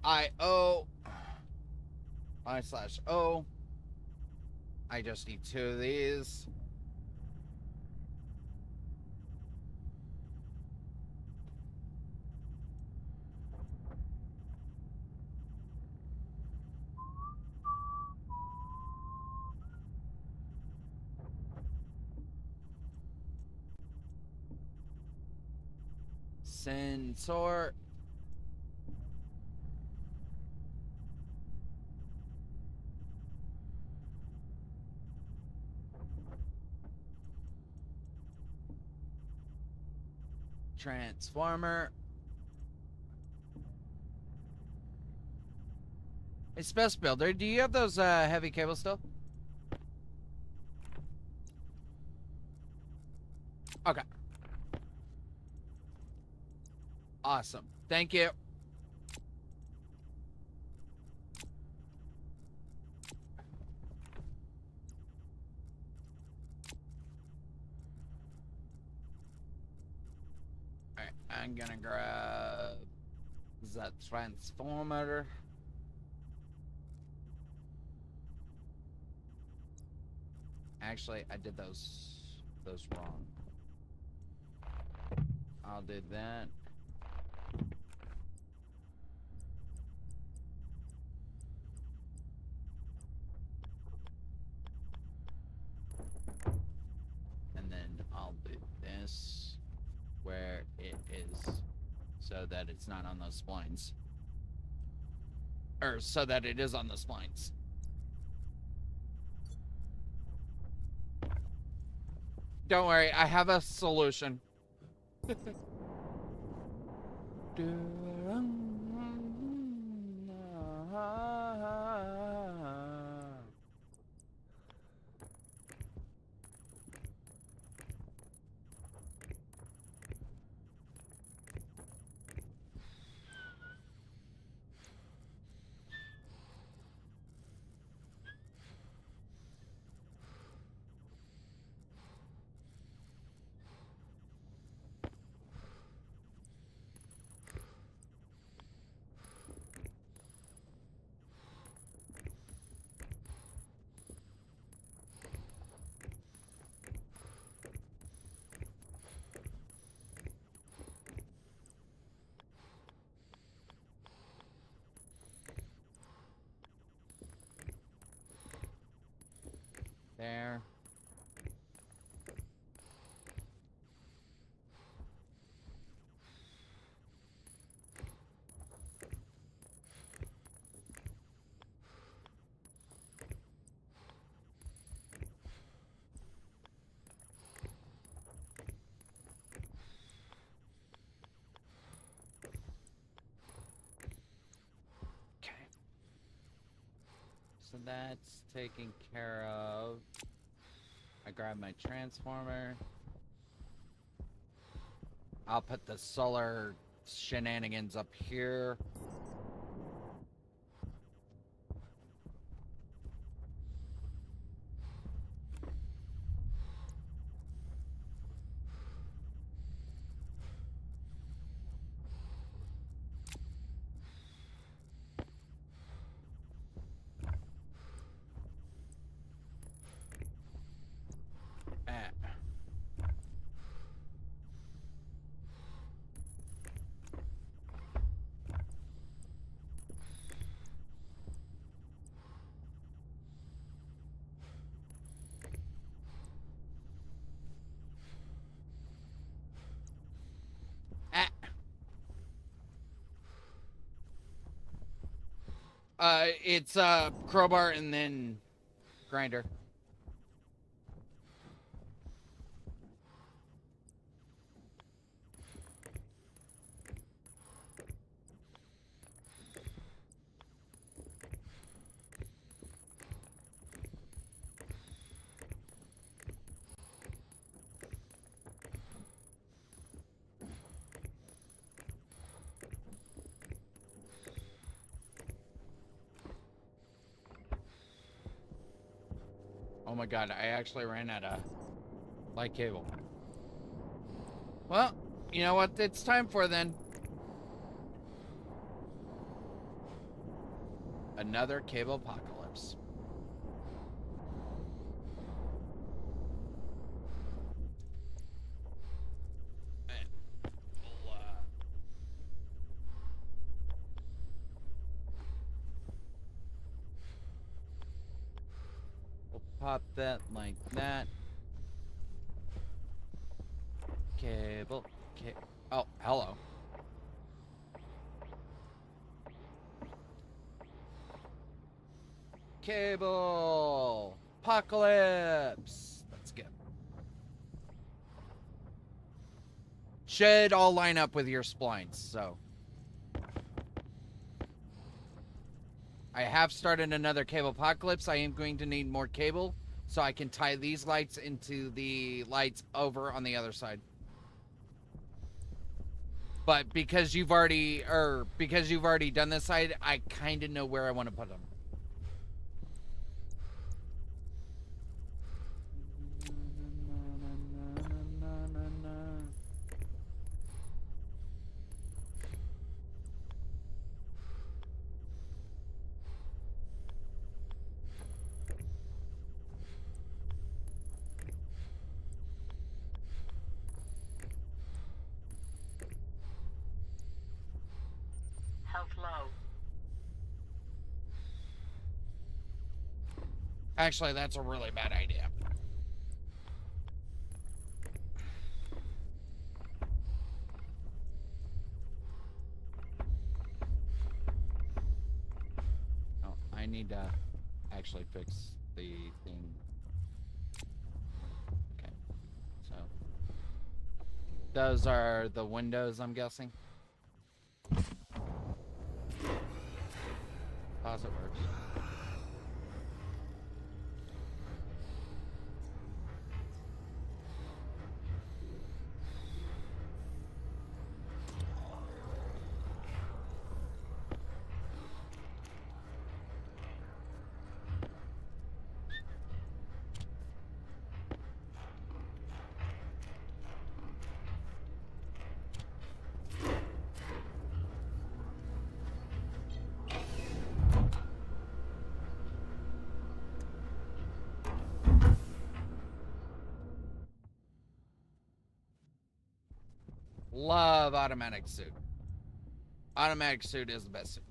I/O. I just need 2 of these. Sensor. Transformer. Hey, Space Builder, do you have those heavy cables still? Okay. Awesome. Thank you. Alright, I'm gonna grab that transformer. Actually, I did those wrong. I'll do that. And then I'll do this where it is so that it's not on those splines. Or so that it is on the splines. Don't worry, I have a solution. There. Okay. So that's taken care of. I grab my transformer. I'll put the solar shenanigans up here. It's crowbar and then grinder. Oh my god, I actually ran out of light cable. Well, you know what it's time for then? Another cable apocalypse. We'll pop that like that. Cable. Oh, hello. Cable. Apocalypse. Let's go. Should all line up with your splines, so. I have started another cable apocalypse. I am going to need more cable so I can tie these lights into the lights over on the other side. But because you've already done this side, I kind of know where I want to put them. South low. Actually, that's a really bad idea. Oh, I need to actually fix the thing. Okay, so those are the windows, I'm guessing. Pause it works. Love automatic suit. Automatic suit is the best suit.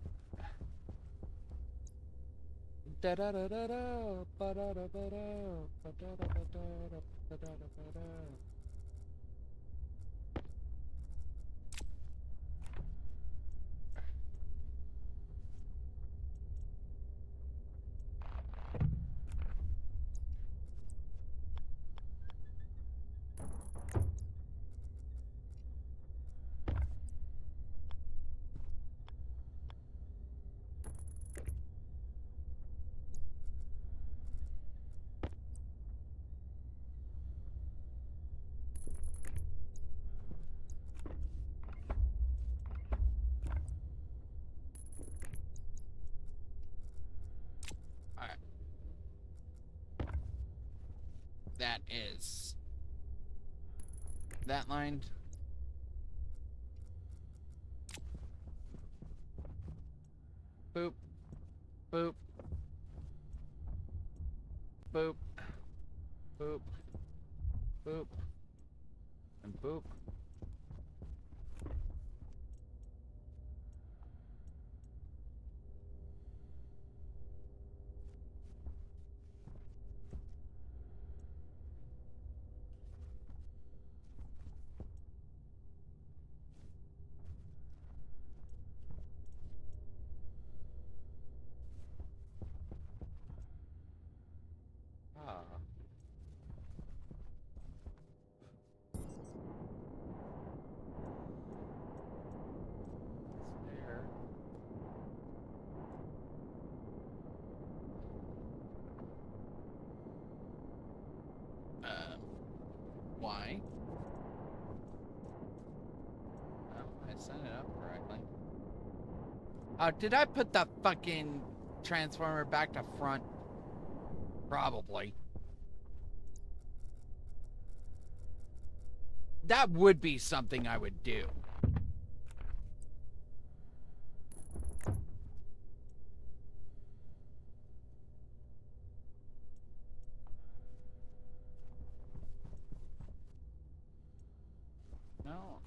Alright. That is that lined. Boop. Boop. Boop. Boop. Boop. And boop. Ah. There. Why? Oh, I set it up correctly. Oh, did I put the fucking transformer back to front? Probably. That would be something I would do. No.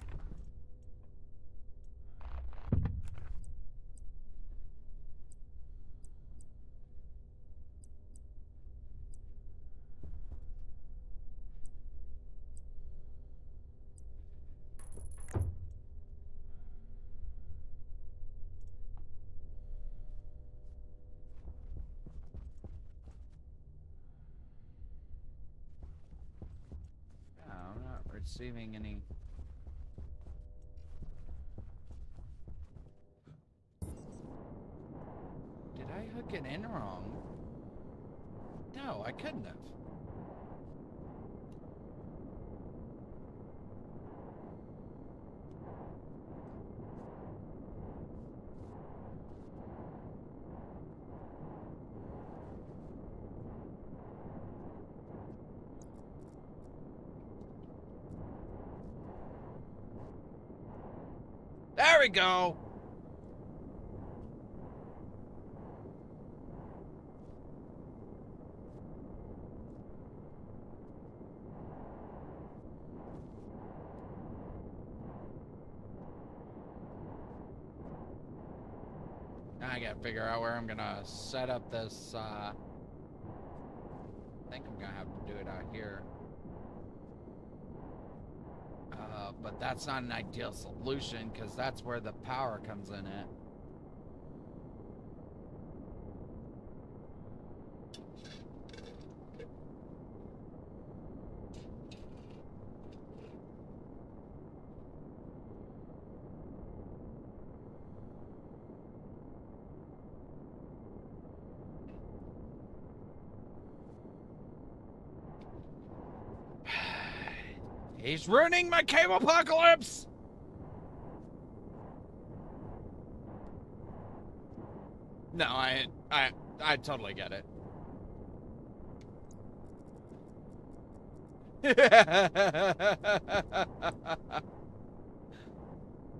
No, I'm not receiving any. Did I hook it in wrong? No, I couldn't have. There we go. I gotta figure out where I'm gonna set up this, I think I'm gonna have to do it out here. But that's not an ideal solution, because that's where the power comes in at. He's ruining my cable apocalypse! No, I totally get it.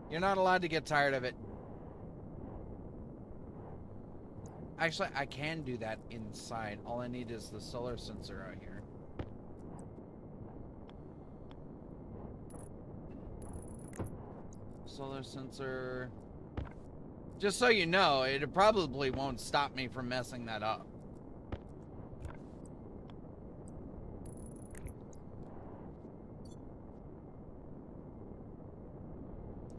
You're not allowed to get tired of it. Actually, I can do that inside. All I need is the solar sensor out here. Solar sensor. Just so you know, it probably won't stop me from messing that up.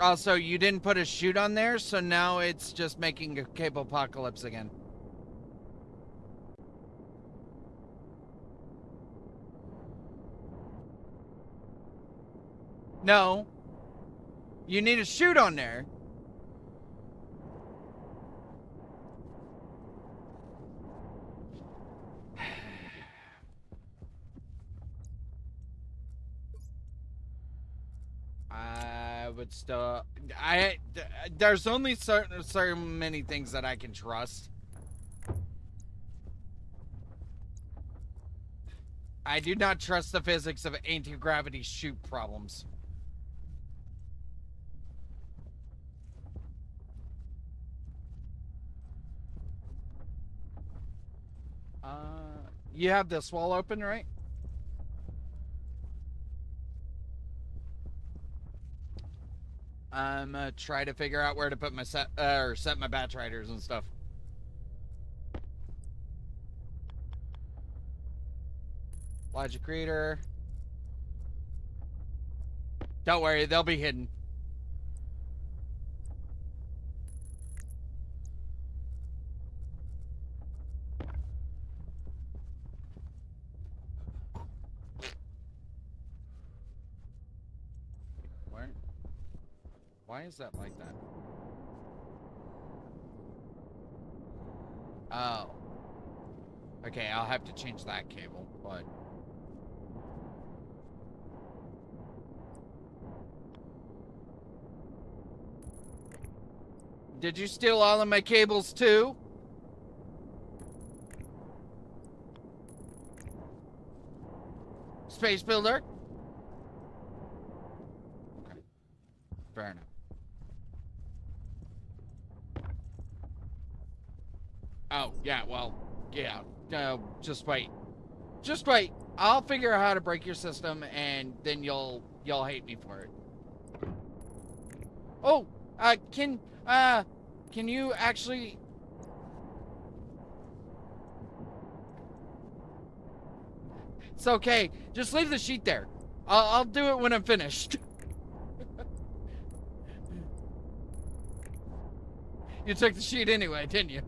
Also, you didn't put a chute on there, so now it's just making a cable apocalypse again. No. You need a chute on there. I would still... There's only so many things that I can trust. I do not trust the physics of anti-gravity chute problems. You have this wall open, right? I'm gonna try to figure out where to put my set my batch riders and stuff. Logic reader. Don't worry, they'll be hidden. Where? Why is that like that? Oh. Okay, I'll have to change that cable, but... Did you steal all of my cables too? Space builder? Okay. Fair enough. Oh, yeah, well, yeah. Just wait. Just wait. I'll figure out how to break your system, and then you'll hate me for it. Oh, can you actually... It's okay. Just leave the sheet there. I'll do it when I'm finished. You took the sheet anyway, didn't you?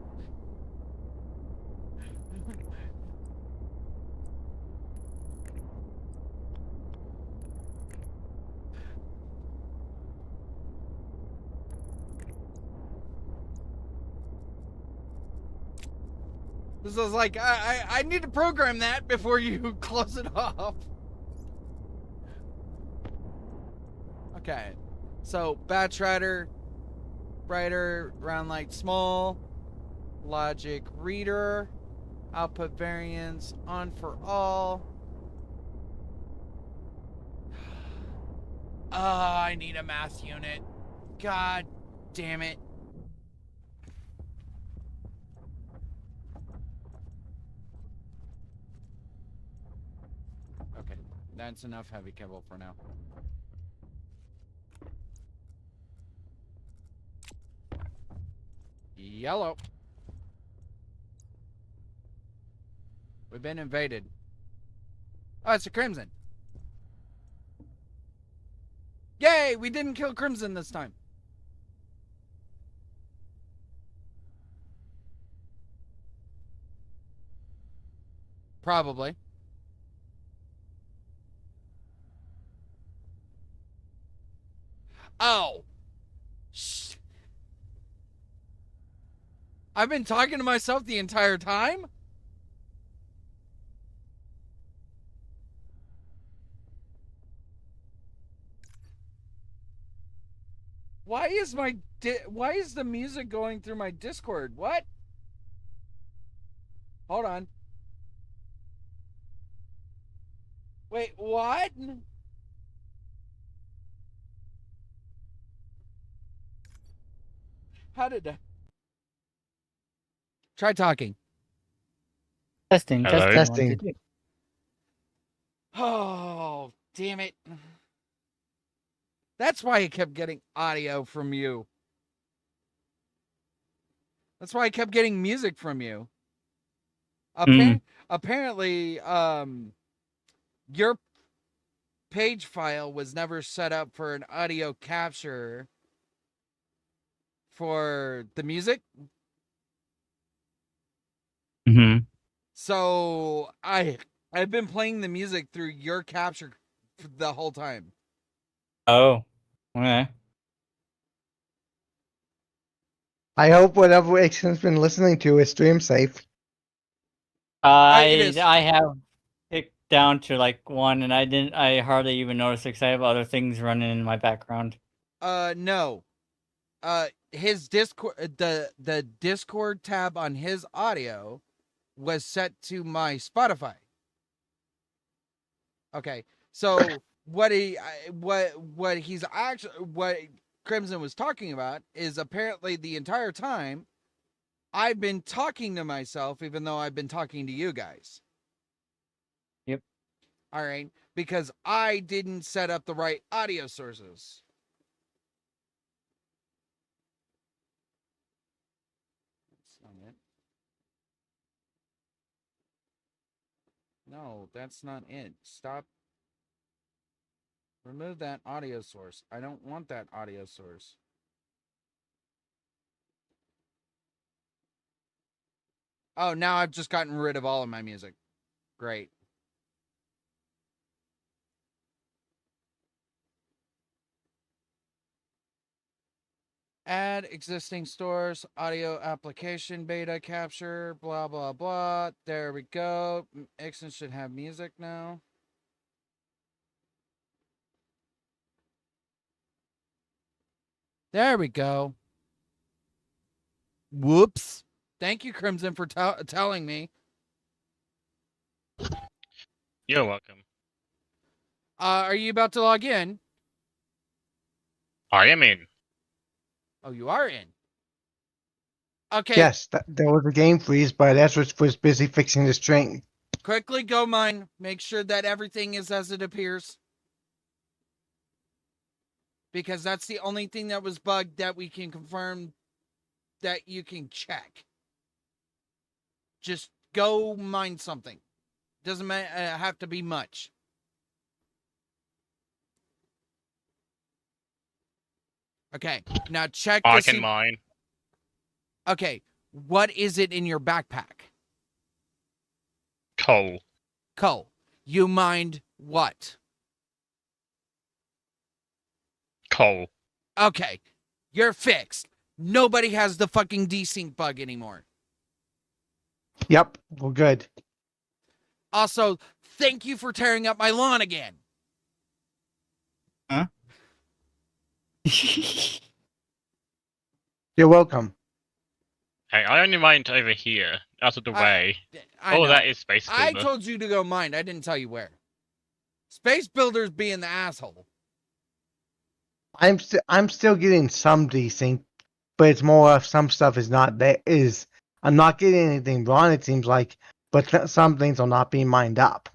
This is like, I need to program that before you close it off. Okay. So, batch writer, round light small, logic reader, output variance on for all. Oh, I need a math unit. God damn it. Okay, that's enough heavy cable for now. Yellow. We've been invaded. Oh, it's a Crimson. Yay, we didn't kill Crimson this time. Probably. Oh. Shh. I've been talking to myself the entire time? Why is why is the music going through my Discord? What? Hold on. Wait, what? How did I... Try talking. Testing, Hello? testing, one, two, Testing. three. Oh, damn it. That's why I kept getting audio from you. That's why I kept getting music from you. Apparently, your page file was never set up for an audio capture for the music. Mm-hmm. So I've been playing the music through your capture the whole time. Oh, okay. I hope whatever Ixon's been listening to is stream safe. It is. I have it down to like 1, and I hardly even notice it because I have other things running in my background. No. His Discord, the Discord tab on his audio was set to my Spotify. Okay, so what Crimson was talking about is apparently the entire time I've been talking to myself, even though I've been talking to you guys. Yep. All right, because I didn't set up the right audio sources. That's not it. No, that's not it. Stop. Remove that audio source. I don't want that audio source. Oh, now I've just gotten rid of all of my music. Great. Add existing stores, audio application beta capture, blah, blah, blah. There we go. Ixon should have music now. There we go. Whoops. Thank you, Crimson, for telling me. You're welcome. Are you about to log in? I am in. Oh, you are in. Okay. Yes, there was a game freeze, but Ezra was busy fixing the string. Quickly go mine. Make sure that everything is as it appears. Because that's the only thing that was bugged that we can confirm that you can check. Just go mine something. Doesn't have to be much. Okay, now check to I see... can mine. Okay, what is it in your backpack? Coal. Coal. You mined what? Coal. Okay, you're fixed. Nobody has the fucking desync bug anymore. Yep, we're good. Also, thank you for tearing up my lawn again. Huh? You're welcome. Hey, I only mined over here, out of the way. I Oh, know. that is Space I Builder. told you to go mine. I didn't tell you where. Space Builder's being the asshole. I'm still getting some desync, but it's more of some stuff is not there. I'm not getting anything wrong, it seems like, but some things are not being mined up.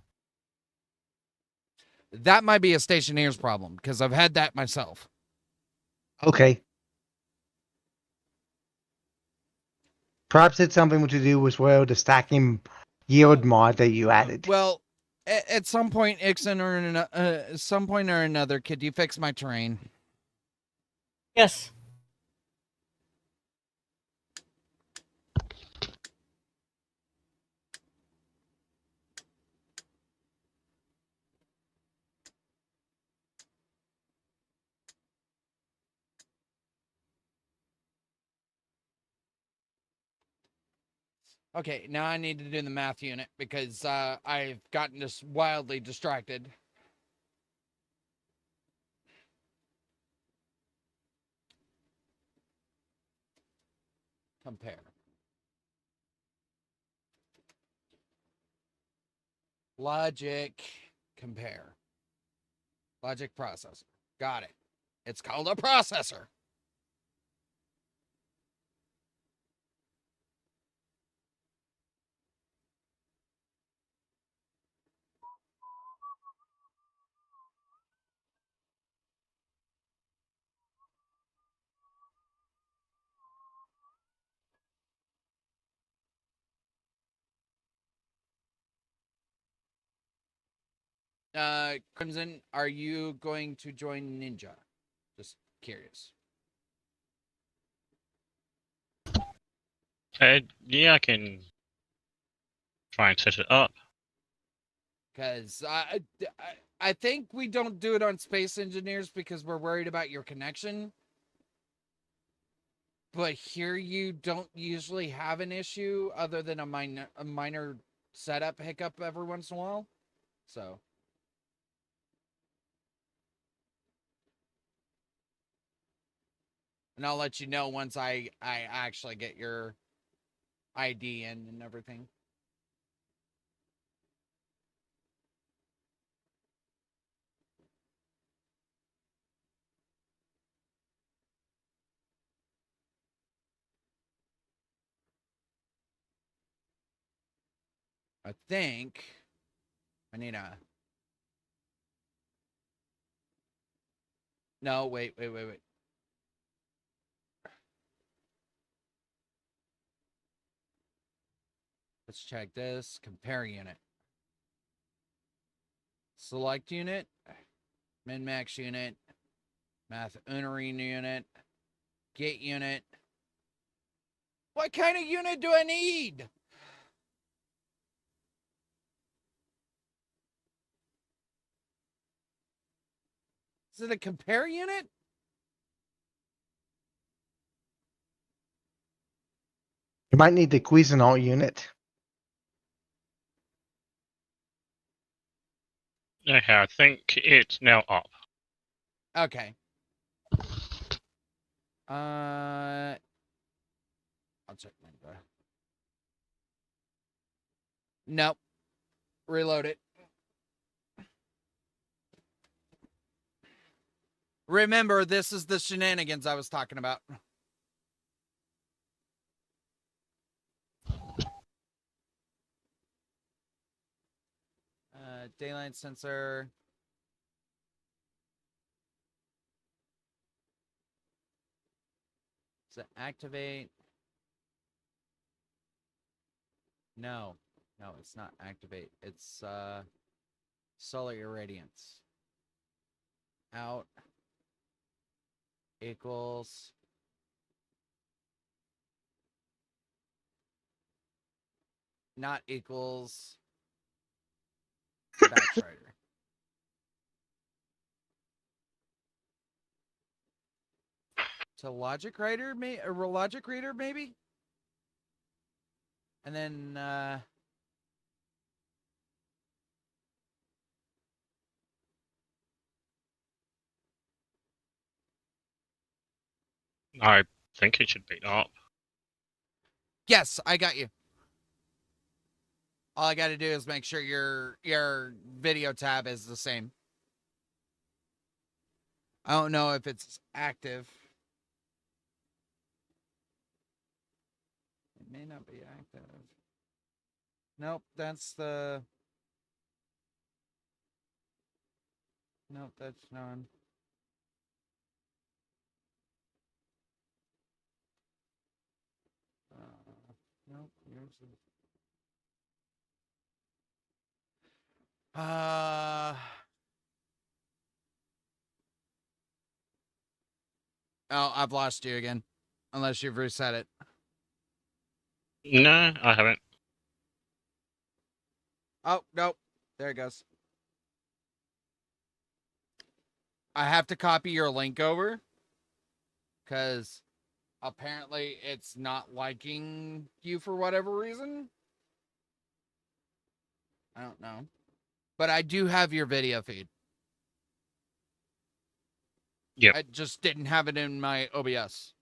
That might be a Stationeers problem, because I've had that myself. Okay. Perhaps it's something to do with the stacking yield mod that you added. Well, at some point, Ixon, or some point or another, could you fix my terrain? Yes. Okay, now I need to do the math unit because I've gotten just wildly distracted. Compare. Logic compare. Logic processor. Got it. It's called a processor. Crimson, are you going to join Ninja? Just curious. Yeah, I can try and set it up. Because I think we don't do it on Space Engineers because we're worried about your connection. But here you don't usually have an issue other than a minor setup hiccup every once in a while. So. And I'll let you know once I actually get your ID in and everything. I think I need a... No, wait. Let's check this. Compare unit. Select unit. Min-max unit. Math unering unit. Get unit. What kind of unit do I need? Is it a compare unit? You might need the Cuisinart unit. Okay, I think it's now up. Okay. I'll check my... Nope. Reload it. Remember, this is the shenanigans I was talking about. Daylight sensor. Does it activate? No, it's not activate. It's solar irradiance. Out equals not equals batch writer. To logic writer, logic reader maybe, and then I think it should be up. yes, I got you. All I got to do is make sure your video tab is the same. I don't know if it's active. It may not be active. Nope, that's the... Nope, that's none. Oh, I've lost you again. Unless you've reset it. No, I haven't. Oh, nope. There it goes. I have to copy your link over. Because apparently it's not liking you for whatever reason. I don't know. But I do have your video feed. Yep. I just didn't have it in my OBS.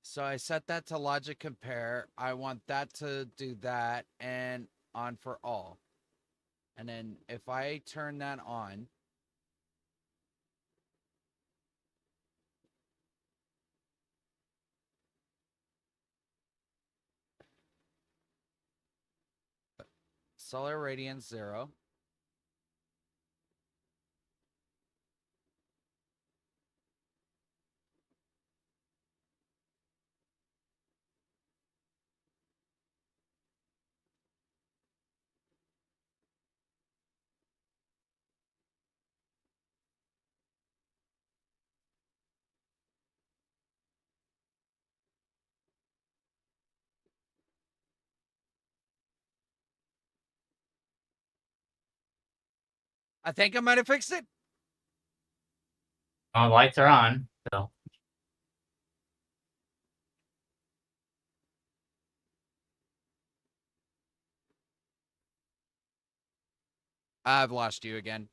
So I set that to logic compare. I want that to do that and on for all. And then if I turn that on, solar radiance 0. I think I might have fixed it. Oh, lights are on. So I've lost you again.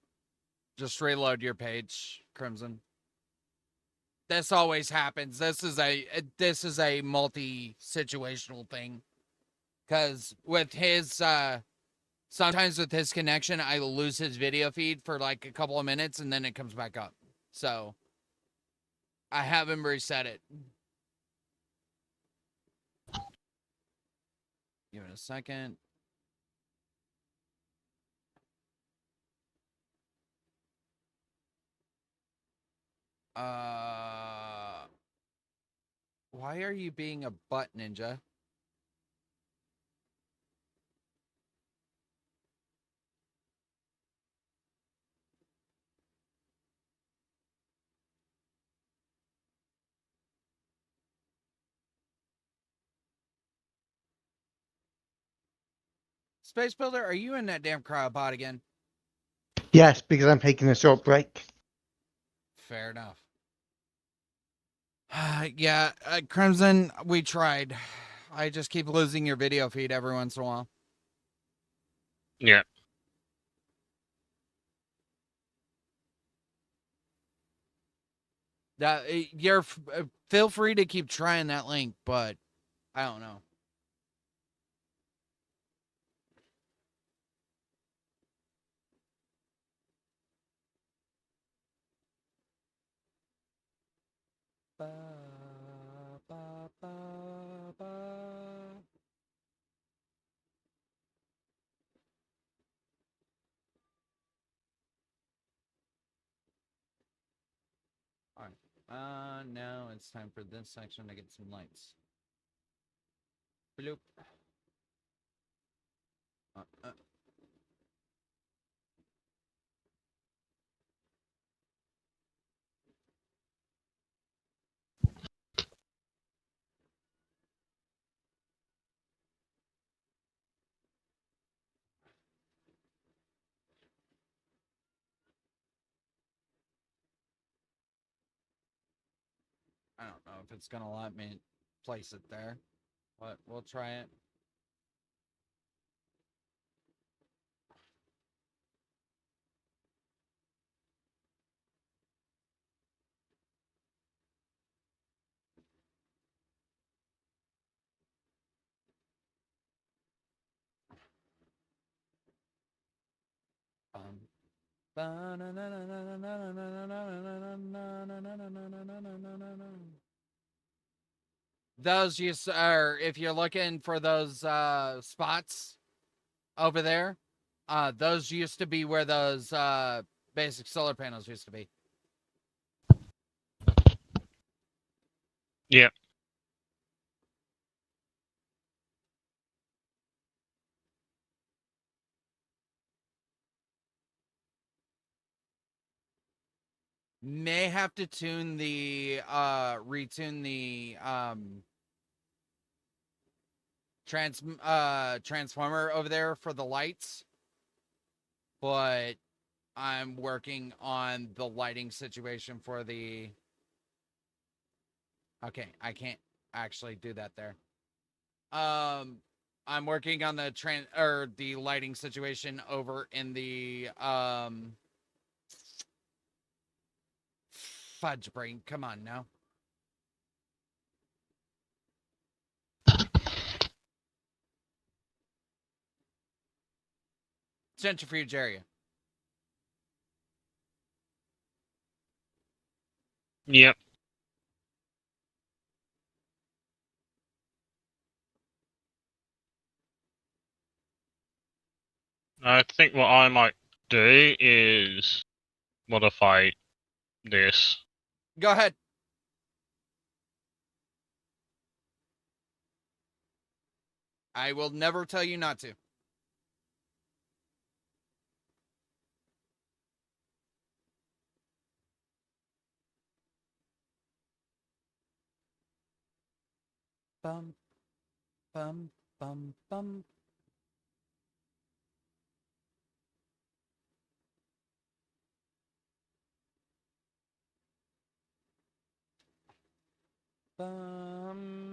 Just reload your page, Crimson. This always happens. This is a multi-situational thing. Cause with his sometimes with his connection, I lose his video feed for like a couple of minutes and then it comes back up. So I have him reset it. Give it a second. Why are you being a butt ninja? Space Builder, are you in that damn cryopod again? Yes, because I'm taking a short break. Fair enough. Yeah, Crimson, we tried. I just keep losing your video feed every once in a while. Yeah. You're feel free to keep trying that link, but I don't know. Ba, ba, ba, ba. All right. Now it's time for this section to get some lights. Bloop. Uh. I don't know if it's gonna let me place it there, but we'll try it. those are if you're looking for those spots over there, those used to be where those basic solar panels used to be. Yep. May have to tune the retune the transformer over there for the lights, but I'm working on the lighting situation for the. Okay, I can't actually do that there. I'm working on the lighting situation over in the fudge brain. Come on now. Centrifuge area. Yep. I think what I might do is modify this. Go ahead. I will never tell you not to. Bum, bum, bum, bum. Bum.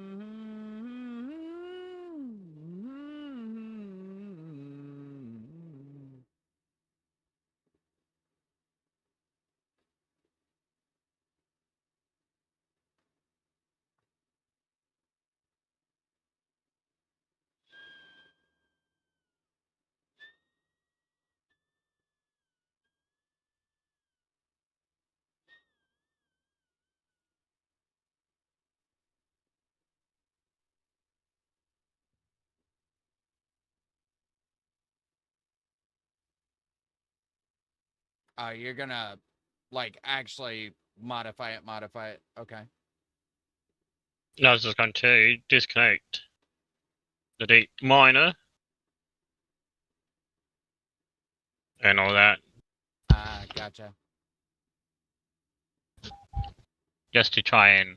You're gonna like actually modify it. Modify it. Okay. I was just going to disconnect the deep miner and all that, Gotcha. just to try and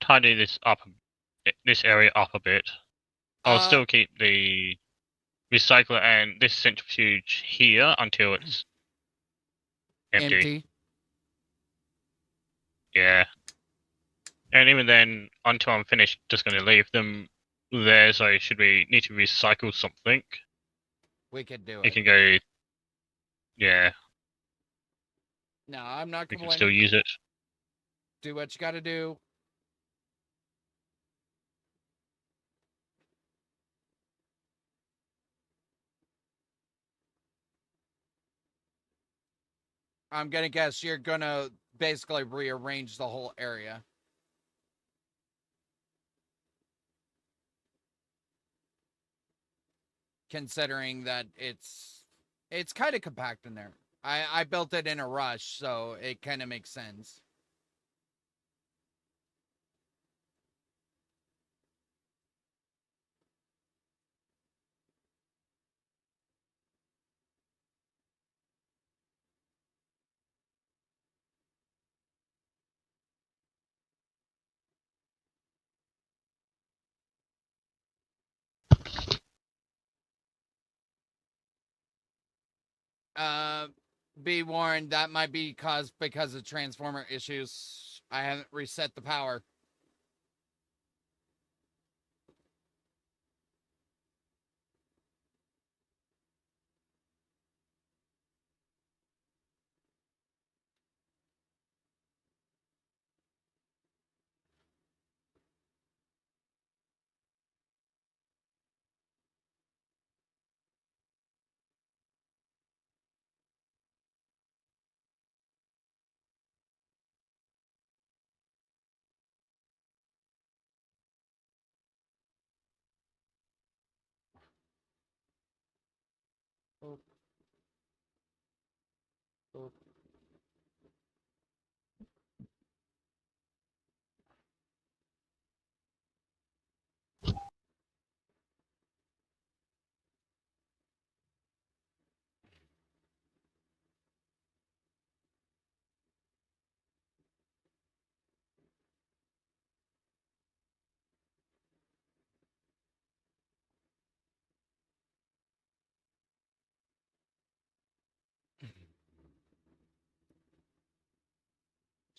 tidy this area up a bit. I'll still keep the recycler and this centrifuge here until it's empty. Yeah. And even then, until I'm finished, just going to leave them there. So should we need to recycle something, We could do it it. can go. Yeah, No, I'm not we can complaining. still use it. Do what you gotta do. I'm gonna guess you're gonna basically rearrange the whole area. Considering that it's kind of compact in there. I built it in a rush, so it kind of makes sense. Uh, be warned, that might be caused because of transformer issues. I haven't reset the power. Oh. Oh.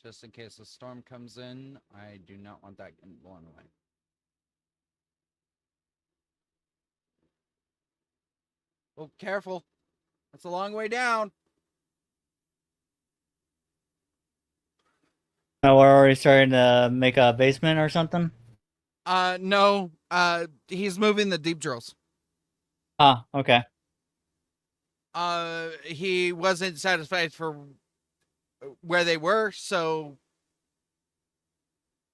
Just in case a storm comes in, I do not want that getting blown away. Oh, careful. That's a long way down. Oh, we're already starting to make a basement or something? No. He's moving the deep drills. Ah, okay. He wasn't satisfied for where they were, so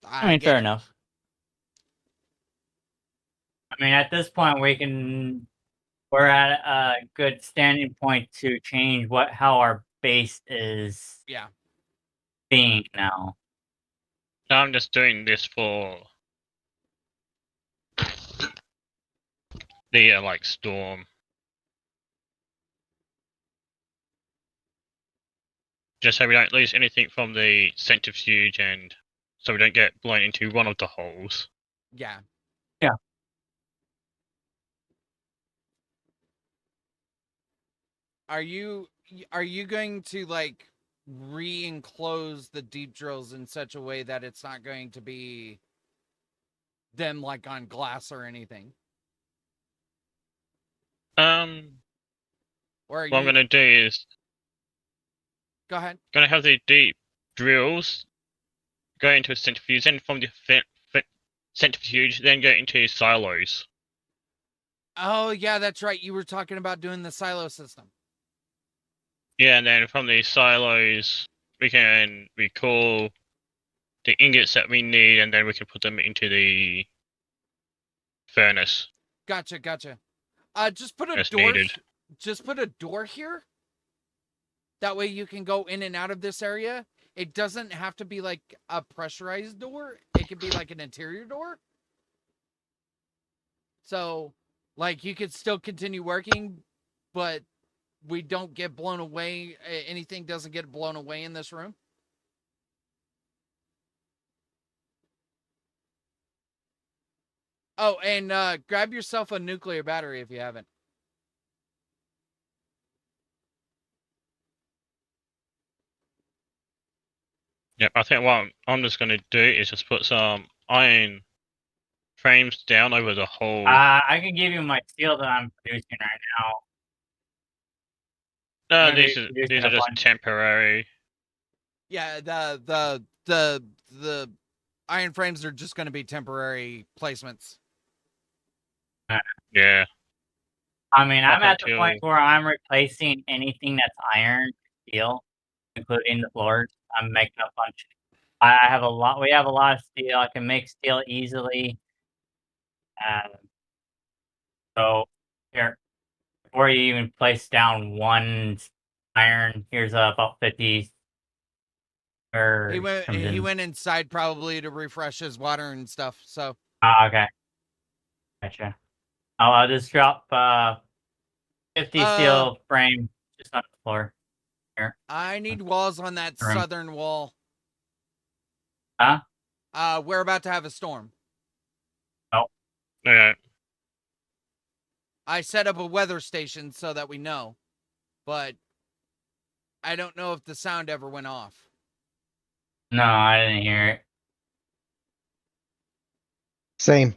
I mean, get fair it. enough. I mean, at this point, we're at a good standing point to change how our base is Yeah. being now. Now I'm just doing this for the like storm. Just so we don't lose anything from the centrifuge and so we don't get blown into one of the holes. Yeah. Yeah. Are you going to like re-enclose the deep drills in such a way that it's not going to be them like on glass or anything? Or are What I'm you gonna do is go ahead. gonna have the deep drills go into a centrifuge, then from the centrifuge, then go into silos. Oh yeah, that's right. You were talking about doing the silo system. Yeah, and then from the silos, we can recall the ingots that we need, and then we can put them into the furnace Gotcha. Just put a as door. needed. Just put a door here. That way you can go in and out of this area. It doesn't have to be like a pressurized door. It could be like an interior door. So, like, you could still continue working, but we don't get blown away. Anything doesn't get blown away in this room. Oh, and grab yourself a nuclear battery if you haven't. Yep, I think what I'm just gonna do is just put some iron frames down over the whole. I can give you my steel that I'm producing right now. No, I'm gonna be these producing are a just bunch. temporary. Yeah, the iron frames are just going to be temporary placements. Yeah. I mean, I'm Up at the until point where I'm replacing anything that's iron with steel, including the floors. I'm making a bunch. I have a lot. We have a lot of steel. I can make steel easily. So here, before you even place down one iron, here's about 50. Or comes He in. went inside probably to refresh his water and stuff. So Okay, gotcha. I'll just drop 50 steel frame just on the floor here. I need walls on that Room. southern wall. Huh? We're about to have a storm. Oh, yeah. I set up a weather station so that we know, but I don't know if the sound ever went off. no, I didn't hear it. Same.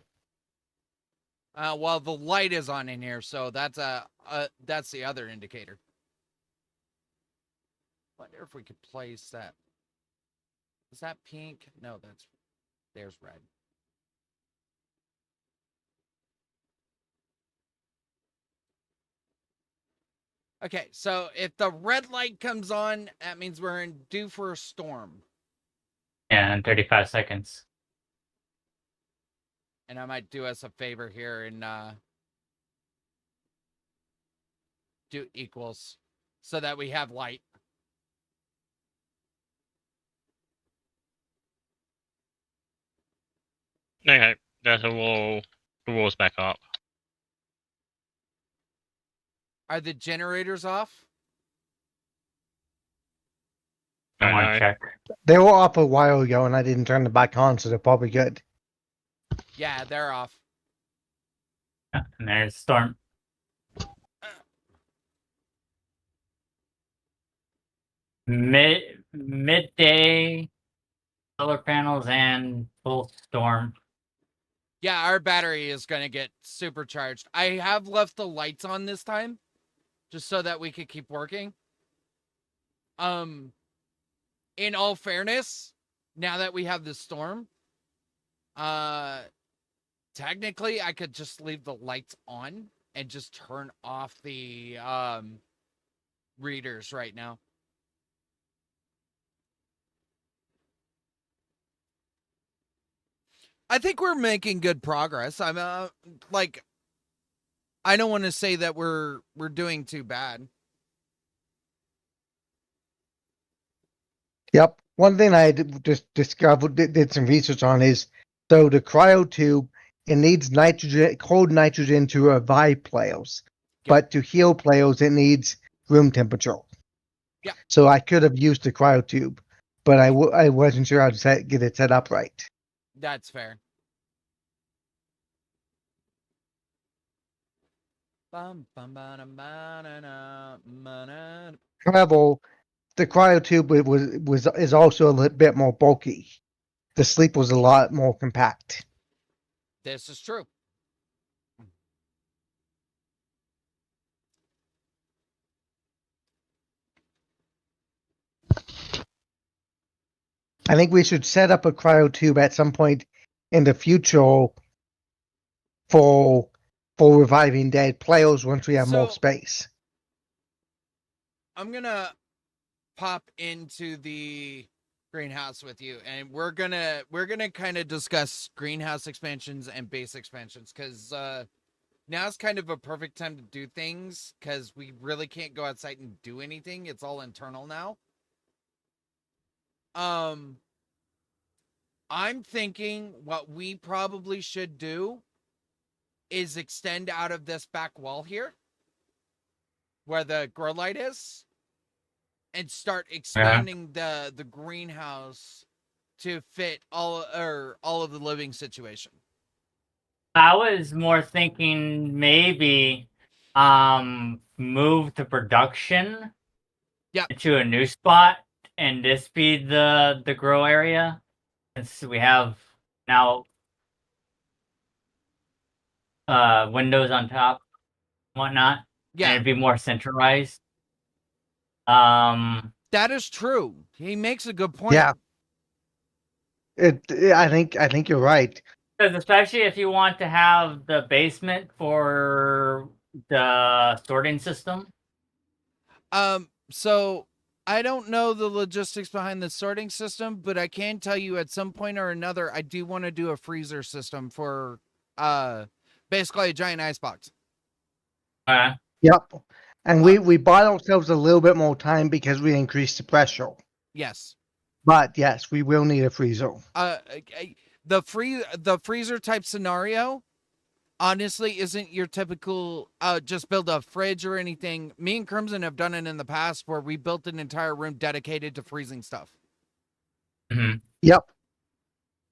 Well, the light is on in here, so that's that's the other indicator. Wonder if we could place that. Is that pink? No, there's red. Okay, so if the red light comes on, that means we're due for a storm. Yeah, in 35 seconds. And I might do us a favor here and do equals so that we have light. Okay, there's a wall. The wall's back up. Are the generators off? I want know. to check. They were off a while ago, and I didn't turn them back on, so they're probably good. Yeah, they're off. And there's Storm. Midday solar panels and full Storm. Yeah, our battery is going to get supercharged. I have left the lights on this time just so that we could keep working. In all fairness, now that we have the storm, technically I could just leave the lights on and just turn off the readers right now. I think we're making good progress. I'm like, I don't want to say that we're doing too bad. Yep. One thing I just discovered, did some research on is, so the cryo tube, it needs nitrogen, cold nitrogen to revive players, but to heal players, it needs room temperature. Yeah. So I could have used the cryo tube, but I wasn't sure how to get it set up right. That's fair. However, the cryo tube is also a little bit more bulky. The sleep was a lot more compact. This is true. I think we should set up a cryo tube at some point in the future for reviving dead players once we have more So- space. I'm gonna pop into the greenhouse with you, and we're gonna kind of discuss greenhouse expansions and base expansions, because now's kind of a perfect time to do things, because we really can't go outside and do anything. It's all internal now. I'm thinking what we probably should do is extend out of this back wall here, where the grow light is, and start expanding the greenhouse to fit all of the living situation. I was more thinking maybe move the production to a new spot and this be the grow area. Since we have now windows on top and whatnot. Yeah. And it'd be more centralized. That is true. He makes a good point. Yeah. I think you're right. Because especially if you want to have the basement for the sorting system. So I don't know the logistics behind the sorting system, but I can tell you at some point or another, I do want to do a freezer system for basically a giant icebox. Yep. And we bought ourselves a little bit more time because we increased the pressure. Yes. But yes, we will need a freezer. The freezer type scenario honestly isn't your typical just build a fridge or anything. Me and Crimson have done it in the past where we built an entire room dedicated to freezing stuff. Mm-hmm. Yep.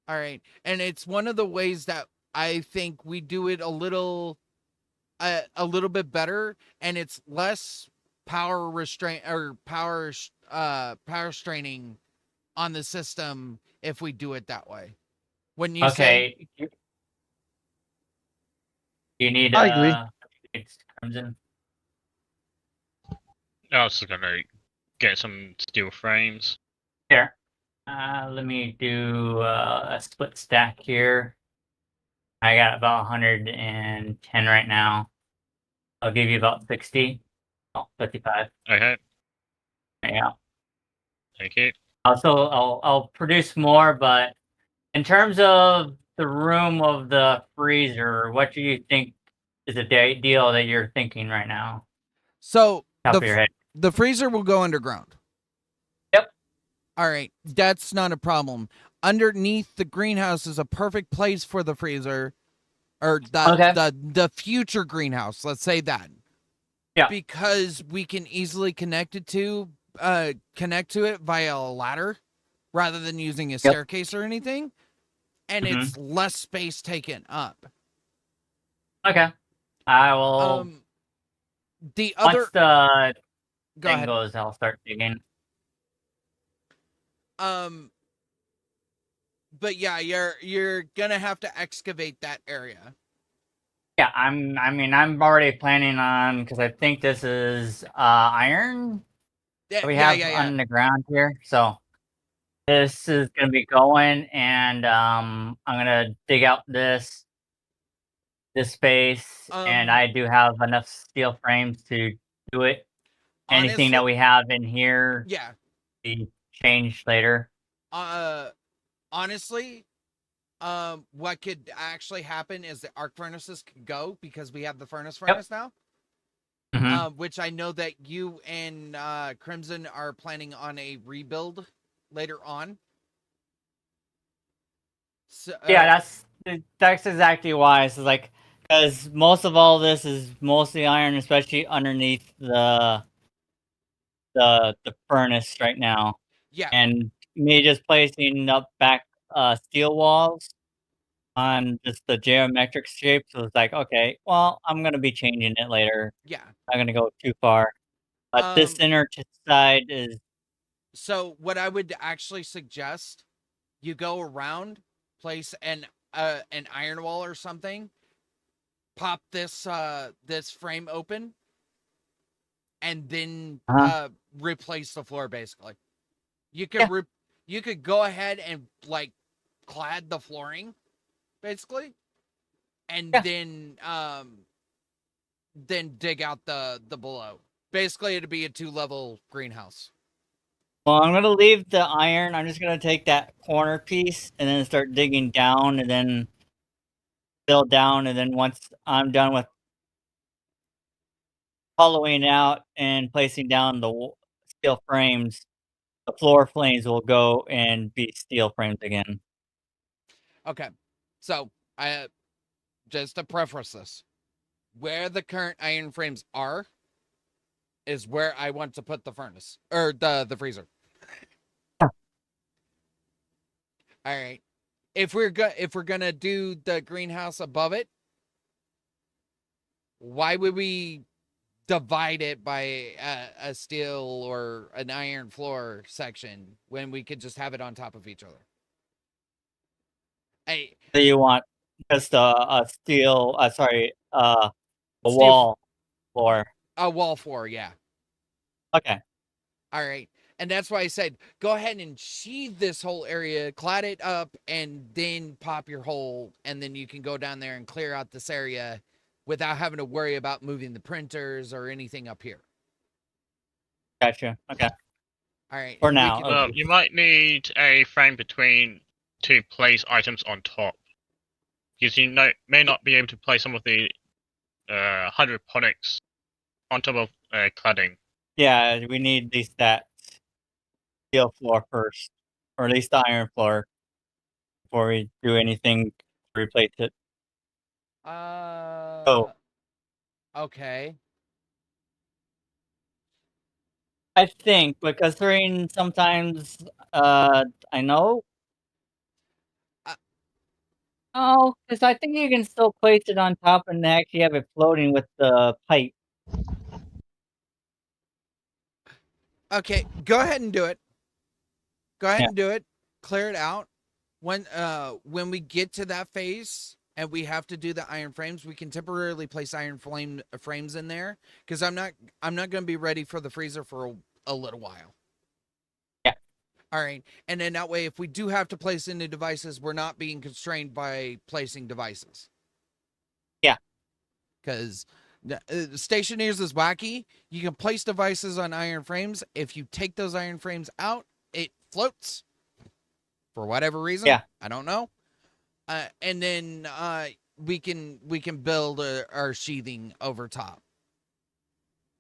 All right. And it's one of the ways that I think we do it a little bit better, and it's less power restraint or power straining on the system if we do it that way. Wouldn't you say? You need I agree. It's Crimson. I was gonna get some steel frames. Here. Let me do a split stack here. I got about 110 right now. I'll give you about 60. Oh, 55. Okay, Yeah. thank you. Also, I'll produce more, but in terms of the room of the freezer, what do you think is a deal that you're thinking right now? So Top of your head. the freezer will go underground. Yep. All right, that's not a problem. Underneath the greenhouse is a perfect place for the freezer, or Okay. the future greenhouse. Let's say that. Yeah. Because we can easily connect to it via a ladder rather than using a staircase or anything, and it's less space taken up. Okay. I will. The other Once the go thing ahead. goes, I'll start digging. But yeah, you're gonna have to excavate that area. Yeah, I'm already planning on, because I think this is iron Yeah, that we yeah, have yeah. on the ground here. So this is gonna be going, and I'm gonna dig out this space, and I do have enough steel frames to do it. Anything that Honestly, we have in here yeah. be changed later. Honestly, what could actually happen is the arc furnaces could go because we have the furnace now. Which I know that you and Crimson are planning on a rebuild later on. So, Yeah, that's exactly why. It's like, because most of all this is mostly iron, especially underneath the furnace right now. yeah, And me just placing up back steel walls on just the geometric shape. So it's like, okay, well, I'm gonna be changing it later. yeah. Not gonna go too far. But this inner side is So what I would actually suggest, you go around, place an iron wall or something, pop this frame open, and then replace the floor. Basically, you could you could go ahead and like clad the flooring, basically, and then dig out the below. Basically, it'd be a 2-level greenhouse. well, I'm gonna leave the iron. I'm just gonna take that corner piece and then start digging down, and then build down, and then once I'm done with hollowing out and placing down the steel frames, the floor frames will go and be steel frames again. Okay, so I just to preface this, where the current iron frames are is where I want to put the furnace or the freezer. All right. If we're gonna do the greenhouse above it, why would we divide it by a steel or an iron floor section when we could just have it on top of each other? So you want just a steel, a Steel, wall floor. a wall floor, yeah. Okay. All right. And that's why I said go ahead and sheathe this whole area, clad it up, and then pop your hole, and then you can go down there and clear out this area without having to worry about moving the printers or anything up here. Gotcha. Okay. All right. For now. Well, you might need a frame between to place items on top, because you may not be able to place some of the hydroponics on top of cladding. Yeah, we need at least that steel floor first, or at least the iron floor, before we do anything to replace it. Okay. I think, but considering sometimes, I know. Oh, because I think you can still place it on top and actually have it floating with the pipe. Okay, go ahead and do it. Go ahead and do it. Clear it out. When we get to that phase and we have to do the iron frames, we can temporarily place iron frames in there because I'm not going to be ready for the freezer for a little while. Yeah. All right, and then that way, if we do have to place in the devices, we're not being constrained by placing devices. Yeah. Because Stationeers is wacky. You can place devices on iron frames. If you take those iron frames out, it floats for whatever reason. Yeah. I don't know. And then we can build our sheathing over top.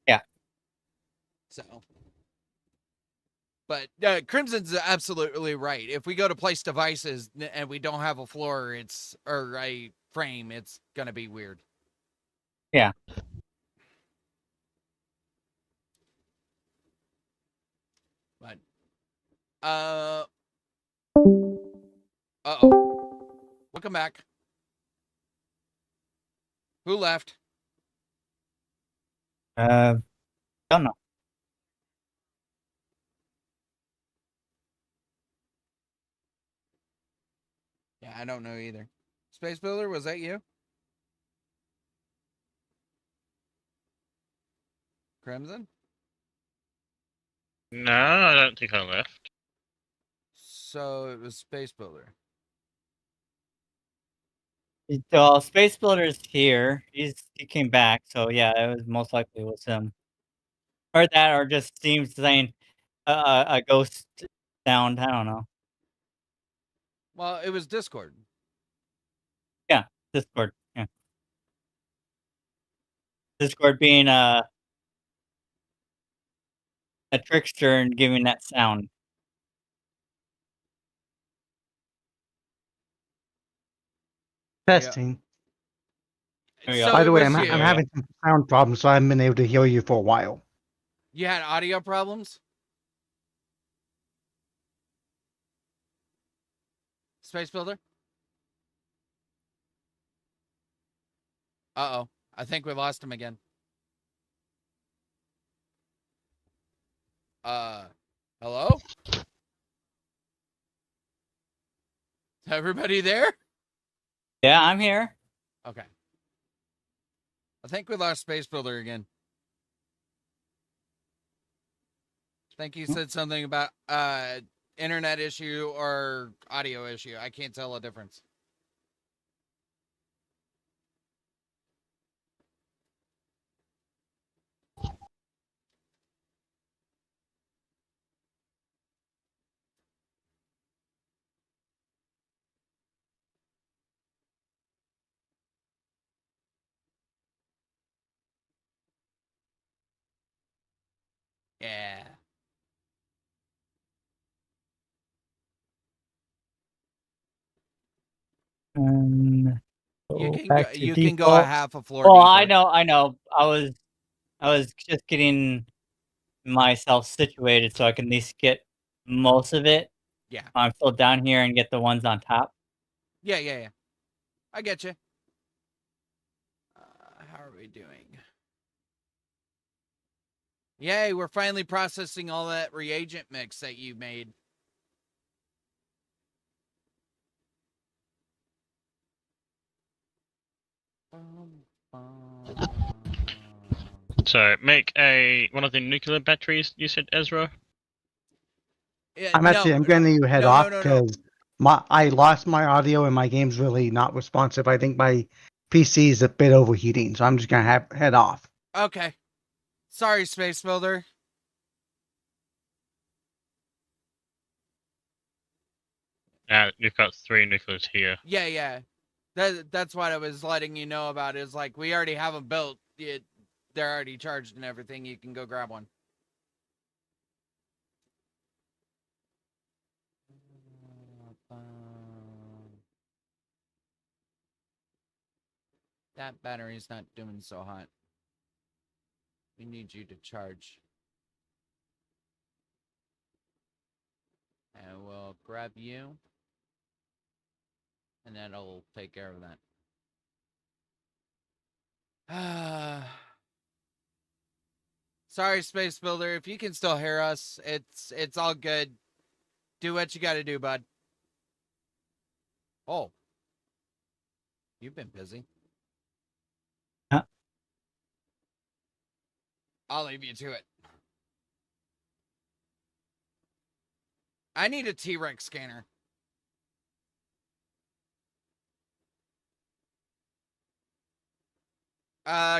Yeah. So, but Crimson's absolutely right. If we go to place devices and we don't have a floor, or a frame, it's gonna be weird. Yeah. But uh-oh. Welcome back. Who left? Don't know. Yeah, I don't know either. Space Builder, was that you? Crimson? No, I don't think I left. So it was Space Builder. Well, Space Builder's here. He came back, so yeah, it was most likely was him. Or that, or just seems saying a ghost sound. I don't know. Well, it was Discord. Yeah, Discord. Yeah, Discord being a trickster and giving that sound. Testing. There we So go. By it the way, was I'm you. having some sound problems, so I haven't been able to hear you for a while. You had audio problems? Space Builder? Uh-oh. I think we lost him again. Hello? Is everybody there? Yeah, I'm here. Okay. I think we lost Space Builder again. I think he said something about internet issue or audio issue. I can't tell a difference. Yeah. Um, You go can go back to you can go a default. half a floor Oh, deeper. I know. I was just getting myself situated so I can at least get most of it. Yeah. I'm still down here and get the ones on top. Yeah. I get you. How are we doing? Yay, we're finally processing all that reagent mix that you made. So make one of the nuclear batteries. You said, Ezra. I'm going to head off no. because I lost my audio and my game's really not responsive. I think my PC is a bit overheating, so I'm just going to head off. Okay. Sorry, Space Builder. You've got 3 nuclears here. Yeah. That's what I was letting you know about. Is like we already have them built. They're already charged and everything. You can go grab one. That battery's not doing so hot. We need you to charge. And we'll grab you. And that'll take care of that. Sorry, Space Builder. If you can still hear us, it's all good. Do what you gotta do, bud. Oh. You've been busy. Huh? I'll leave you to it. I need a T-Rex scanner.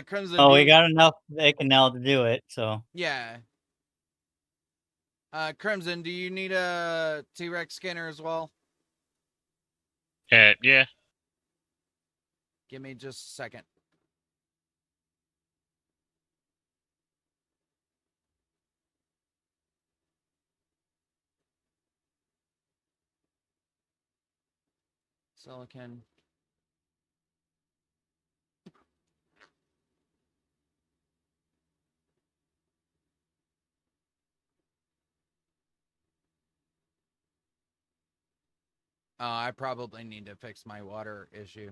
Crimson. Oh, we got enough bacon now to do it, so. Yeah. Crimson, do you need a T-Rex scanner as well? Yeah. Give me just a second. Silicon. I probably need to fix my water issue.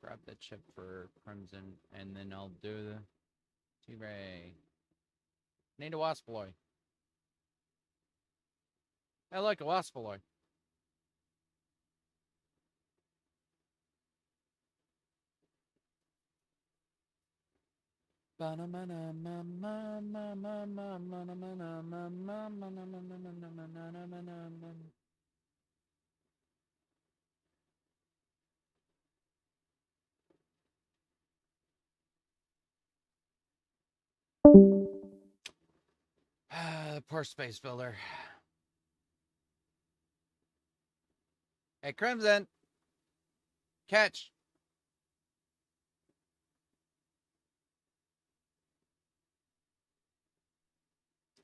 Grab the chip for Crimson, and then I'll do the T-Ray. Need a Waspaloy. I like a Waspaloy. Poor space builder. Hey, Crimson. Catch.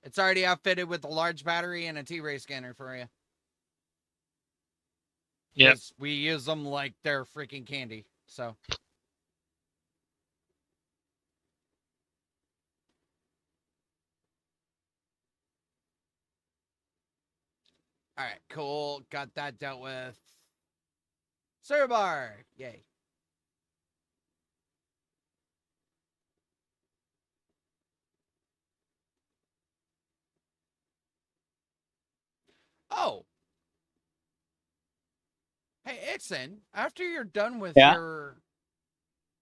It's already outfitted with a large battery and a T-Ray scanner for you. Yep. 'Cause we use them like they're freaking candy. So. All right, cool. Got that dealt with. Server bar. Yay. Oh. Hey, Ixon, after you're done with Yeah. your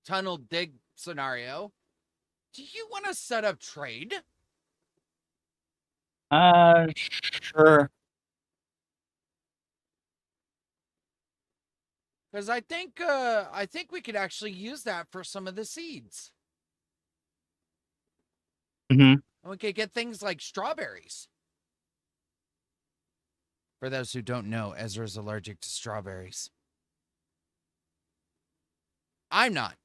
tunnel dig scenario, do you want to set up trade? Sure. Because I think we could actually use that for some of the seeds. Mm-hmm. And we could get things like strawberries. For those who don't know, Ezra's allergic to strawberries. I'm not.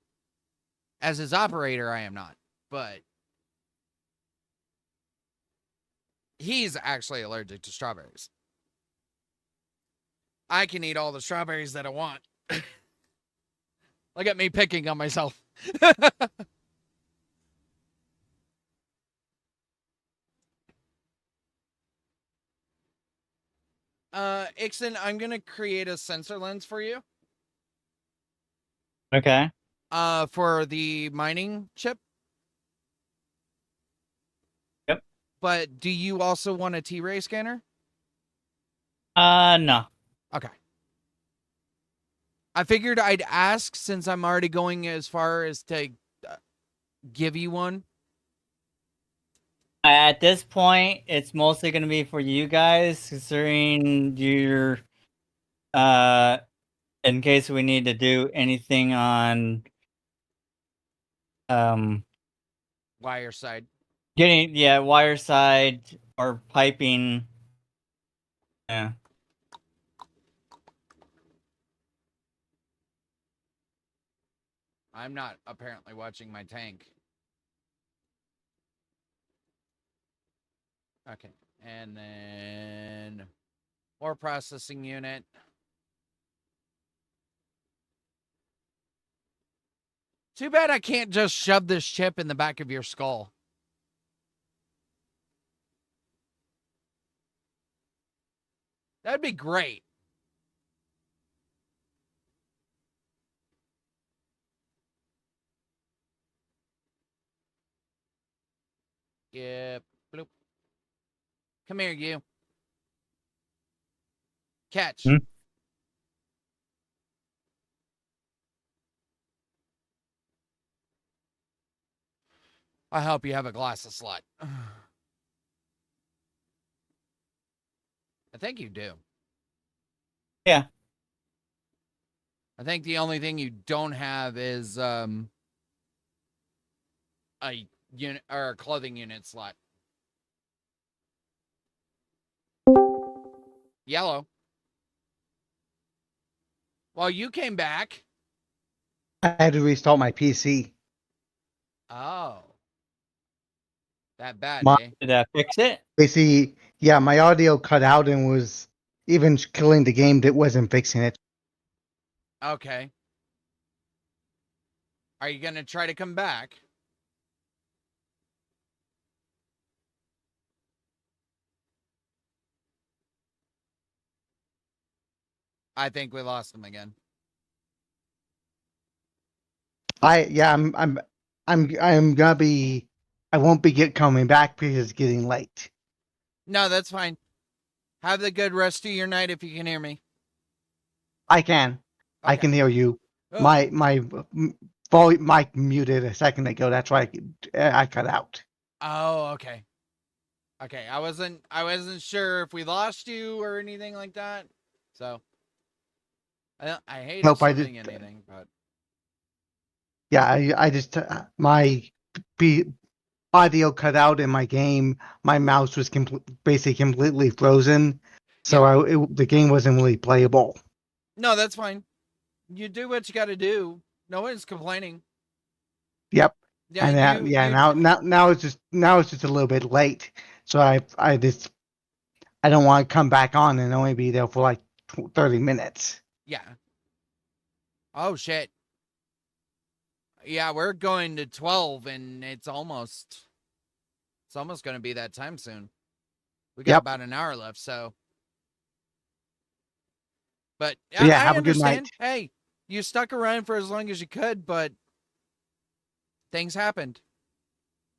As his operator, I am not. But he's actually allergic to strawberries. I can eat all the strawberries that I want. Look at me picking on myself. Ixon, I'm gonna create a sensor lens for you. Okay. For the mining chip. Yep. But do you also want a T-Ray scanner? No. Okay. I figured I'd ask since I'm already going as far as to give you one. At this point, it's mostly going to be for you guys, considering you're, in case we need to do anything on, Wire side. wire side or piping. Yeah. I'm not apparently watching my tank. Okay. And then ore processing unit. Too bad I can't just shove this chip in the back of your skull. That'd be great. Yep. Bloop. Come here, you. Catch. Hmm? I hope you have a glass of slut. I think you do. Yeah. I think the only thing you don't have is a unit or a clothing unit slot. Yellow. Well, you came back. I had to restart my PC. Oh. That bad, My eh? Did that fix it? PC, yeah, my audio cut out and was even killing the game that wasn't fixing it. Okay. Are you gonna try to come back? I think we lost him again. I'm gonna be. I won't be coming back because it's getting late. No, that's fine. Have the good rest of your night if you can hear me. I can. I Okay. can hear you. Oh, My volume mic muted a second ago. That's why I cut out. Oh, okay. Okay, I wasn't sure if we lost you or anything like that. So I hate Nope, I just assuming anything, but yeah, I just my P, audio cut out in my game. My mouse was basically completely frozen, so the game wasn't really playable. no, that's fine. You do what you got to do. No one's complaining. Yep. Yeah, And now it's just a little bit late. So I just I don't want to come back on and only be there for like 30 minutes. yeah. Oh shit. Yeah, we're going to 12 and it's almost going to be that time soon. We got Yep. about an hour left, so but Yeah, I have a good night. understand. Hey, you stuck around for as long as you could, but things happened.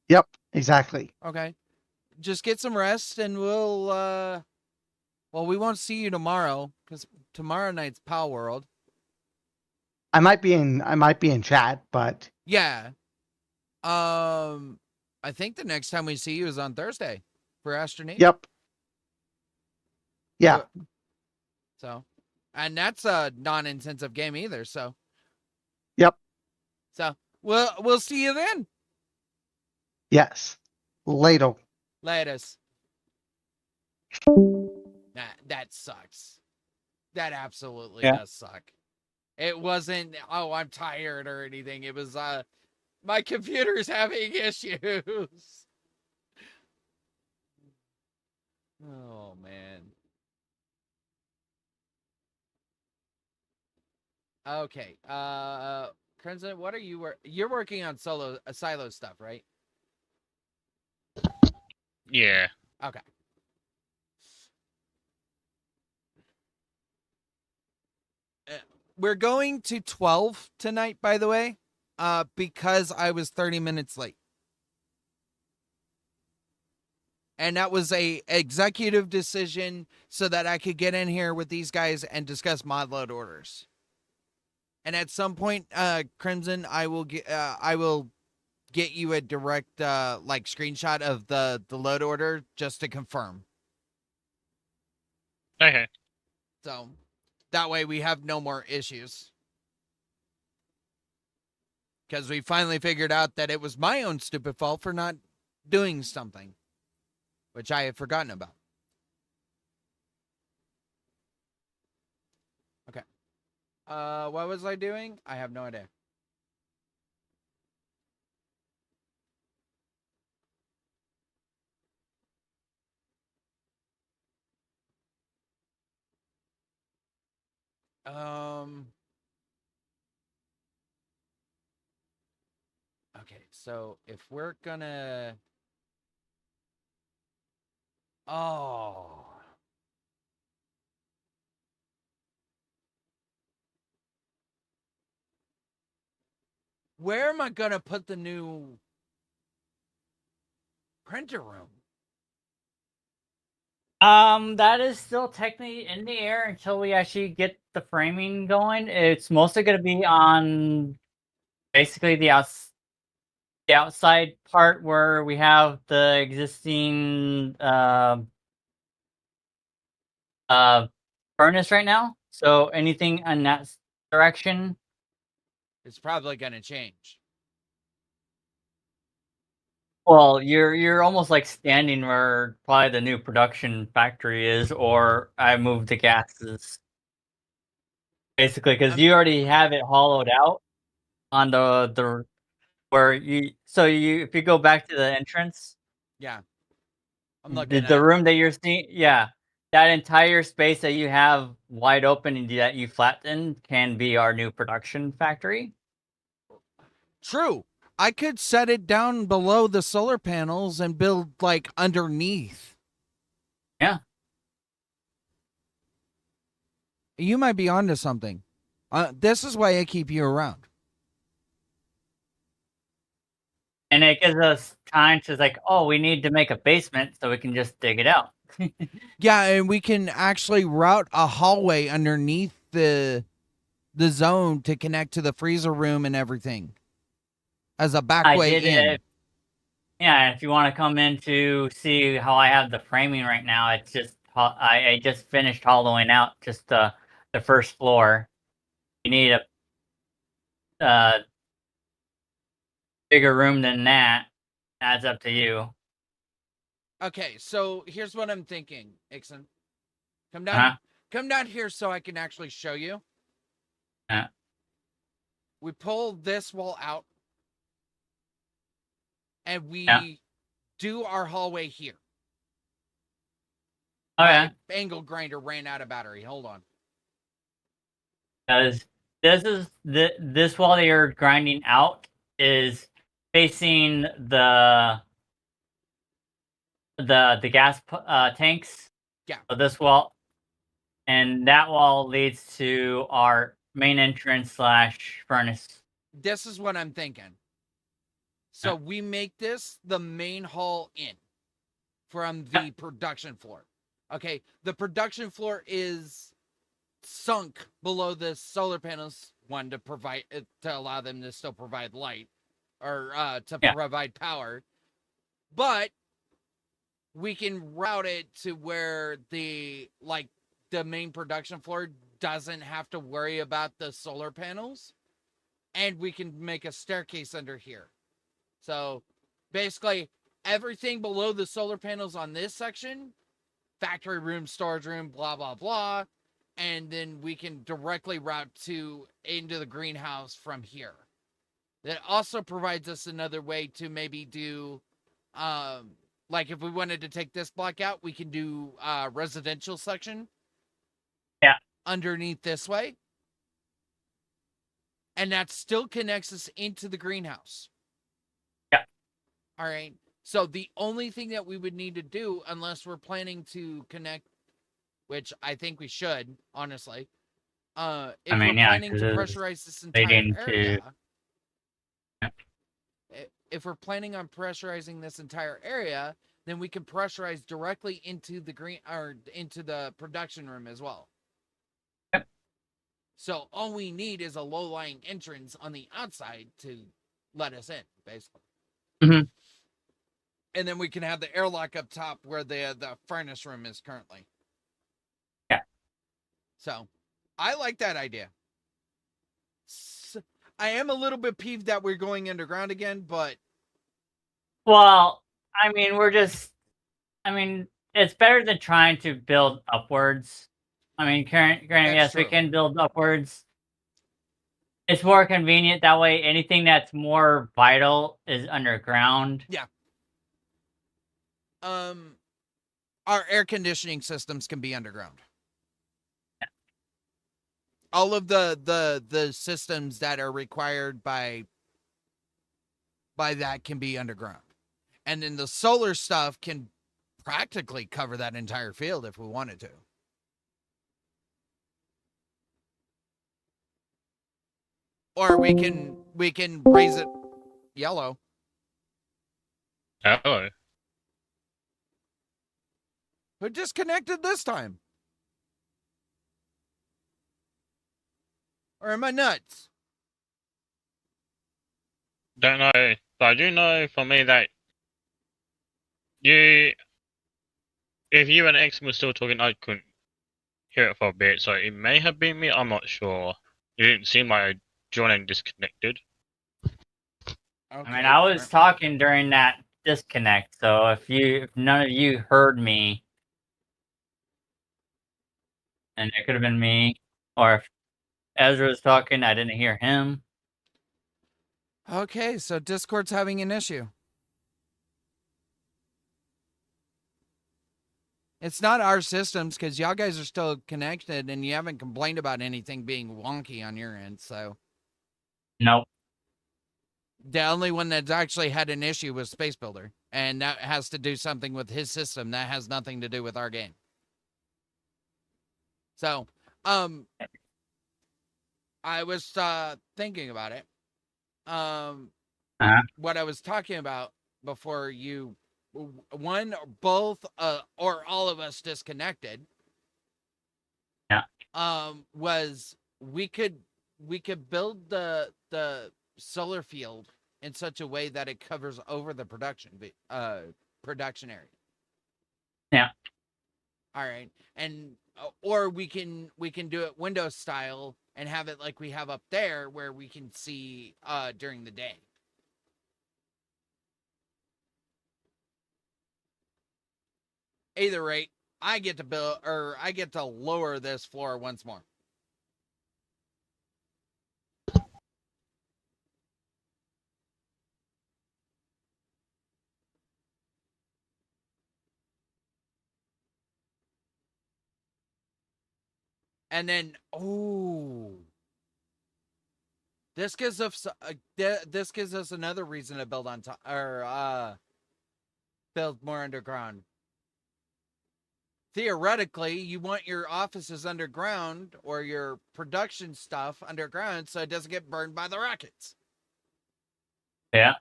Yep, exactly. Okay. Just get some rest and we'll well, we won't see you tomorrow cuz tomorrow night's Pow World. I might be in chat, but Yeah. I think the next time we see you is on Thursday for Astronaut. yep. Yeah. So, and that's a non-intensive game either. So, Yep. so we'll see you then. Yes. Later. Latest. That sucks. That absolutely does suck. It wasn't, oh, I'm tired or anything. It was my computer's having issues. Oh man. Okay. Crimson, what are you you're working on silo stuff, right? Yeah. Okay. We're going to 12 tonight, by the way, because I was 30 minutes late. And that was a executive decision so that I could get in here with these guys and discuss mod load orders. And at some point, Crimson, I will get you a direct like screenshot of the load order just to confirm. Okay. So that way we have no more issues. Because we finally figured out that it was my own stupid fault for not doing something, which I had forgotten about. Okay. What was I doing? I have no idea. Okay, so if we're gonna... Oh. Where am I gonna put the new printer room? That is still technically in the air until we actually get the framing going. It's mostly going to be on basically the outside part where we have the existing furnace right now. So anything in that direction, It's probably gonna change. Well, you're almost like standing where probably the new production factory is, or I moved the gases. Basically, because you already have it hollowed out on the where you. So you, if you go back to the entrance, Yeah. I'm the looking the at. room that you're seeing, yeah, that entire space that you have wide open and that you flattened can be our new production factory. True. I could set it down below the solar panels and build like underneath. Yeah. You might be onto something. This is why I keep you around. And it gives us time to like, oh, we need to make a basement so we can just dig it out. Yeah, and we can actually route a hallway underneath the zone to connect to the freezer room and everything as a back I way did in. it. Yeah, if you want to come in to see how I have the framing right now, it's just I just finished hollowing out just the first floor. You need a bigger room than that. That's up to you. Okay, so here's what I'm thinking, Ixon. Come down, Uh-huh. come down here so I can actually show you. Yeah. We pull this wall out, and we Yeah. do our hallway here. Oh yeah. My angle grinder ran out of battery. Hold on. Because this wall that you're grinding out is facing the gas tanks. Yeah. So this wall, and that wall leads to our main entrance / furnace. This is what I'm thinking. So we make this the main hall in from the production floor. Okay, the production floor is sunk below the solar panels. One, to provide to allow them to still provide light or to provide power, but we can route it to where the main production floor doesn't have to worry about the solar panels, and we can make a staircase under here. So basically everything below the solar panels on this section, factory room, storage room, blah blah blah, and then we can directly route into the greenhouse from here. That also provides us another way to maybe do like if we wanted to take this block out, we can do residential section. Yeah. Underneath this way. And that still connects us into the greenhouse. Yeah. All right. So the only thing that we would need to do, unless we're planning to connect, which I think we should, honestly, if we're planning to pressurize this entire area, if we're planning on pressurizing this entire area, then we can pressurize directly into the production room as well. Yep. So all we need is a low-lying entrance on the outside to let us in, basically. Mm-hmm. And then we can have the airlock up top where the furnace room is currently. Yeah. So I like that idea. I am a little bit peeved that we're going underground again, but... Well, I mean, it's better than trying to build upwards. I mean, granted, yes, we can build upwards. It's more convenient that way. Anything that's more vital is underground. Yeah. Our air conditioning systems can be underground. Yeah. All of the systems that are required by that can be underground. And then the solar stuff can practically cover that entire field if we wanted to. Or we can raise it yellow. Hello. Who disconnected this time? Or am I nuts? Don't know, but I do know for me that if you and X were still talking, I couldn't hear it for a bit, so it may have been me. I'm not sure. It didn't seem like joining disconnected. Okay, I mean, I was talking during that disconnect. So if none of you heard me, and it could have been me, or if Ezra was talking, I didn't hear him. Okay, so Discord's having an issue. It's not our systems because y'all guys are still connected and you haven't complained about anything being wonky on your end. So Nope. the only one that's actually had an issue was Space Builder, and that has to do something with his system. That has nothing to do with our game. So, I was thinking about it. What I was talking about before you, one, or both, or all of us disconnected. Yeah. Was we could build the solar field in such a way that it covers over the production area. Yeah. All right. And or we can do it Windows style and have it like we have up there where we can see during the day. Either rate, I get to build, or I get to lower this floor once more. And then, this gives us another reason to build on top, or build more underground. Theoretically, you want your offices underground or your production stuff underground so it doesn't get burned by the rockets. Yeah.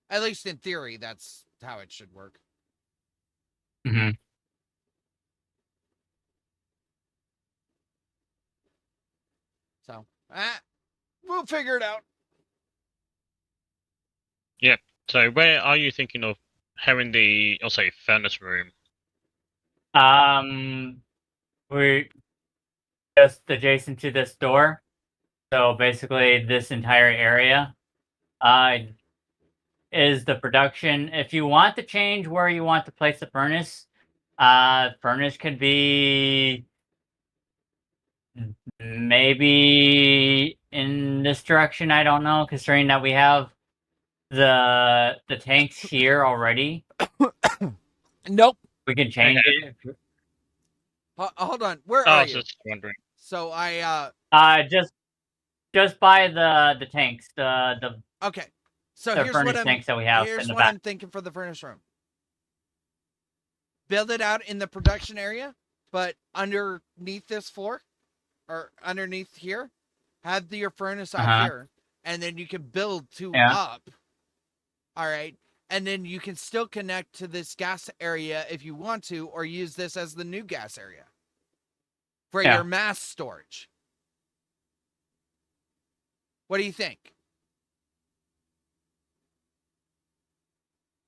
At least in theory, that's how it should work. Mm-hmm. So, we'll figure it out. So where are you thinking of having the, I'll say, furnace room? We're just adjacent to this door. So basically this entire area is the production. If you want to change where you want to place the furnace, furnace could be maybe in this direction. I don't know, considering that we have the tanks here already. Nope. We can change it. Hold on. Where I are was you? just wondering. So I just by the tanks, the okay. So the here's what furnace tanks that we have here's in the what back. I'm thinking for the furnace room. Build it out in the production area, but underneath this floor, or underneath here, have your furnace out here, and then you can build two up. All right. And then you can still connect to this gas area if you want to, or use this as the new gas area for your mass storage. What do you think?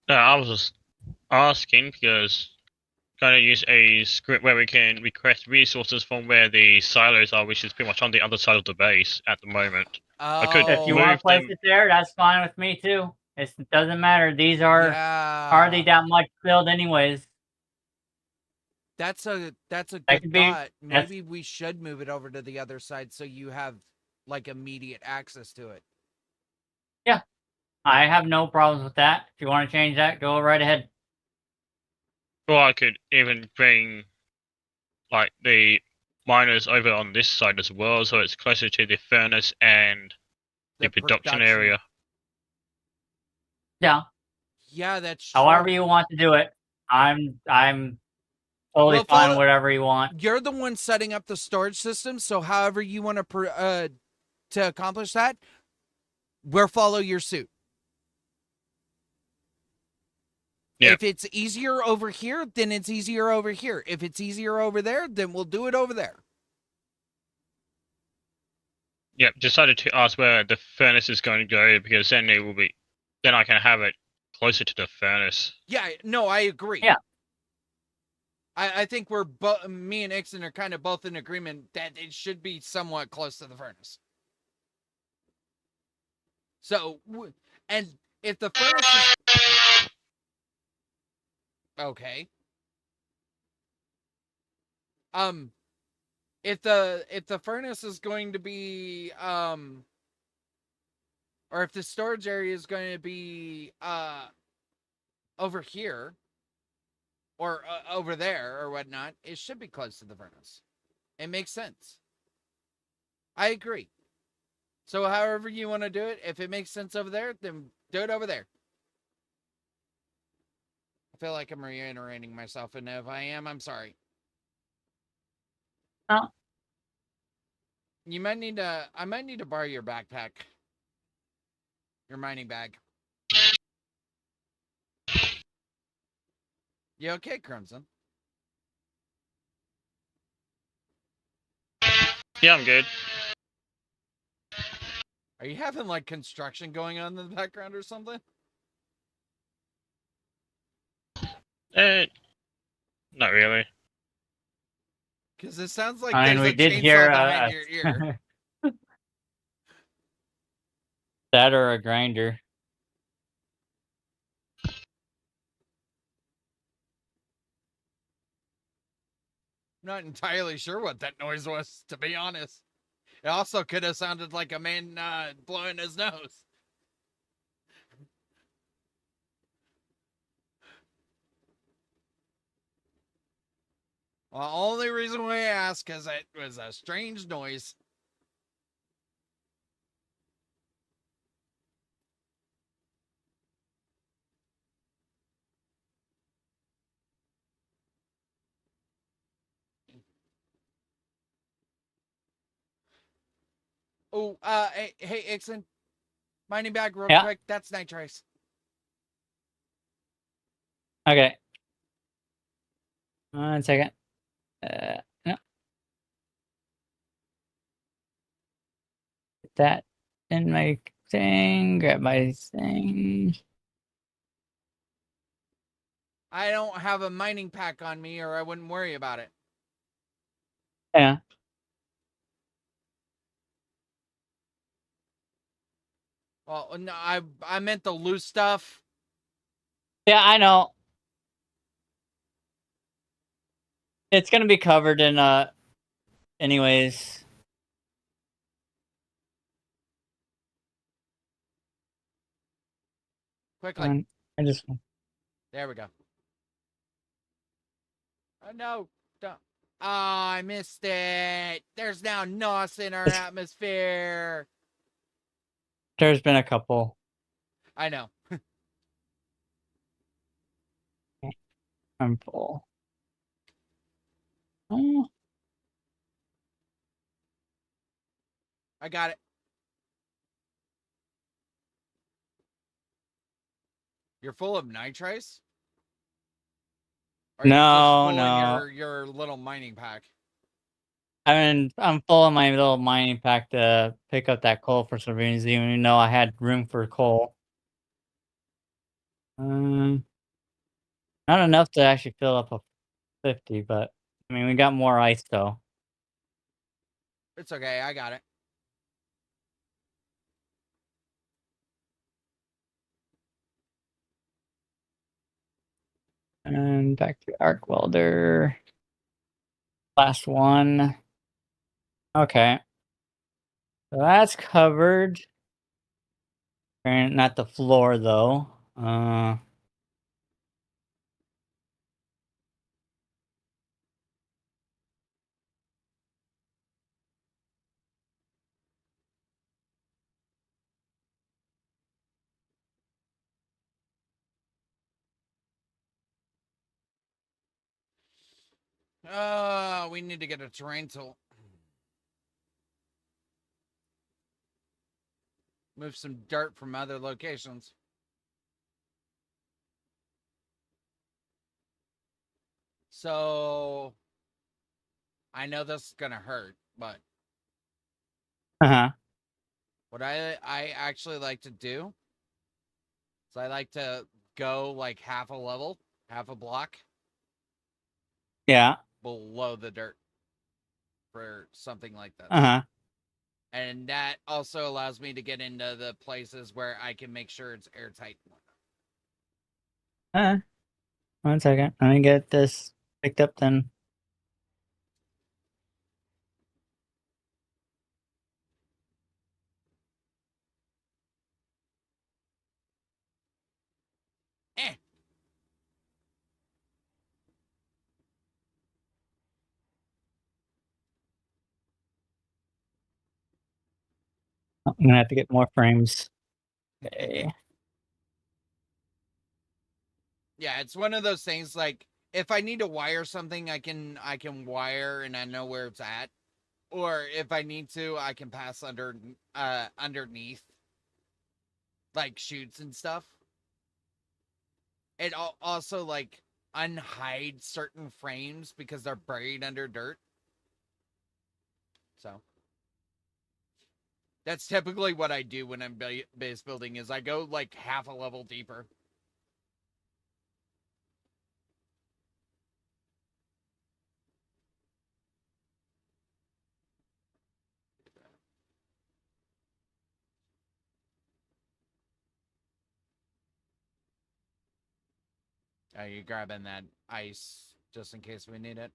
No, I was just asking because kind of use a script where we can request resources from where the silos are, which is pretty much on the other side of the base at the moment. Oh, If you want to place it there, that's fine with me too. It doesn't matter. These are hardly that much filled anyways. That's a good thought. Maybe we should move it over to the other side so you have like immediate access to it. Yeah, I have no problems with that. If you want to change that, go right ahead. Or I could even bring like the miners over on this side as well, so it's closer to the furnace and the production area. Yeah. Yeah, that's true. However you want to do it, I'm totally fine with whatever you want. You're the one setting up the storage system, so however you want to accomplish that, we'll follow your suit. Yep. If it's easier over here, then it's easier over here. If it's easier over there, then we'll do it over there. Yep, decided to ask where the furnace is going to go because then it will be, then I can have it closer to the furnace. Yeah, no, I agree. Yeah. I think me and Ixon are kind of both in agreement that it should be somewhat close to the furnace. So, and if the furnace is... Okay. If the furnace is going to be or if the storage area is going to be over here or over there or whatnot, it should be close to the furnace. It makes sense. I agree. So however you want to do it, if it makes sense over there, then do it over there. I feel like I'm reiterating myself, and if I am, I'm sorry. Oh. You might need to. I might need to borrow your backpack. Your mining bag. You okay, Crimson? Yeah, I'm good. Are you having like construction going on in the background or something? Not really. Because it sounds like I mean, there's we a did chainsaw hear behind your ear. that or a grinder. I'm not entirely sure what that noise was, to be honest. It also could have sounded like a man blowing his nose. Well, only reason why I asked because it was a strange noise. Oh, hey, Ixon, mining bag real Yeah. quick. That's nitrice. Okay. 1 second. No. Put that in my thing. Grab my thing. I don't have a mining pack on me, or I wouldn't worry about it. Yeah. Well, no, I meant the loose stuff. Yeah, I know. It's gonna be covered in anyways. Quickly. I just There we go. Oh, no. Don't. Oh, I missed it. There's now NOS in our atmosphere. there's been a couple. I know. I'm full. Oh, I got it. You're full of nitrice? Or are you just no, full no. in your little mining pack? I mean, I'm full of my little mining pack to pick up that coal for some reason, even though I had room for coal. Not enough to actually fill up a 50, but I mean, we got more ice though. It's okay. I got it. And back to arc welder. Last one. Okay. So that's covered. And not the floor though. We need to get a terrain tool. Move some dirt from other locations. So I know this is gonna hurt, but Uh-huh. what I actually like to do is I like to go like half a level, half a block Yeah. below the dirt for something like this. Uh-huh. And that also allows me to get into the places where I can make sure it's airtight. Uh-huh. 1 second. Let me get this picked up then. Eh. I'm gonna have to get more frames. Okay. Yeah, it's one of those things like if I need to wire something, I can wire and I know where it's at. Or if I need to, I can pass underneath like chutes and stuff. It also like unhide certain frames because they're buried under dirt. So that's typically what I do when I'm base building is I go like half a level deeper. Are you grabbing that ice just in case we need it?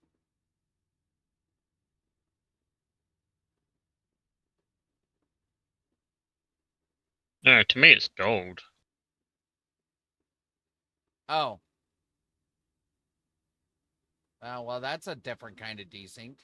No, to me it's gold. Oh. Well, that's a different kind of desync.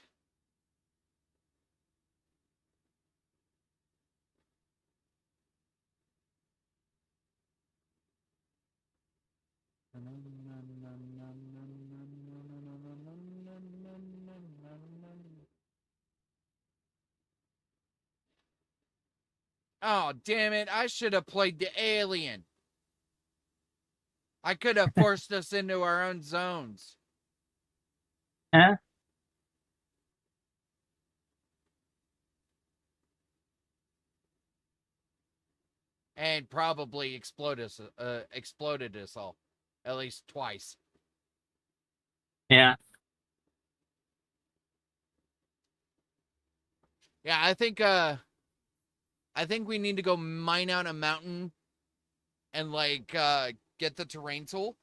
Oh, damn it. I should have played the alien. I could have forced us into our own zones. Huh? And probably exploded us all. At least twice. Yeah. Yeah, I think we need to go mine out a mountain and like get the terrain tool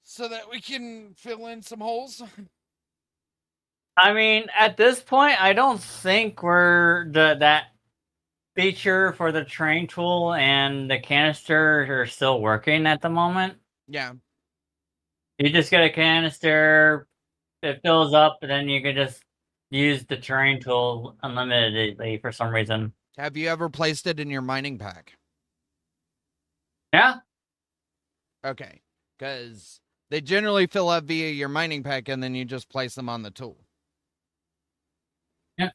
so that we can fill in some holes. I mean, at this point, I don't think that feature for the train tool and the canister are still working at the moment. Yeah. You just get a canister, it fills up, and then you can just use the terrain tool unlimitedly for some reason. Have you ever placed it in your mining pack? Yeah. Okay. Because they generally fill up via your mining pack and then you just place them on the tool. Yeah.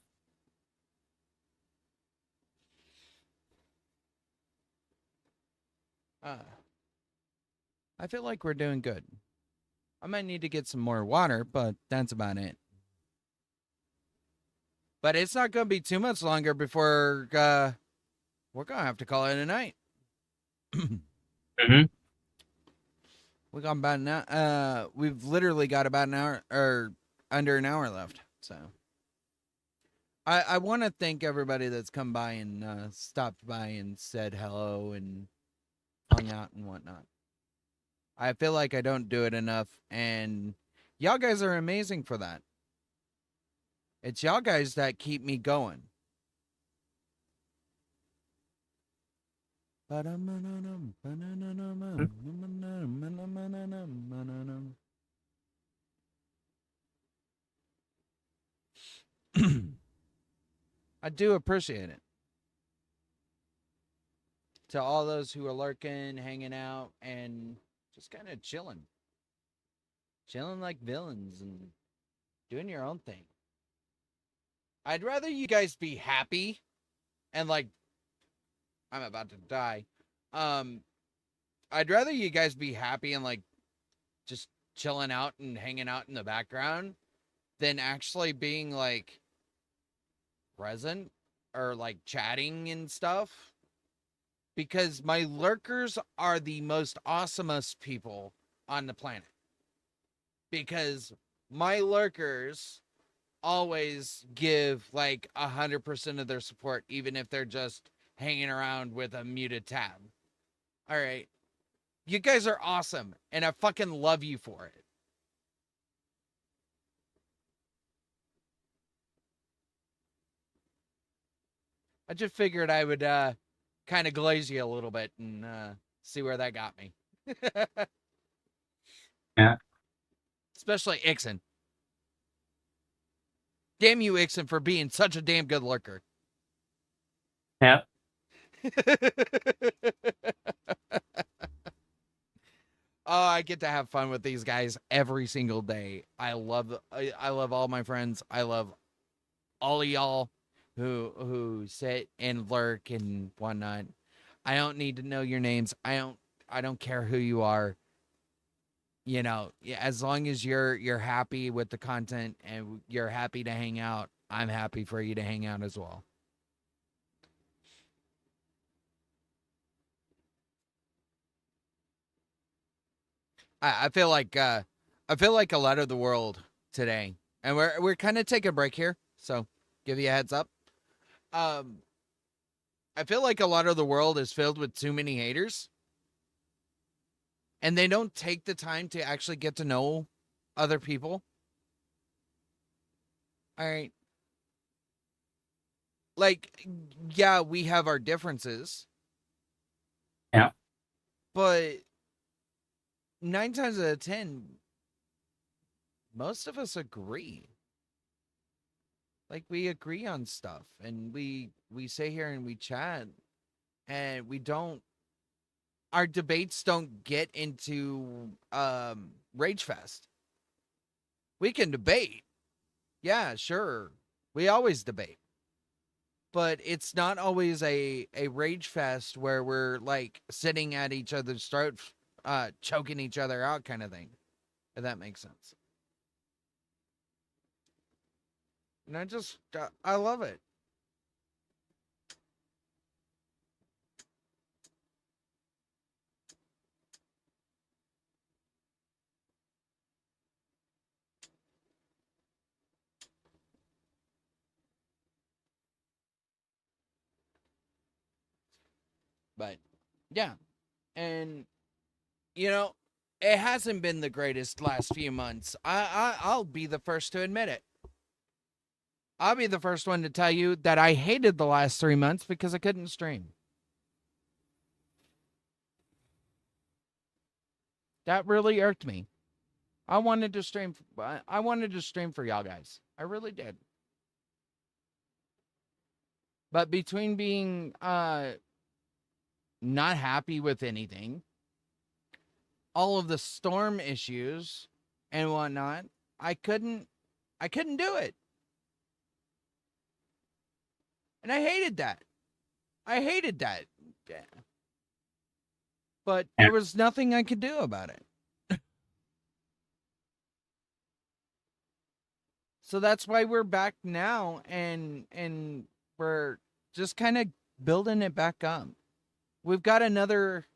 I feel like we're doing good. I might need to get some more water, but that's about it. But it's not going to be too much longer before we're going to have to call it a night. Mm-hmm. We got about an hour, we've literally got about an hour or under an hour left. So I want to thank everybody that's come by and stopped by and said hello and hung out and whatnot. I feel like I don't do it enough, and y'all guys are amazing for that. It's y'all guys that keep me going. I do appreciate it. To all those who are lurking, hanging out, and just kind of chilling. Chilling like villains and doing your own thing. I'd rather you guys be happy and like I'm about to die. I'd rather you guys be happy and like just chilling out and hanging out in the background than actually being like present or like chatting and stuff. Because my lurkers are the most awesomest people on the planet. Because my lurkers always give like 100% of their support, even if they're just hanging around with a muted tab. All right. You guys are awesome, and I fucking love you for it. I just figured I would kind of glaze you a little bit and see where that got me. Yeah. Especially Ixon. Damn you, Ixon, for being such a damn good lurker. Yep. Oh, I get to have fun with these guys every single day. I love all my friends. I love all of y'all who sit and lurk and whatnot. I don't need to know your names. I don't care who you are. You know, as long as you're happy with the content and you're happy to hang out, I'm happy for you to hang out as well. I feel like a lot of the world today, and we're kind of taking a break here, so give you a heads up. I feel like a lot of the world is filled with too many haters, and they don't take the time to actually get to know other people. All right. Like, yeah, we have our differences. Yeah. But 9 times out of 10, most of us agree. Like, we agree on stuff, and we sit here and we chat, and we don't, our debates don't get into Rage Fest. We can debate. Yeah, sure. We always debate. But it's not always a Rage Fest where we're like sitting at each other's throats, choking each other out kind of thing. If that makes sense. And I love it. But yeah, and you know, it hasn't been the greatest last few months. I'll be the first to admit it. I'll be the first one to tell you that I hated the last 3 months because I couldn't stream. That really irked me. I wanted to stream. I wanted to stream for y'all guys. I really did. But between being not happy with anything, all of the storm issues and whatnot, I couldn't do it. And I hated that. I hated that. But there was nothing I could do about it. So that's why we're back now, and we're just kind of building it back up. We've got another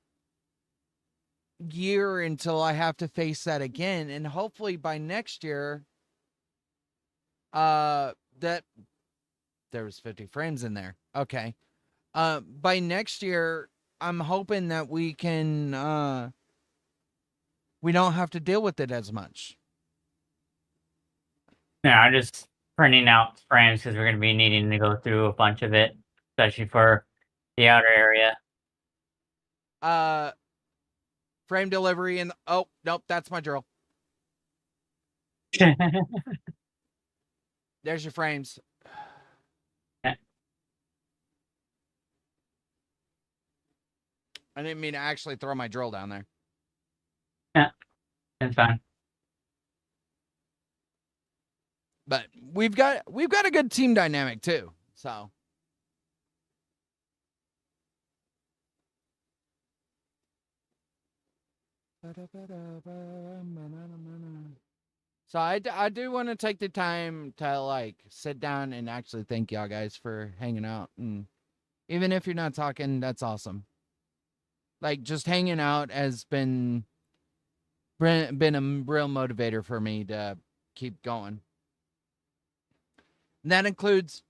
year until I have to face that again, and hopefully by next year, that there was 50 frames in there. Okay. By next year, I'm hoping that we can we don't have to deal with it as much. Yeah, I'm just printing out frames because we're going to be needing to go through a bunch of it, especially for the outer area. Frame delivery and oh nope, that's my drill. There's your frames. Yeah. I didn't mean to actually throw my drill down there. Yeah, it's fine. But we've got a good team dynamic too. So I do want to take the time to like sit down and actually thank y'all guys for hanging out, and even if you're not talking, that's awesome. Like just hanging out has been a real motivator for me to keep going. And that includes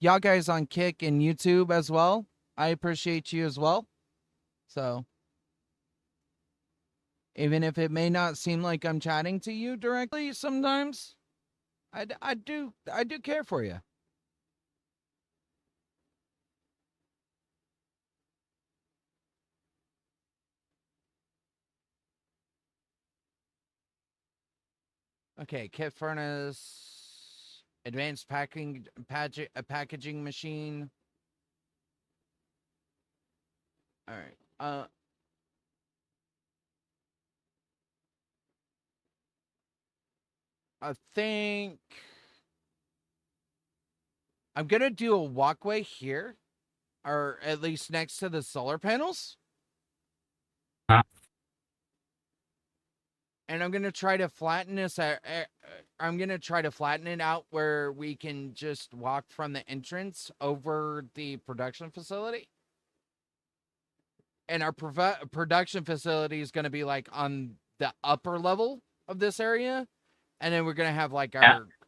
y'all guys on Kick and YouTube as well. I appreciate you as well. So Even if it may not seem like I'm chatting to you directly sometimes, I do care for you. Okay, kit furnace, advanced packaging machine. All right. I think I'm gonna do a walkway here, or at least next to the solar panels. Huh? And I'm gonna try to flatten this. I'm gonna try to flatten it out where we can just walk from the entrance over the production facility. And our production facility is gonna be like on the upper level of this area, and then we're gonna have like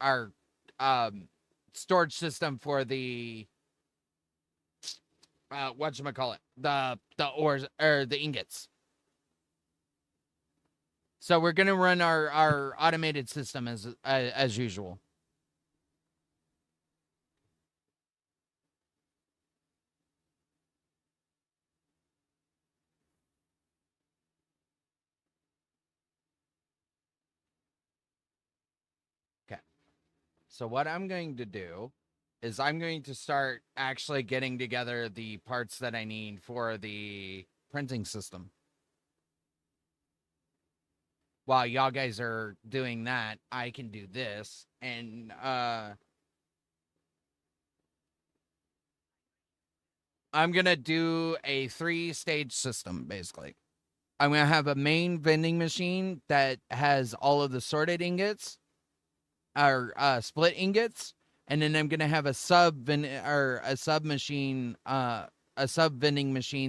our storage system for the whatchamacallit, the ores or the ingots. So we're gonna run our automated system as usual. Okay. So what I'm going to do is I'm going to start actually getting together the parts that I need for the printing system. While y'all guys are doing that, I can do this, and I'm gonna do a 3-stage system basically. I'm gonna have a main vending machine that has all of the sorted ingots, or split ingots, and then I'm gonna have a sub vending machine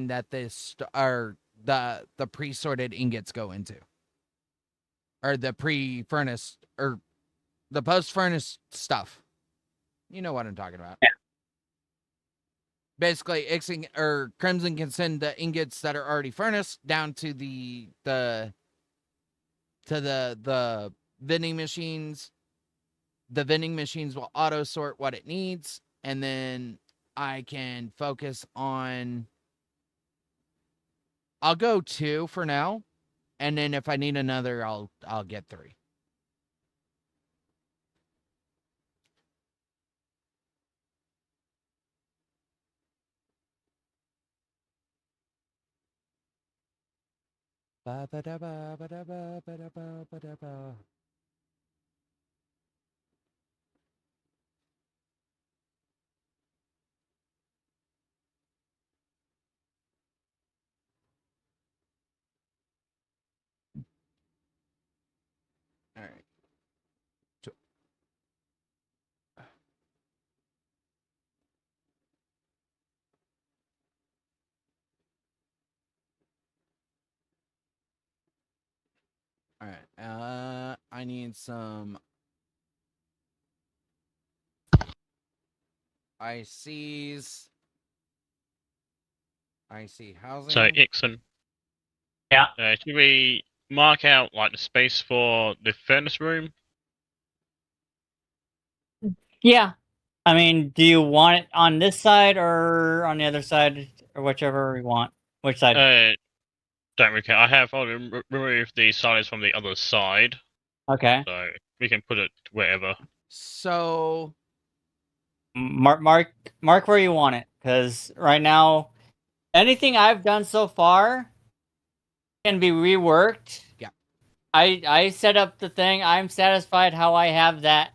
that the pre-sorted ingots go into, or the pre-furnace or the post-furnace stuff. You know what I'm talking about. Yeah. Basically, Crimson can send the ingots that are already furnace down to the vending machines. The vending machines will auto sort what it needs, and then I can focus on. I'll go 2 for now, and then if I need another, I'll get 3. Ba ba da ba ba da ba ba da ba ba da ba. All right. All right. I need some ICs. IC housing. So Ixon, Yeah. should we mark out like the space for the furnace room? Yeah. I mean, do you want it on this side or on the other side, or whichever you want? Which side? Don't really care. I have already removed the sides from the other side, Okay. so we can put it wherever. So Mark where you want it, because right now, anything I've done so far can be reworked. Yeah. I set up the thing. I'm satisfied how I have that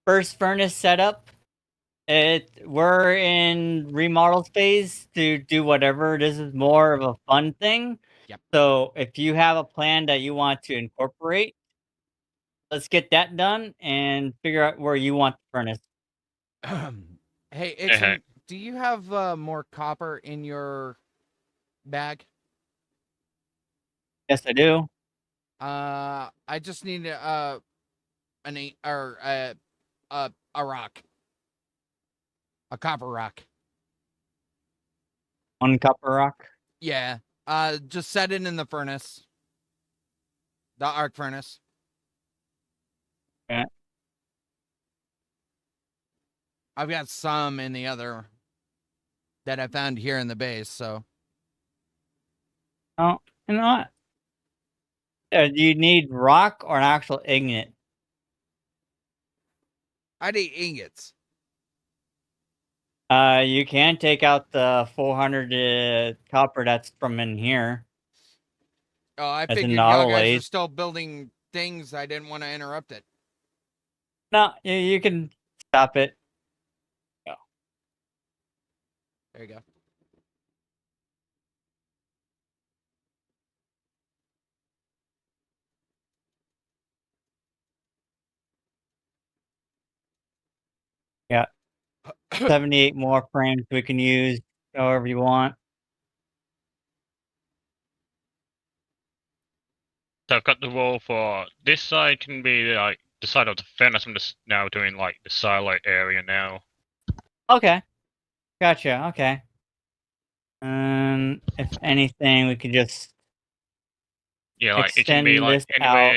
first furnace set up. We're in remodel phase to do whatever. This is more of a fun thing. Yep. So if you have a plan that you want to incorporate, let's get that done and figure out where you want the furnace. hey, Ixon, do you have more copper in your bag? Yes, I do. I just need a rock, a copper rock. One copper rock. Yeah, Just set it in the furnace. The arc furnace. Okay. I've got some in the other that I found here in the base, so. Oh, you know what? Do you need rock or an actual ingot? I need ingots. You can take out the 400 copper that's from in here. Oh, I As an figured y'all guys auto were still building things. I didn't want to interrupt it. No, you can stop it. There you go. Yeah. 78 more frames we can use however you want. So I've got the wall for this side can be like the side of the furnace. I'm just now doing like the silo area now. Okay. Gotcha. Okay. If anything, we could just Yeah, like it can be extend like this out.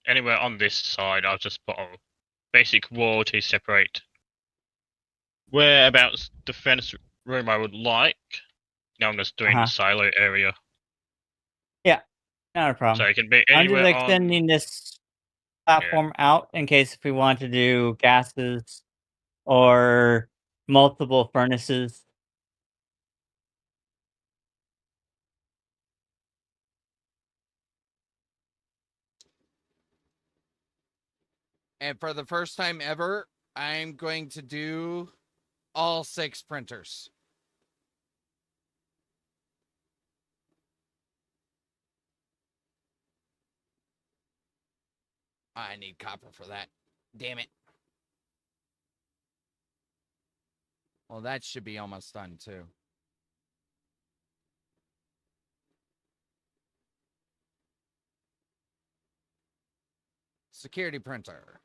anywhere on this side. I'll just put a basic wall to separate whereabouts the furnace room I would like. Now I'm just doing the silo area. Not a So problem. it can be I'm just anywhere on. extending this platform out in case if we want to do gases or multiple furnaces. And for the first time ever, I'm going to do all 6 printers. I need copper for that. Damn it. Well, that should be almost done, too. Security printer.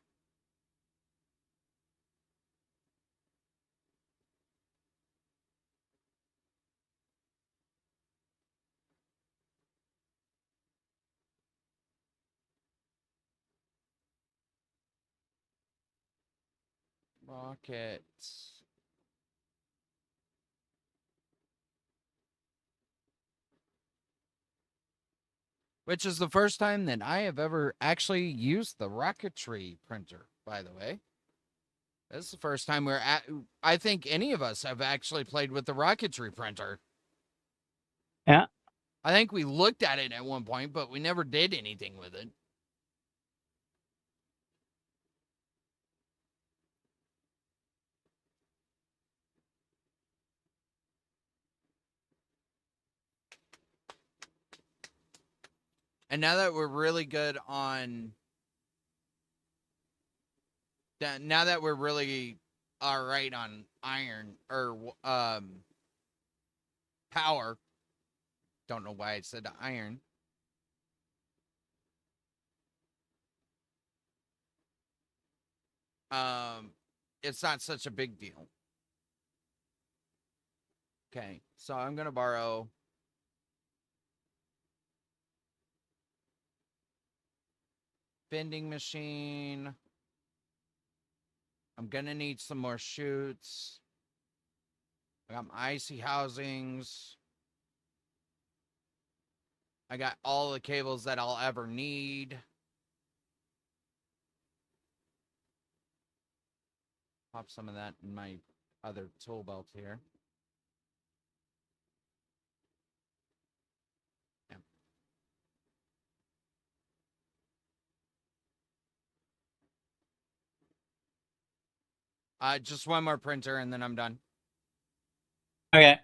Rocket. Which is the first time that I have ever actually used the rocketry printer, by the way. This is the first time I think any of us have actually played with the rocketry printer. Yeah. I think we looked at it at one point, but we never did anything with it. And now that we're really good on... Now that we're really all right on iron, or power. Don't know why I said iron. It's not such a big deal. Okay, so I'm gonna borrow vending machine. I'm gonna need some more chutes. I got my icy housings. I got all the cables that I'll ever need. Pop some of that in my other tool belt here. Just one more printer and then I'm done. Okay.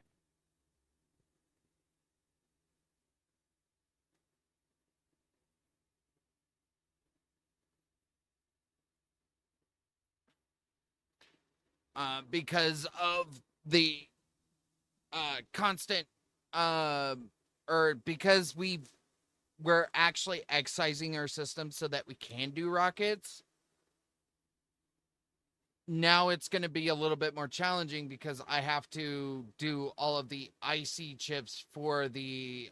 Because of the constant, or because we're actually excising our system so that we can do rockets. now it's going to be a little bit more challenging because I have to do all of the IC chips for the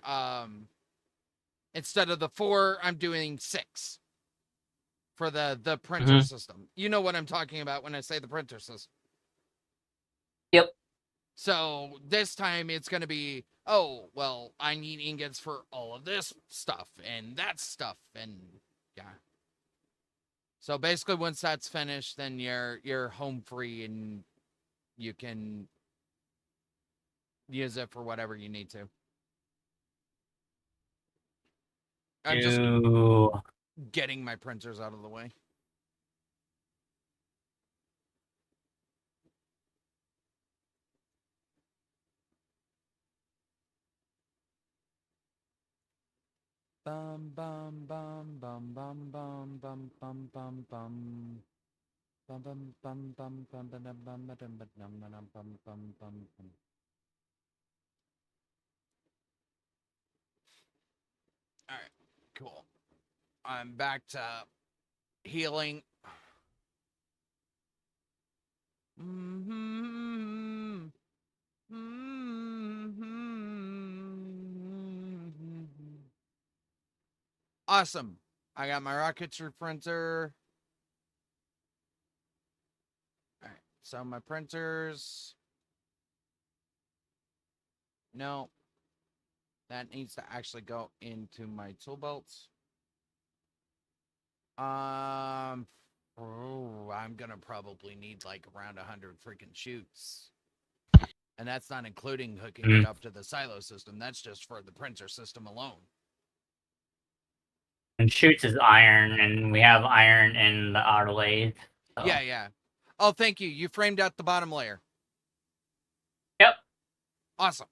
instead of the 4, I'm doing 6 for the printer system. You know what I'm talking about when I say the printer system. Yep. So this time it's going to be, oh, well, I need ingots for all of this stuff and that stuff, and yeah. So basically once that's finished, then you're home free and you can use it for whatever you need to. I'm just getting my printers out of the way. Bum bum bum bum bum bum bum bum bum bum. Bum bum bum bum bum bum bum bum bum bum bum bum bum. All right, cool. I'm back to healing. Mm-hmm. Mm-hmm. Awesome. I got my rocketry printer. All right, so my printers. No, that needs to actually go into my tool belts. I'm gonna probably need like around 100 freaking chutes. And that's not including hooking it up to the silo system. That's just for the printer system alone. And chutes is iron, and we have iron in the auto lathe. So. Yeah, yeah. Oh, thank you. You framed out the bottom layer. Yep. Awesome.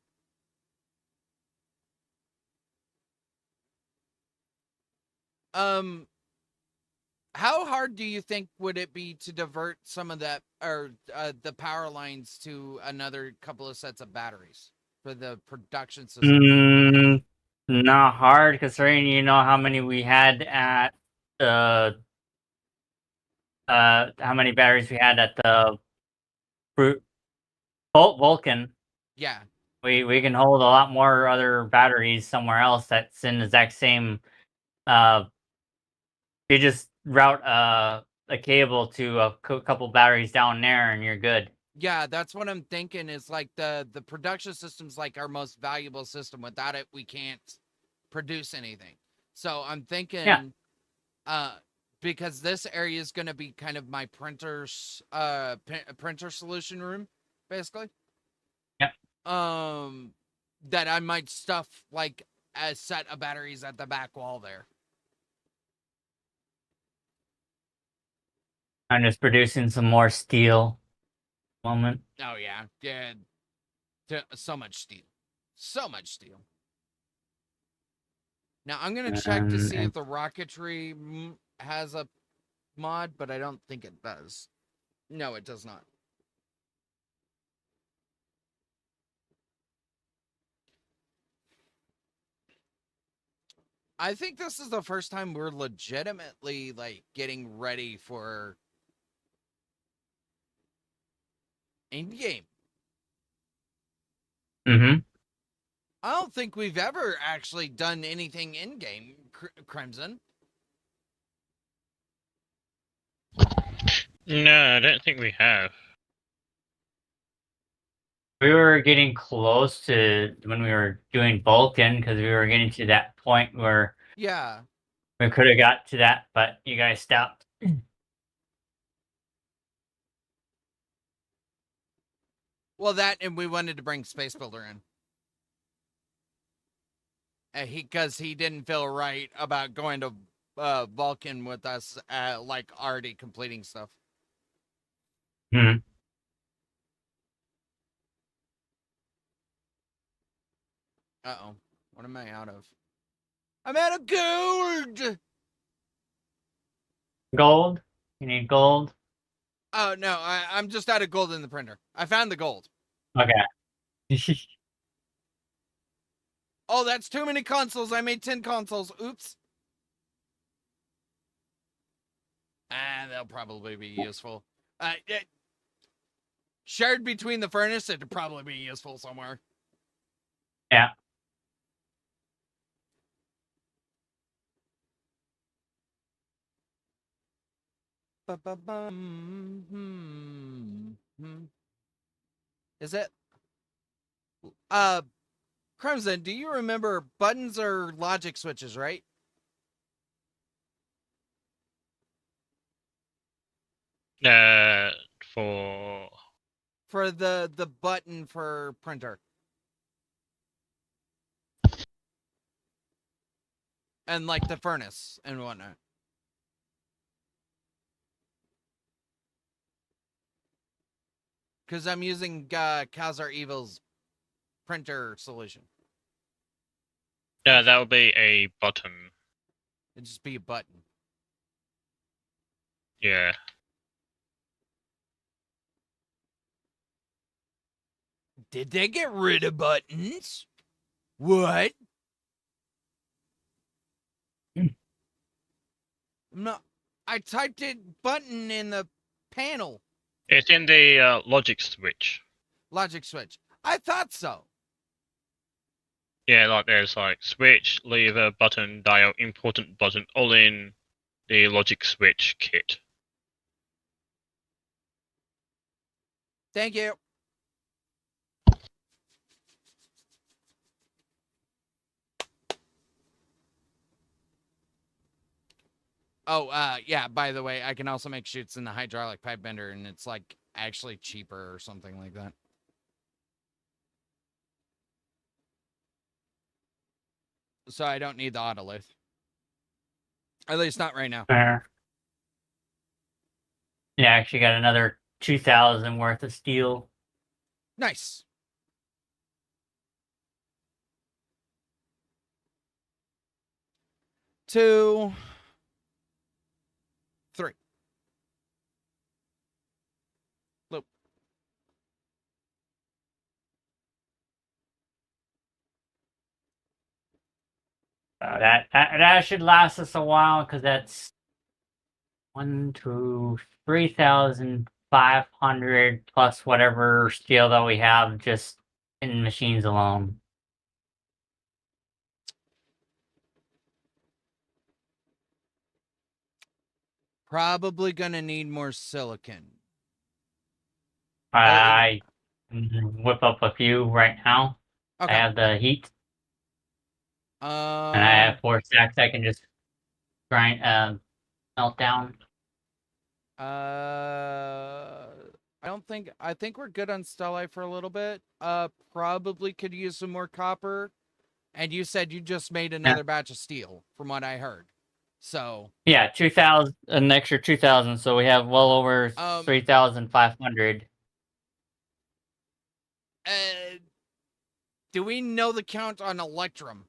How hard do you think would it be to divert some of that or the power lines to another couple of sets of batteries for the production system? Not hard, considering you know how many we had at the how many batteries we had at the Vulcan. Yeah. We can hold a lot more other batteries somewhere else that's in the exact same. You just route a cable to a couple batteries down there, and you're good. Yeah, that's what I'm thinking. Is like the production system's like our most valuable system. Without it, we can't produce anything. So I'm thinking, because this area is going to be kind of my printer's printer solution room, basically. Yep. That I might stuff like a set of batteries at the back wall there. I'm just producing some more steel. Moment. Oh yeah, yeah. So much steel, so much steel. Now I'm gonna check to see if the rocketry has a mod, but I don't think it does. No, it does not. I think this is the first time we're legitimately like getting ready for in-game. Mm-hmm. I don't think we've ever actually done anything in-game, Crimson. No, I don't think we have. We were getting close to when we were doing Vulcan, because we were getting to that point where Yeah, we could have got to that, but you guys stopped. well, that and we wanted to bring Space Builder in. Because he didn't feel right about going to Vulcan with us, like already completing stuff. Hmm. Uh-oh. What am I out of? I'm out of gold! Gold? You need gold? Oh, no, I'm just out of gold in the printer. I found the gold. Okay. Oh, that's too many consoles. I made 10 consoles. Oops. They'll probably be useful. Shared between the furnace, it'd probably be useful somewhere. Yeah. Is it? Crimson, do you remember buttons are logic switches, right? For For the button for printer. And like the furnace and whatnot. Because I'm using Khazar Evil's printer solution. that would be a button. It'd just be a button. Yeah. Did they get rid of buttons? What? No, I typed it button in the panel. It's in the logic switch. Logic switch. I thought so. Yeah, like there's like switch, lever, button, dial, important button, all in the logic switch kit. Thank you. Oh, yeah, by the way, I can also make chutes in the hydraulic pipe bender, and it's like actually cheaper or something like that. So I don't need the autolathe. At least not right now. Fair. Yeah, I actually got another 2,000 worth of steel. Nice. Two. Three. Loop. That should last us a while because that's 3,500 plus whatever steel that we have just in machines alone. Probably gonna need more silicon. I whip up a few right now. Okay. I have the heat, and I have 4 stacks I can just grind, melt down. I think we're good on Stellite for a little bit. Probably could use some more copper. And you said you just made another batch of steel, from what I heard. So Yeah, 2,000, an extra 2,000, so we have well over 3,500. Do we know the count on Electrum?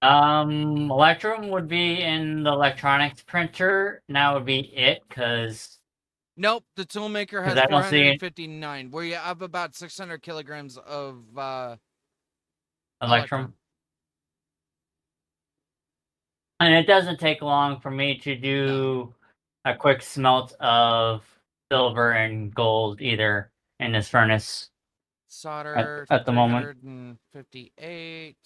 Electrum would be in the electronics printer, and that would be it, because Nope, the toolmaker has I don't see it. 459. We have about 600 kilograms of Electrum. And it doesn't take long for me to do a quick smelt of silver and gold either in this furnace. Solder At the moment. 358.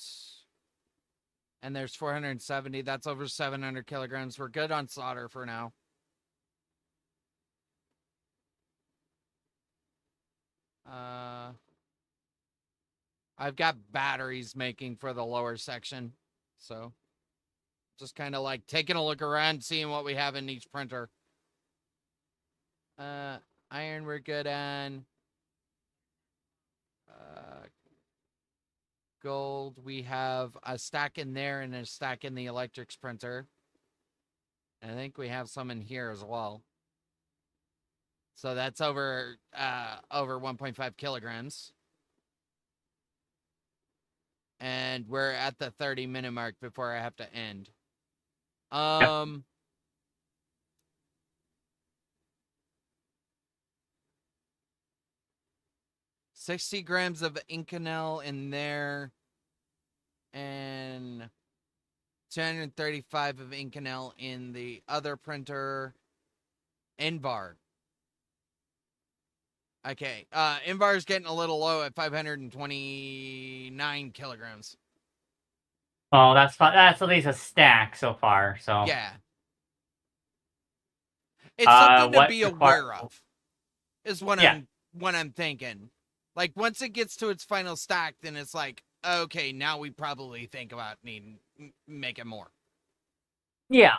And there's 470. That's over 700 kilograms. We're good on solder for now. I've got batteries making for the lower section. So just kind of like taking a look around, seeing what we have in each printer. Iron we're good on. Gold, we have a stack in there and a stack in the electrics printer. I think we have some in here as well. So that's over 1.5 kilograms. And we're at the 30-minute mark before I have to end. 60 grams of Inconel in there. And 235 of Inconel in the other printer. Envar. Okay. Envar's getting a little low at 529 kilograms. Well, that's fine. That's at least a stack so far. So Yeah. It's something to what be require- aware of. Is what Yeah. I'm thinking. Like once it gets to its final stack, then it's like, okay, now we probably think about needing making more. Yeah.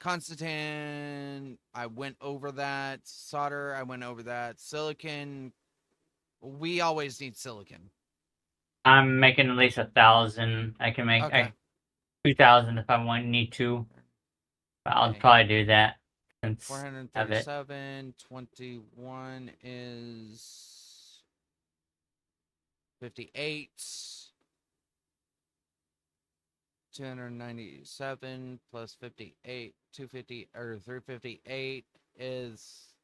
Constantan, I went over that. Solder, I went over that. Silicon, we always need silicon. I'm making at least 1,000. I can make Okay. 2,000 if I need to. But I'll Okay. probably do that since I have it. 437, 21 is 58. 297 plus 58, 250 or 358 is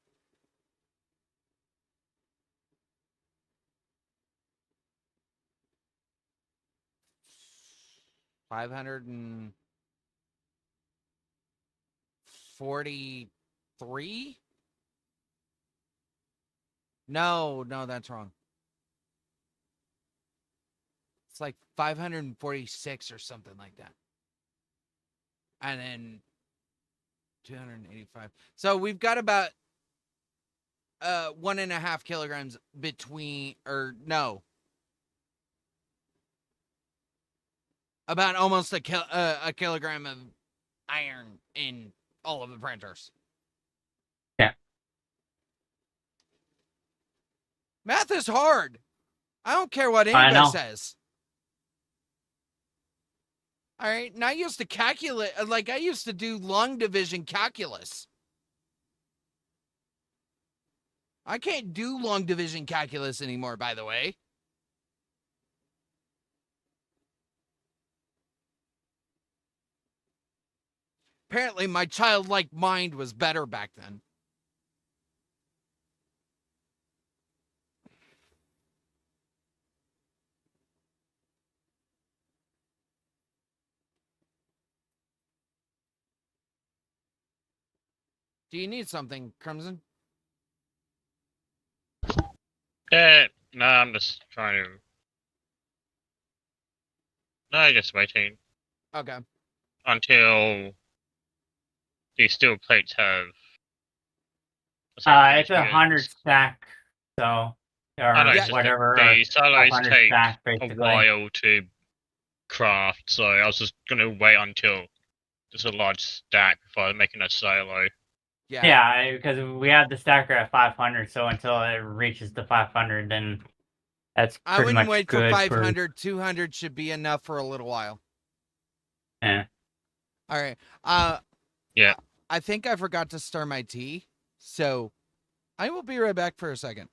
543. No, that's wrong. It's like 546 or something like that. And then 285. So we've got about 1.5 kilograms between, or no, about almost a kilogram of iron in all of the printers. Yeah. Math is hard. I don't care what I anybody know. says. All right, and I used to calculate, like I used to do long division calculus. I can't do long division calculus anymore, by the way. Apparently, my childlike mind was better back then. Do you need something, Crimson? No, I'm just trying to. No, just waiting Okay. until these steel plates have. It's a 100 stack, so or I know, Yeah. it's just that whatever. the or silos 500 take stack, a basically. while to craft, so I was just gonna wait until there's a large stack before making a silo. Yeah. Yeah, because we have the stacker at 500, so until it reaches the 500, then that's I pretty wouldn't much wait for good 500. 200 should be enough for a little while. Yeah. All right. Yeah. I think I forgot to stir my tea, so I will be right back for a second.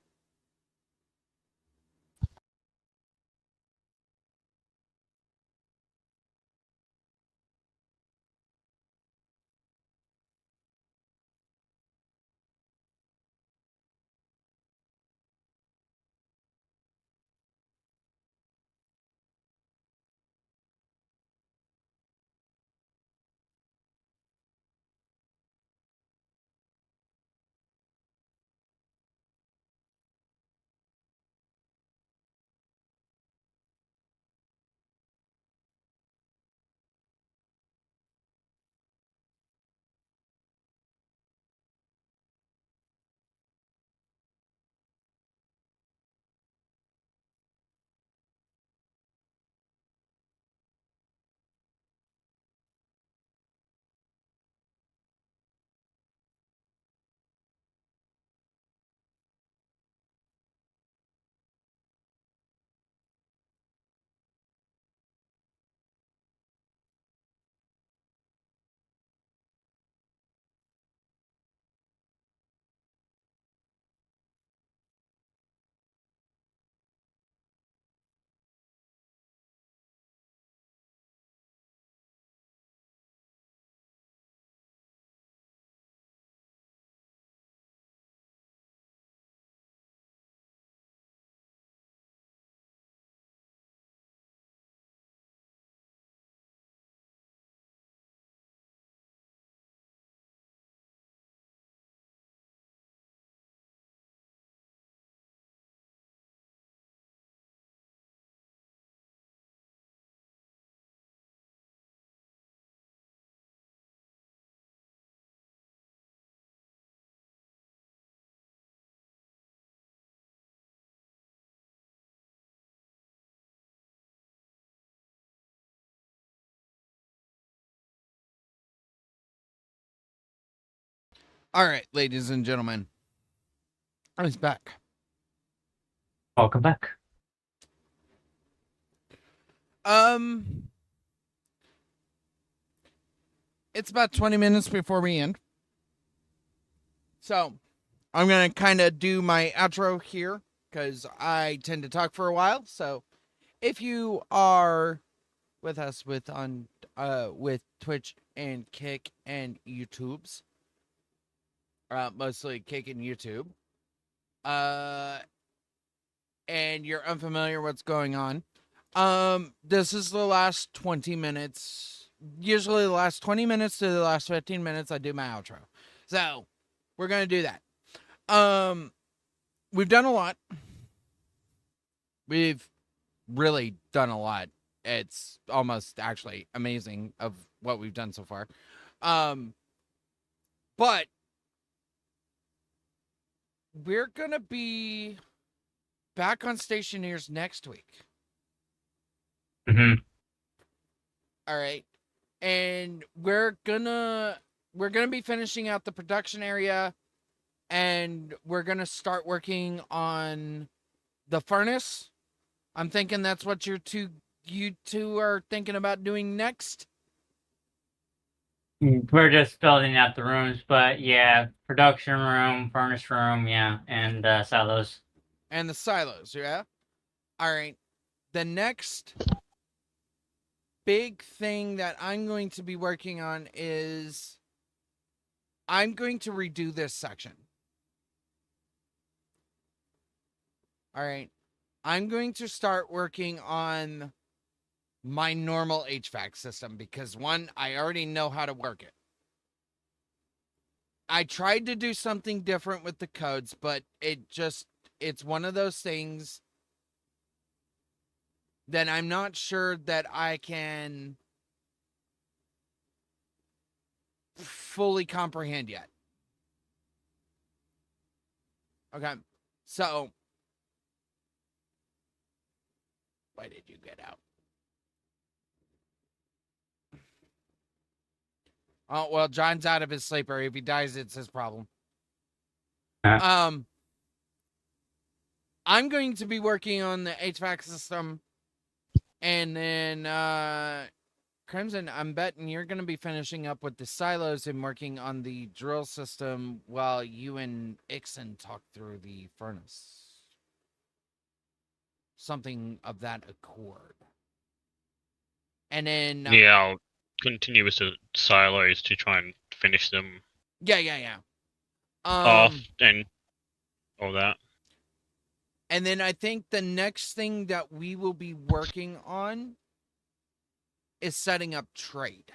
All right, ladies and gentlemen. He's back. Welcome back. It's about 20 minutes before we end. So, I'm going to kind of do my outro here because I tend to talk for a while. So, if you are with us with Twitch and Kick and YouTube's, mostly Kick and YouTube, and you're unfamiliar what's going on, this is the last 20 minutes. Usually the last 20 minutes to the last 15 minutes, I do my outro. So, we're going to do that. We've done a lot. We've really done a lot. It's almost actually amazing of what we've done so far. But we're going to be back on Stationeers next week. Mm-hmm. All right. And we're gonna be finishing out the production area, and we're gonna start working on the furnace. I'm thinking that's what you two are thinking about doing next. We're just building out the rooms, but yeah, production room, furnace room, yeah, and silos. And the silos, yeah? All right. The next big thing that I'm going to be working on is I'm going to redo this section. All right. I'm going to start working on my normal HVAC system because, one, I already know how to work it. I tried to do something different with the codes, but it's one of those things that I'm not sure that I can fully comprehend yet. Okay. So, why did you get out? Oh, well, John's out of his sleeper. If he dies, it's his problem. I'm going to be working on the HVAC system. And then, Crimson, I'm betting you're going to be finishing up with the silos and working on the drill system while you and Ixon talk through the furnace. Something of that accord. And then... Yeah, I'll continue with the silos to try and finish them Yeah. off and all that. And then I think the next thing that we will be working on is setting up trade.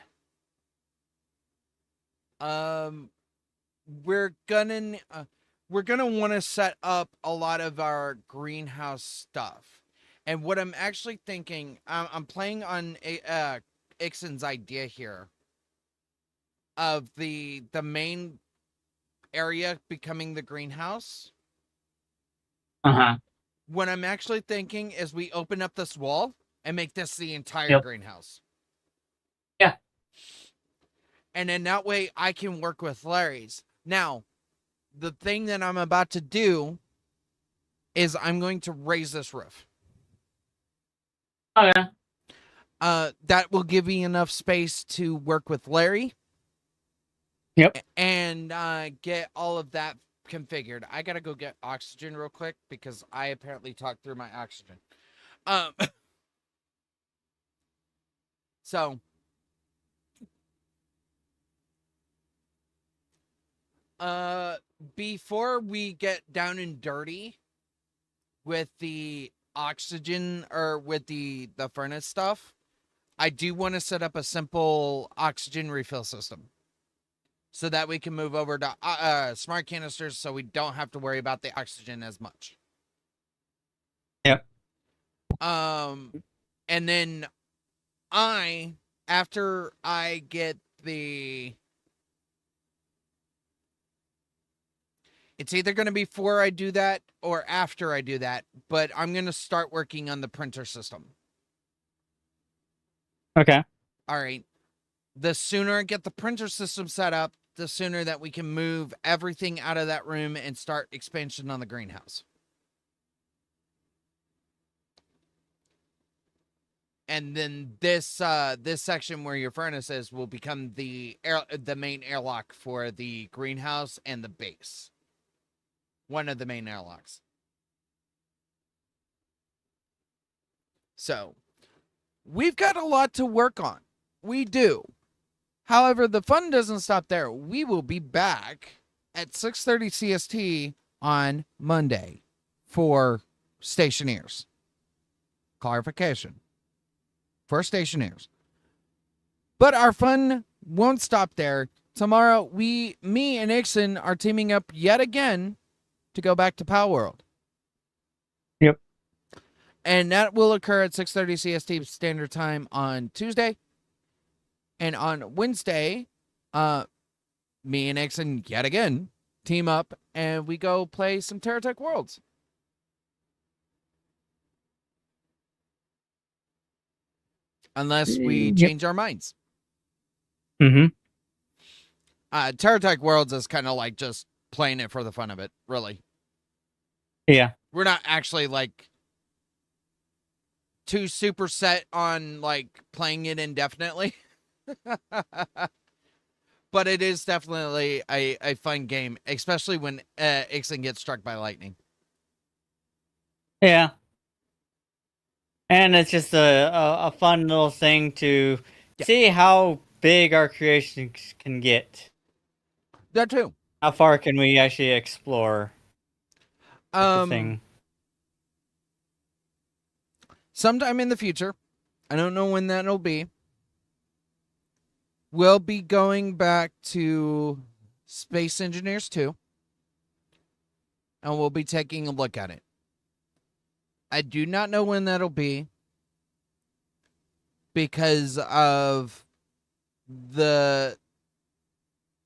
We're gonna want to set up a lot of our greenhouse stuff. And what I'm actually thinking, I'm playing on Ixon's idea here of the main area becoming the greenhouse. Uh-huh. What I'm actually thinking is we open up this wall and make this the entire greenhouse. Yeah. And then that way I can work with Larry's. Now, the thing that I'm about to do is I'm going to raise this roof. Okay. That will give me enough space to work with Larry. Yep. And get all of that configured. I gotta go get oxygen real quick because I apparently talked through my oxygen. So before we get down and dirty with the oxygen or with the furnace stuff, I do want to set up a simple oxygen refill system so that we can move over to smart canisters so we don't have to worry about the oxygen as much. Yep. And then after I get it's either going to be before I do that or after I do that, but I'm going to start working on the printer system. Okay. All right. The sooner I get the printer system set up, the sooner that we can move everything out of that room and start expansion on the greenhouse. And then this section where your furnace is will become the main airlock for the greenhouse and the base. One of the main airlocks. So, we've got a lot to work on. We do. However, the fun doesn't stop there. We will be back at 6:30 CST on Monday for Stationeers. Clarification. For Stationeers. But our fun won't stop there. Tomorrow, me and Ixon are teaming up yet again to go back to Pow World. Yep. And that will occur at 6:30 CST Standard Time on Tuesday. And on Wednesday, me and Ixon yet again team up and we go play some TerraTech Worlds. Unless we change our minds. Mm-hmm. TerraTech Worlds is kind of like just playing it for the fun of it, really. Yeah. We're not actually like too super set on like playing it indefinitely. But it is definitely a fun game, especially when Ixon gets struck by lightning. Yeah. And it's just a fun little thing to see how big our creations can get. That too. How far can we actually explore the thing? Sometime in the future, I don't know when that'll be, we'll be going back to Space Engineers 2, and we'll be taking a look at it. I do not know when that'll be because of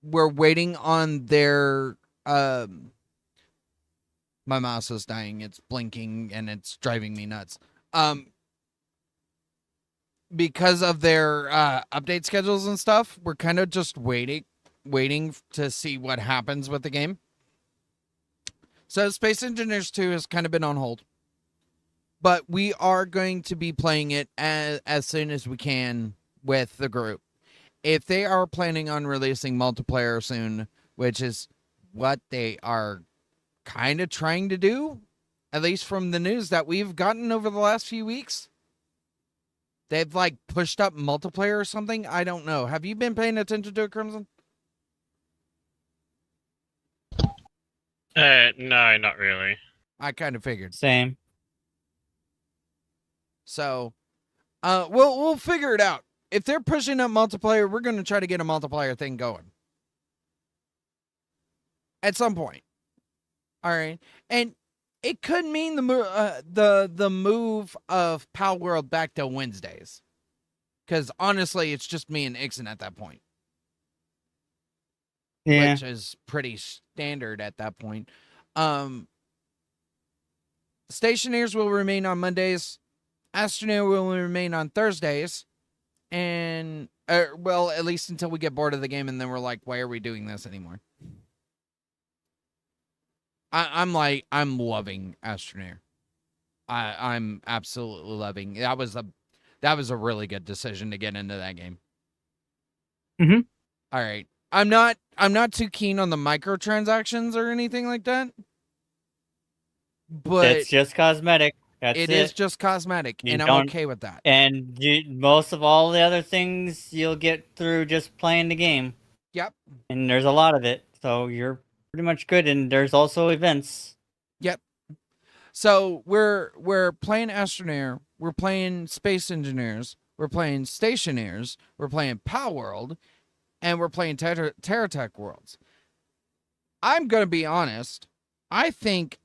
we're waiting on their my mouse is dying, it's blinking and it's driving me nuts. Because of their update schedules and stuff, we're kind of just waiting to see what happens with the game. So Space Engineers 2 has kind of been on hold. But we are going to be playing it as soon as we can with the group. If they are planning on releasing multiplayer soon, which is what they are kind of trying to do, at least from the news that we've gotten over the last few weeks, they've like pushed up multiplayer or something. I don't know. Have you been paying attention to it, Crimson? No, not really. I kind of figured. Same. So, we'll figure it out. If they're pushing up multiplayer, we're going to try to get a multiplayer thing going at some point. All right, and it could mean the move of Pow World back to Wednesdays, because honestly, it's just me and Ixon at that point. Yeah. Which is pretty standard at that point. Stationeers will remain on Mondays. Astronaut will remain on Thursdays. And, well, at least until we get bored of the game and then we're like, why are we doing this anymore? I'm loving Astronaut. I'm absolutely loving. That was a really good decision to get into that game. Mm-hmm. All right. I'm not too keen on the microtransactions or anything like that. But it's just cosmetic. That's it is just cosmetic, and I'm okay with that. And most of all the other things you'll get through just playing the game. Yep. And there's a lot of it, so you're pretty much good. And there's also events. Yep. So we're playing Astronaut, we're playing Space Engineers, we're playing Stationeers, we're playing Pow World, and we're playing TerraTech Worlds. I'm gonna be honest. I think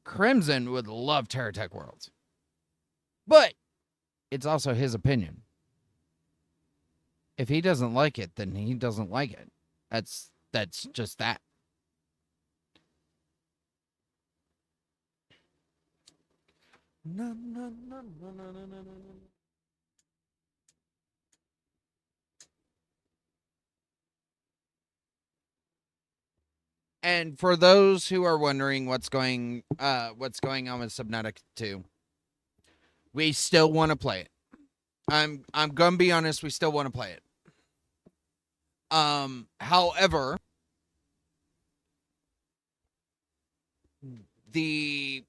Crimson would love TerraTech Worlds. But it's also his opinion. If he doesn't like it, then he doesn't like it. That's just that. No, no, no, no, no, no, no, no. And for those who are wondering what's going on with Subnautica 2, we still want to play it. I'm gonna be honest, we still want to play it. However, the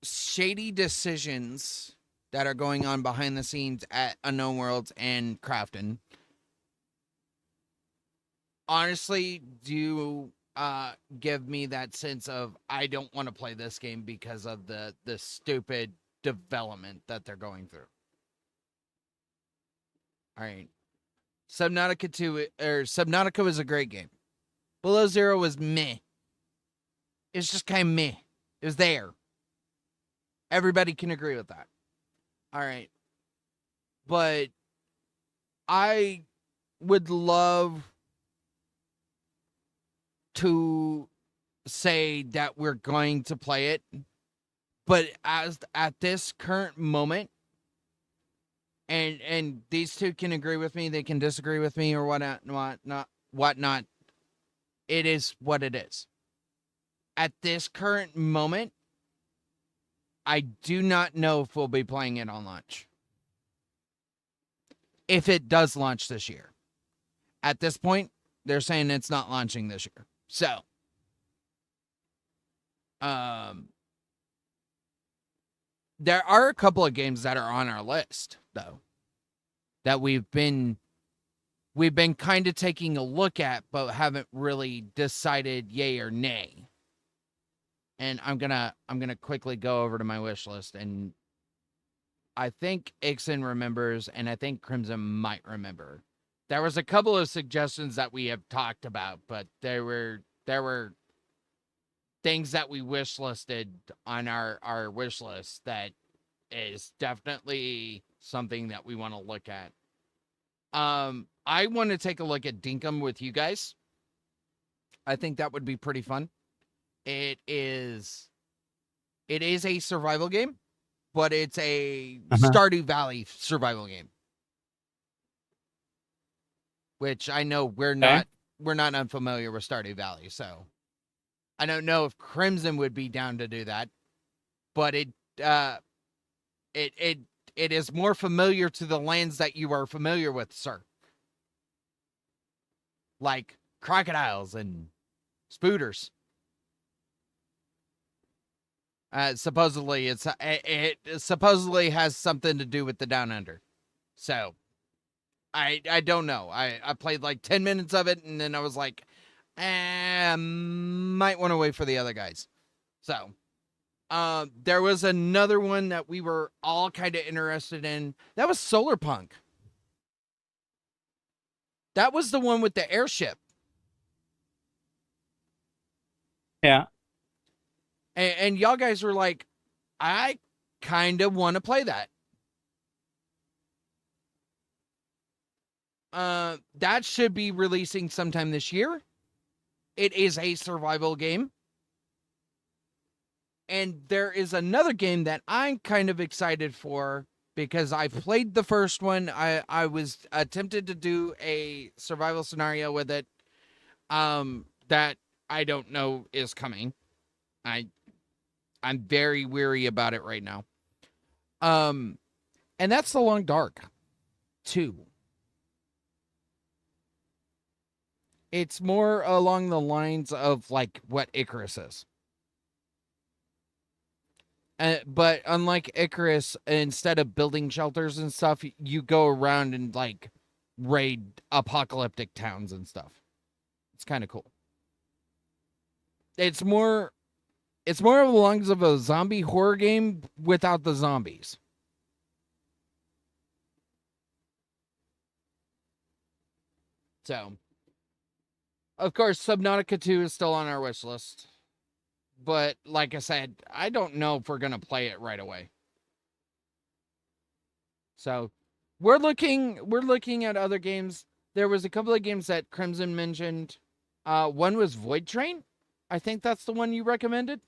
shady decisions that are going on behind the scenes at Unknown Worlds and Crafton honestly do give me that sense of I don't want to play this game because of the stupid development that they're going through. All right. Subnautica 2 or Subnautica was a great game. Below Zero was meh. It's just kind of meh. It was there. Everybody can agree with that. All right. But I would love to say that we're going to play it, but as at this current moment, and these two can agree with me, they can disagree with me or whatnot. It is what it is. At this current moment, I do not know if we'll be playing it on launch. If it does launch this year. At this point, they're saying it's not launching this year. So, there are a couple of games that are on our list, though, that we've been kind of taking a look at, but haven't really decided yay or nay. And I'm gonna quickly go over to my wish list, and I think Ixon remembers, and I think Crimson might remember. There was a couple of suggestions that we have talked about, but there were things that we wish listed on our wish list that is definitely something that we want to look at. I want to take a look at Dinkum with you guys. I think that would be pretty fun. It is a survival game, but it's a Stardew Valley survival game. Which I know we're not unfamiliar with Stardew Valley, so I don't know if Crimson would be down to do that, but it is more familiar to the lands that you are familiar with, sir. Like crocodiles and spooters. Supposedly it supposedly has something to do with the Down Under. So I don't know. I played like 10 minutes of it, and then I was like, might want to wait for the other guys. So, there was another one that we were all kind of interested in. That was Solar Punk. That was the one with the airship. Yeah. And y'all guys were like, I kind of want to play that. That should be releasing sometime this year. It is a survival game. And there is another game that I'm kind of excited for because I played the first one. I was attempted to do a survival scenario with it that I don't know is coming. I'm very weary about it right now. And that's The Long Dark 2. It's more along the lines of like what Icarus is. But unlike Icarus, instead of building shelters and stuff, you go around and like raid apocalyptic towns and stuff. It's kind of cool. It's more along the lines of a zombie horror game without the zombies. So, of course, Subnautica 2 is still on our wish list. But like I said, I don't know if we're going to play it right away. So, we're looking at other games. There was a couple of games that Crimson mentioned. One was Void Train. I think that's the one you recommended.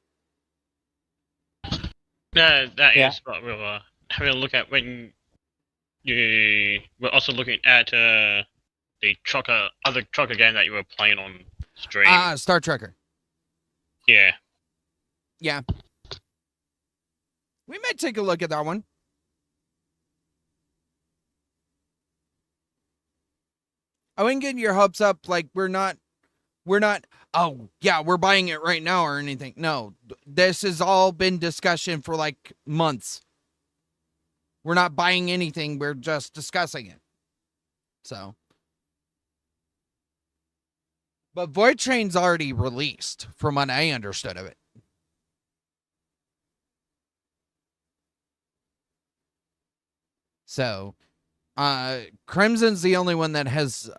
Yeah, that is what we were having a look at when you were also looking at the other trucker game that you were playing on stream. Star Trekker. Yeah. Yeah. We might take a look at that one. I wouldn't get your hopes up. Like we're not, oh yeah, we're buying it right now or anything. No, this has all been discussion for like months. We're not buying anything. We're just discussing it. So. But Void Train's already released from what I understood of it. So, Crimson's the only one that has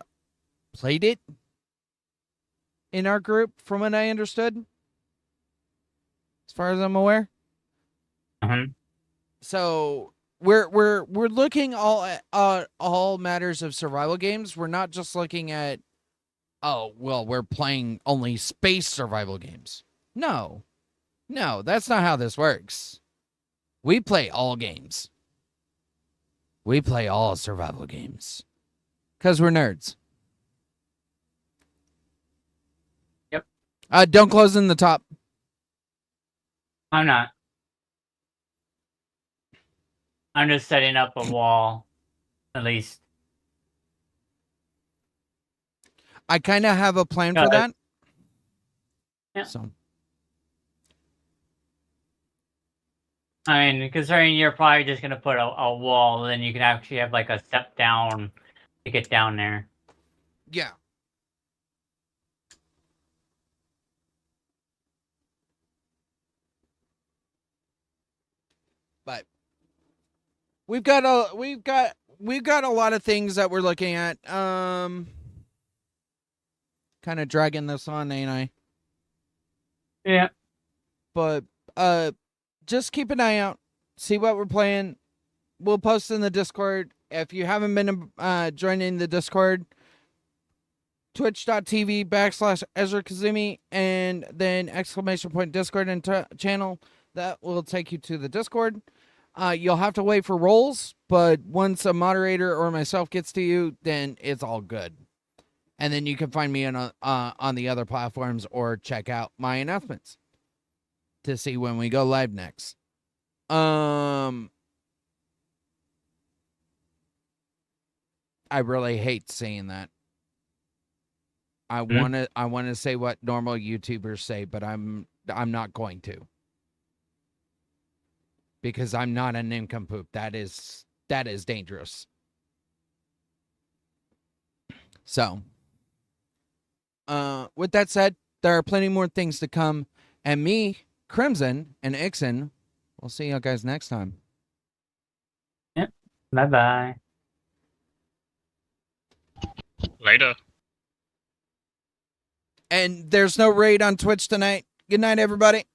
played it in our group, from what I understood, as far as I'm aware. So we're looking all at all matters of survival games. We're not just looking at, oh well, we're playing only space survival games. No, that's not how this works. We play all games. We play all survival games. Because we're nerds. Yep. Don't close in the top. I'm not. I'm just setting up a wall, at least. I kind of have a plan for Yeah. that. Yeah. So. I mean, considering you're probably just gonna put a wall, then you can actually have like a step down to get down there. Yeah. But we've got a lot of things that we're looking at. Kind of dragging this on, ain't I? Yeah. But just keep an eye out. See what we're playing. We'll post in the Discord. If you haven't been joining the Discord, twitch.tv/Ezra Kazumi and then ! Discord and channel. That will take you to the Discord. You'll have to wait for roles, but once a moderator or myself gets to you, then it's all good. And then you can find me on the other platforms or check out my announcements to see when we go live next. I really hate saying that. I want to say what normal YouTubers say, but I'm not going to. Because I'm not a nincompoop. That is dangerous. So, with that said, there are plenty more things to come, and me, Crimson, and Ixen, we'll see you guys next time. Yep. Bye-bye. Later. And there's no raid on Twitch tonight. Good night, everybody.